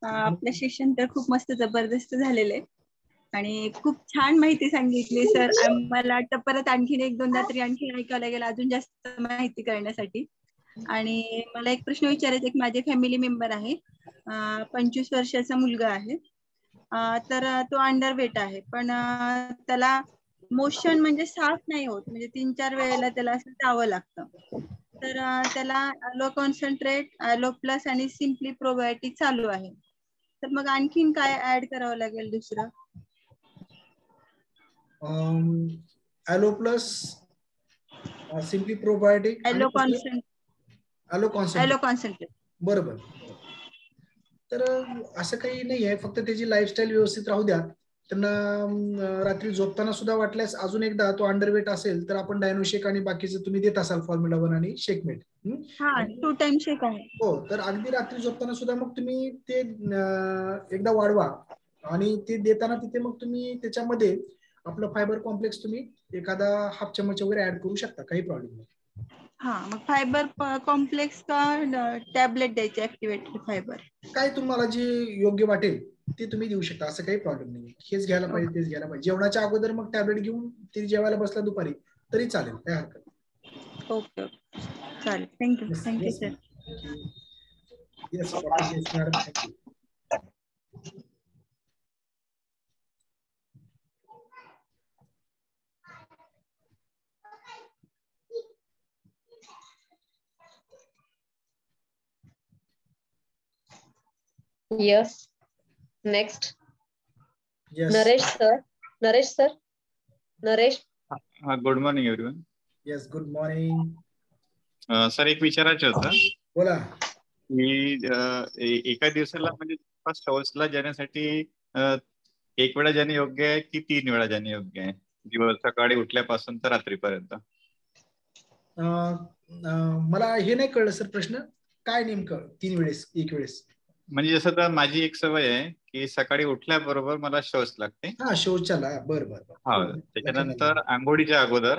आपलं सेशन तर खूप मस्त जबरदस्त झालेलं आहे आणि खूप छान माहिती सांगितली सर। मला वाटतं परत आणखीन 1-2दा तरी आणखीन ऐकायला गेलं अजून जास्त माहिती करण्यासाठी। आणि मला एक प्रश्न विचारायचा, एक माझे फॅमिली मेंबर आहे, 25 वर्षाचा मुलगा आहे, तर तो अंडरवेट आहे, पण त्याला मोशन म्हणजे साफ नाही होत, म्हणजे 3-4 वेळेला त्याला असं जावं लागतं, तर त्याला ॲलो कॉन्सन्ट्रेट, ॲलो प्लस आणि सिम्पली प्रोबायोटिक चालू आहे, तर मग आणखीन काय ऍड करावं लागेल दुसरं? Aloe plus, simply probiotic, aloe concentrate. Concentrate. बरोबर. तर असं काही नाही आहे, फक्त त्याची लाईफस्टाईल व्यवस्थित राहू द्या. त्यांना रात्री झोपताना सुद्धा वाटल्यास अजून एकदा तो अंडरवेट असेल तर आपण डायनोशेक आणि बाकीचं तुम्ही देत असाल फॉर्म्युला 1 आणि शेकमेट. हा 2 टाइम शेक आहे. हो, तर अगदी रात्री झोपताना सुद्धा मग तुम्ही ते एकदा वाढवा आणि ते देताना तिथे मग तुम्ही त्याच्यामध्ये आपलं फायबर कॉम्प्लेक्स तुम्ही एखादा हाफ चमच वगैरे ऍड करू शकता, काही प्रॉब्लेम नाही. हा, मग फायबर कॉम्प्लेक्स का टॅबलेट द्यायचे ऍक्टिव्हेटेड फायबर? काय तुम्हाला जे योग्य वाटेल ते तुम्ही देऊ शकता, असं काही प्रॉब्लेम नाही. हेच घ्यायला पाहिजे तेच घ्यायला पाहिजे. जेवणाच्या अगोदर मग टॅबलेट घेऊन ते जेवायला बसला दुपारी तरी चालेल, काय हरकत नाही. ओके चालेल. Thank you sir. Yes madam, thank you. Yes. Next. Yes. Naresh sir. Naresh. Good morning everyone. Yes, good morning. Sir एक विचारायचं होतं. बोला. मी एका दिवसाला म्हणजे फर्स्ट हाऊसला जाण्यासाठी एक वेळा जाणे योग्य आहे की 3 वेळा जाणे योग्य आहे, दिवस सकाळी उठल्यापासून तर रात्रीपर्यंत? मला हे नाही कळलं सर प्रश्न काय नेमकं 3 वेळेस एक वेळेस. म्हणजे जसं तर माझी एक सवय आहे की सकाळी उठल्याबरोबर मला शौच लागते. हा, शौचाला. बरं. हा, त्याच्यानंतर आंघोळीच्या अगोदर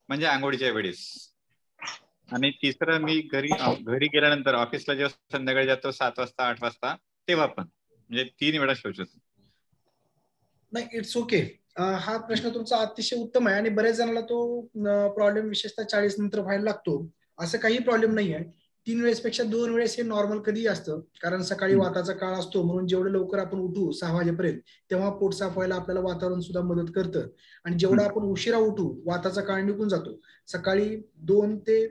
म्हणजे आंघोळीच्या वेळेस, आणि तिसरं मी घरी गेल्यानंतर ऑफिसला जेव्हा संध्याकाळी जातो 7 वाजता 8 वाजता तेव्हा पण, म्हणजे 3 वेळा शौच होतो. नाही, इट्स ओके. हा प्रश्न तुमचा अतिशय उत्तम आहे आणि बऱ्याच जणांना तो प्रॉब्लेम विशेषतः 40 नंतर व्हायला लागतो. असं काही प्रॉब्लेम नाही आहे. 3 वेळेस पेक्षा 2 वेळेस हे नॉर्मल कधी असतं, कारण सकाळी वाताचा काळ असतो म्हणून जेवढं लवकर आपण उठू 6 वाजेपर्यंत तेव्हा पोट साफ व्हायला आपल्याला वातावरण सुद्धा मदत करतं. आणि जेवढा आपण उशिरा उठू वाताचा काळ निघून जातो. सकाळी 2 ते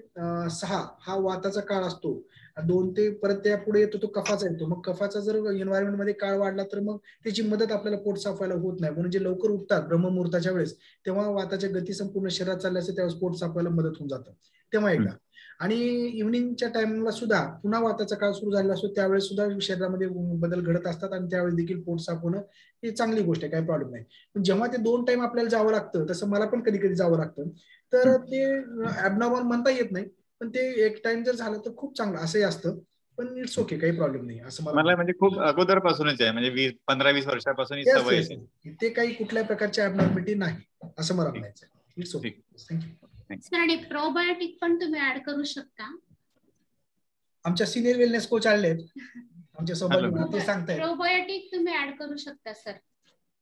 6 हा वाताचा काळ असतो. 2 ते परत त्या पुढे येतो तो कफाचा येतो. मग कफाचा जर एन्व्हायरमेंट मध्ये काळ वाढला तर मग त्याची मदत आपल्याला पोट साफ व्हायला होत नाही. म्हणून जे लवकर उठतात ब्रह्ममुहूर्ताच्या वेळेस तेव्हा वाताच्या गती संपूर्ण शरीरात चालल्या असते, त्यावेळेस पोट साफ व्हायला मदत होऊन जातं तेव्हा एकदा. आणि इव्हनिंगच्या टाइमला सुद्धा पुन्हा वाताचा काळ सुरू झालेला असतो, त्यावेळेस सुद्धा शरीरामध्ये बदल घडत असतात आणि त्यावेळेस देखील पोट साफ होणं ही चांगली गोष्ट आहे, काही प्रॉब्लेम नाही. पण जेव्हा ते 2 टाइम आपल्याला जावं लागतं, तसं मला पण कधी कधी जावं लागतं, तर ते ऍबनॉर्मल म्हणता येत नाही. पण ते एक टाइम जर झालं तर खूप चांगलं असंही असतं. पण इट्स ओके, काही प्रॉब्लेम नाही असं मला म्हणजे खूप अगोदरपासूनच आहे, म्हणजे 15-20 वर्षापासून ही सवय आहे. ते काही कुठल्या प्रकारची ऍबनॉर्मॅलिटी नाही असं मला म्हणायचं. It's okay. Thank you sir. आणि प्रोबायोटिक पण तुम्ही ऍड करू शकता. आमच्या सिनियर वेलनेस कोच आले आमच्या सोबत, ते सांगतायत प्रोबायोटिक तुम्ही ऍड करू शकता सर.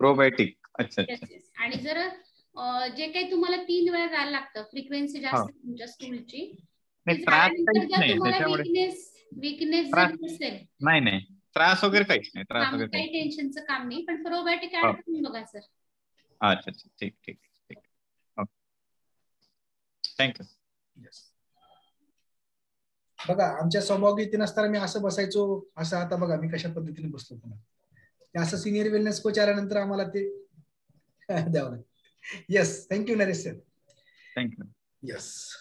प्रोबायोटिक. अच्छा. आणि जर जे काही तुम्हाला 3 वेळा जायला लागतं, फ्रिक्वेन्सी जास्त तुमच्या स्टूलची, विकनेस जर नसेल, नाही त्रास वगैरे काहीच नाही. त्रास वगैरे काही टेन्शनचं काम नाही, पण प्रोबायोटिक ऍड करून बघा सर. अच्छा, ठीक. थँक्यू. बघा, आमच्या सौभाग्य नसताना मी असं बसायचो, असं आता बघा मी कशा पद्धतीने बसलो. पुन्हा असं सिनियर वेलनेस कोच आल्यानंतर आम्हाला ते द्यावं लागतं. Yes, thank you Naresh sir. Thank you. Yes,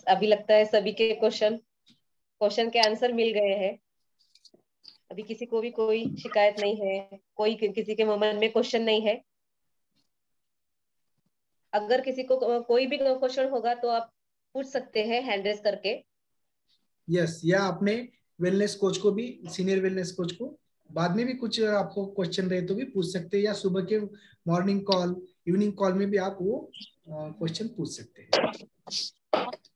अभी लगता है सभी के क्वेश्चन के आंसर मिल गए हैं. अभी किसी को भी कोई शिकायत नहीं है, कोई किसी के मन में क्वेश्चन नहीं है. अगर किसी को कोई भी क्वेश्चन होगा तो आप पूछ सकते हैं हैंड रेज करके. यस, या अपने वेलनेस कोच को भी, सीनियर वेलनेस कोच को बाद में भी कुछ आपको क्वेश्चन रहे तो भी पूछ सकते हैं, या सुबह के मॉर्निंग कॉल इवनिंग कॉल में भी आप वो क्वेश्चन पूछ सकते हैं.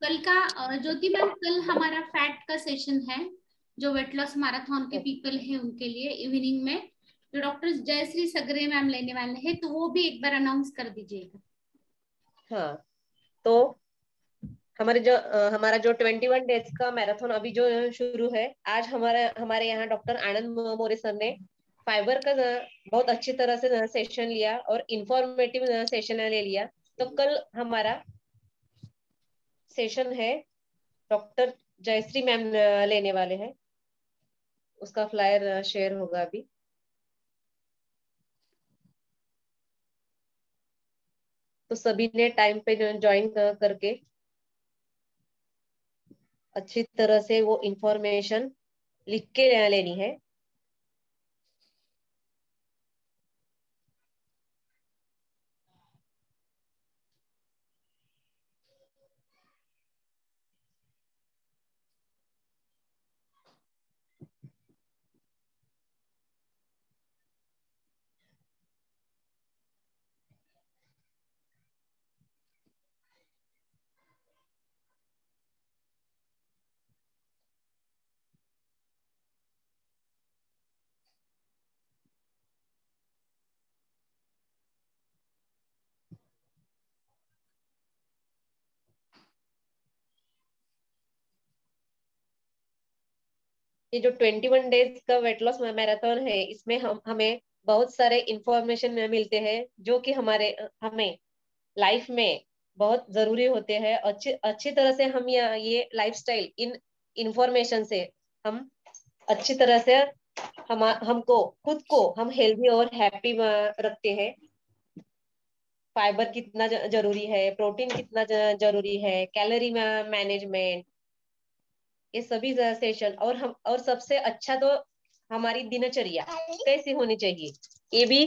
कल का ज्योति मैम, कल हमारा फैट का सेशन है जो वेट लॉस मैराथन के पीपल है उनके लिए इवनिंग में, जो डॉक्टर जयश्री सगरे मैम लेने वाले हैं, तो वो भी एक बार अनाउंस कर दीजिएगा. हाँ, तो हमारा जो 21 डेज का मैराथन अभी जो शुरू है, आज हमारे यहाँ डॉक्टर आनंद मोरे सर ने फाइबर का बहुत अच्छी तरह से सेशन लिया और इंफॉर्मेटिव सेशन ले लिया. तो कल हमारा सेशन है डॉक्टर जयश्री मैम लेने वाले हैं. उसका फ्लायर शेयर होगा अभी. तो सभी ने टाइम पे ज्वाइन करके अच्छी तरह से वो इंफॉर्मेशन लिख के लेनी है। ये जो 21 डेज का वेट लॉस मैराथन है, इसमें हमें बहुत सारे इंफॉर्मेशन मिलते हैं जो कि हमें लाइफ में बहुत जरूरी होते हैं। अच्छी तरह से हम ये लाइफस्टाइल इन इंफॉर्मेशन से हम अच्छी तरह से हमको खुद को हम हेल्दी और हैप्पी रखते हैं। फाइबर कितना जरूरी है, प्रोटीन कितना जरूरी है, कैलोरी मैनेजमेंट, ये सभी सेशन और सबसे अच्छा तो हमारी दिनचर्या कैसी होनी चाहिए, ये भी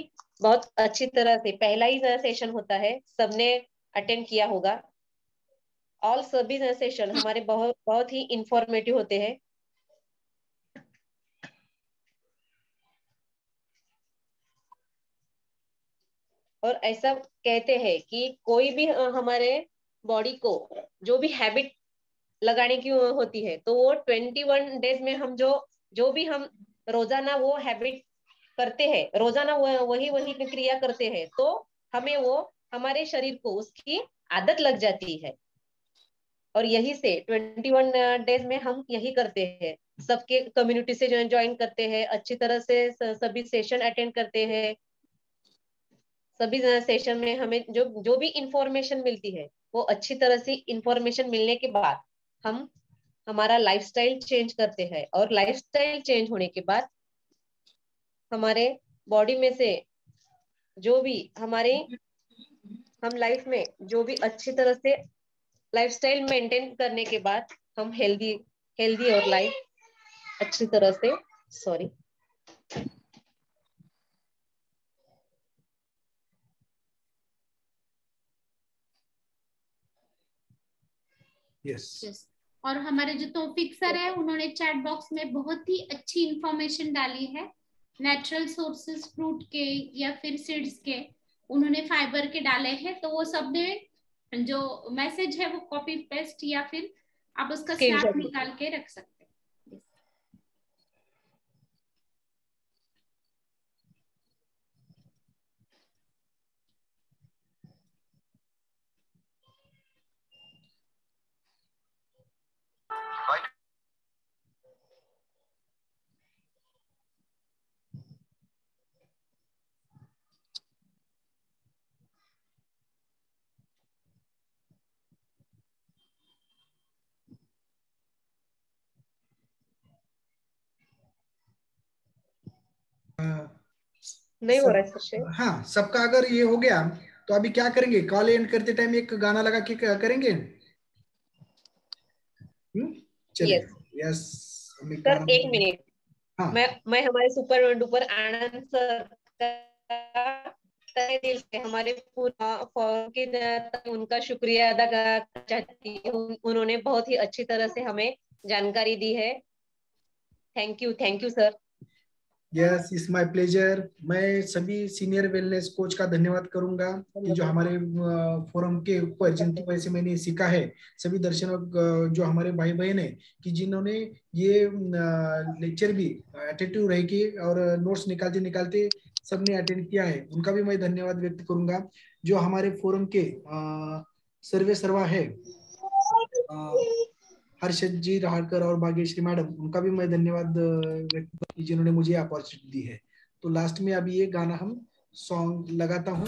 बहुत अच्छी तरह से पहला ही सेशन होता है, सबने अटेंड किया होगा। ऑल सभी सेशन हमारे बहुत बहुत ही इंफॉर्मेटिव होते हैं। और ऐसा कहते हैं कि कोई भी हमारे बॉडी को जो भी हैबिट लगाने की होती है, तो वो 21 डेज में हम जो भी हम रोजाना वो हैबिट करते हैं, रोजाना वही वही क्रिया करते हैं, तो हमें वो हमारे शरीर को उसकी आदत लग जाती है। और यही से 21 डेज में हम यही करते हैं, सबके कम्युनिटी से ज्वाइन करते हैं, अच्छी तरह से सभी सेशन अटेंड करते हैं। सभी सेशन में हमें जो भी इंफॉर्मेशन मिलती है, वो अच्छी तरह से इंफॉर्मेशन मिलने के बाद हम हमारा लाइफस्टाइल चेंज करते हैं। और लाइफस्टाइल चेंज होने के बाद हमारे बॉडी में से जो भी हम लाइफ में जो भी अच्छी तरह से लाइफस्टाइल मेंटेन करने के बाद हम हेल्दी और लाइफ अच्छी तरह से yes. और हमारे जो तौफीक सर है, उन्होंने चैट बॉक्स में बहुत ही अच्छी इंफॉर्मेशन डाली है, नेचुरल सोर्सेस फ्रूट के या फिर सीड्स के, उन्होंने फाइबर के डाले हैं। तो वो सब में जो मैसेज है वो कॉपी पेस्ट या फिर आप उसका स्नैप निकाल के रख सकते हैं। नहीं हो रहा है। हाँ, सबका अगर ये हो गया तो अभी क्या करेंगे, कॉल एंड करते टाइम एक गाना लगा के करेंगे। चलिए। यस सर, एक मिनट। हाँ। मैं हमारे सुपर डुपर आनंद सर का दिल से हमारे पूरा फॉर्म के उनका शुक्रिया अदा करना चाहती हूँ। उन्होंने बहुत ही अच्छी तरह से हमें जानकारी दी है। Thank you sir. Yes, it's my pleasure. मैं सभी सीनियर वेलनेस कोच का धन्यवाद करूंगा कि जो हमारे फोरम के ऊपर जिनकी वजह से मैंने सीखा है, सभी दर्शकों जो हमारे भाई बहन है कि जिन्होंने ये लेक्चर भी अटेंटिव रह के और नोट्स निकालते सबने अटेंड किया है, उनका भी मैं धन्यवाद व्यक्त करूंगा। जो हमारे फोरम के सर्वे सर्वा है हर्षद जी रहाड़कर और भाग्यश्री मैडम, उनका भी मैं धन्यवाद व्यक्त जिन्होंने मुझे अपॉर्चुनिटी दी है। तो लास्ट में अभी ये गाना हम सॉन्ग लगाता हूँ।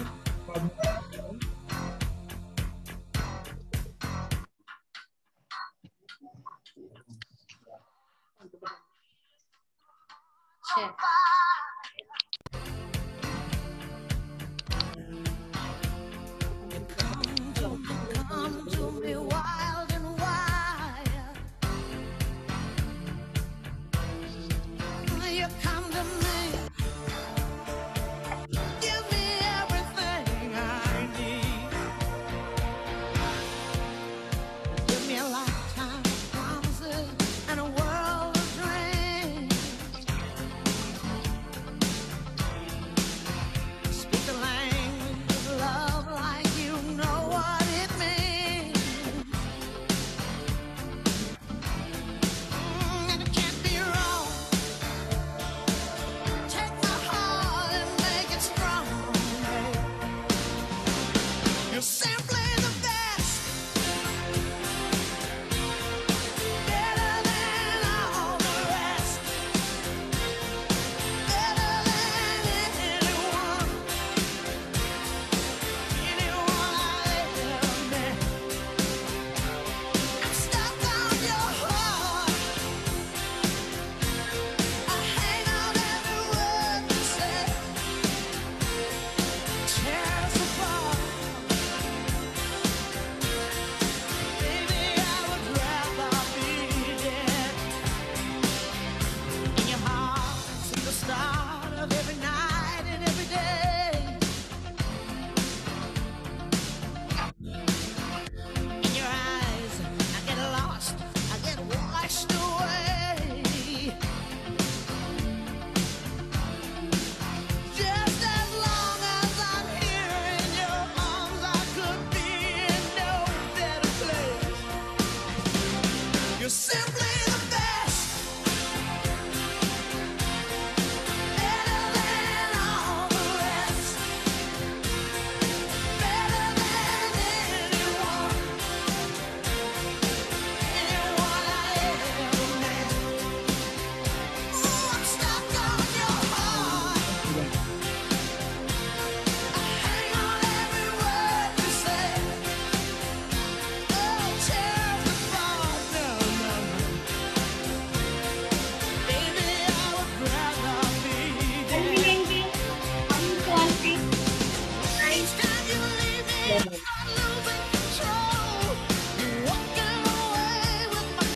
नहीं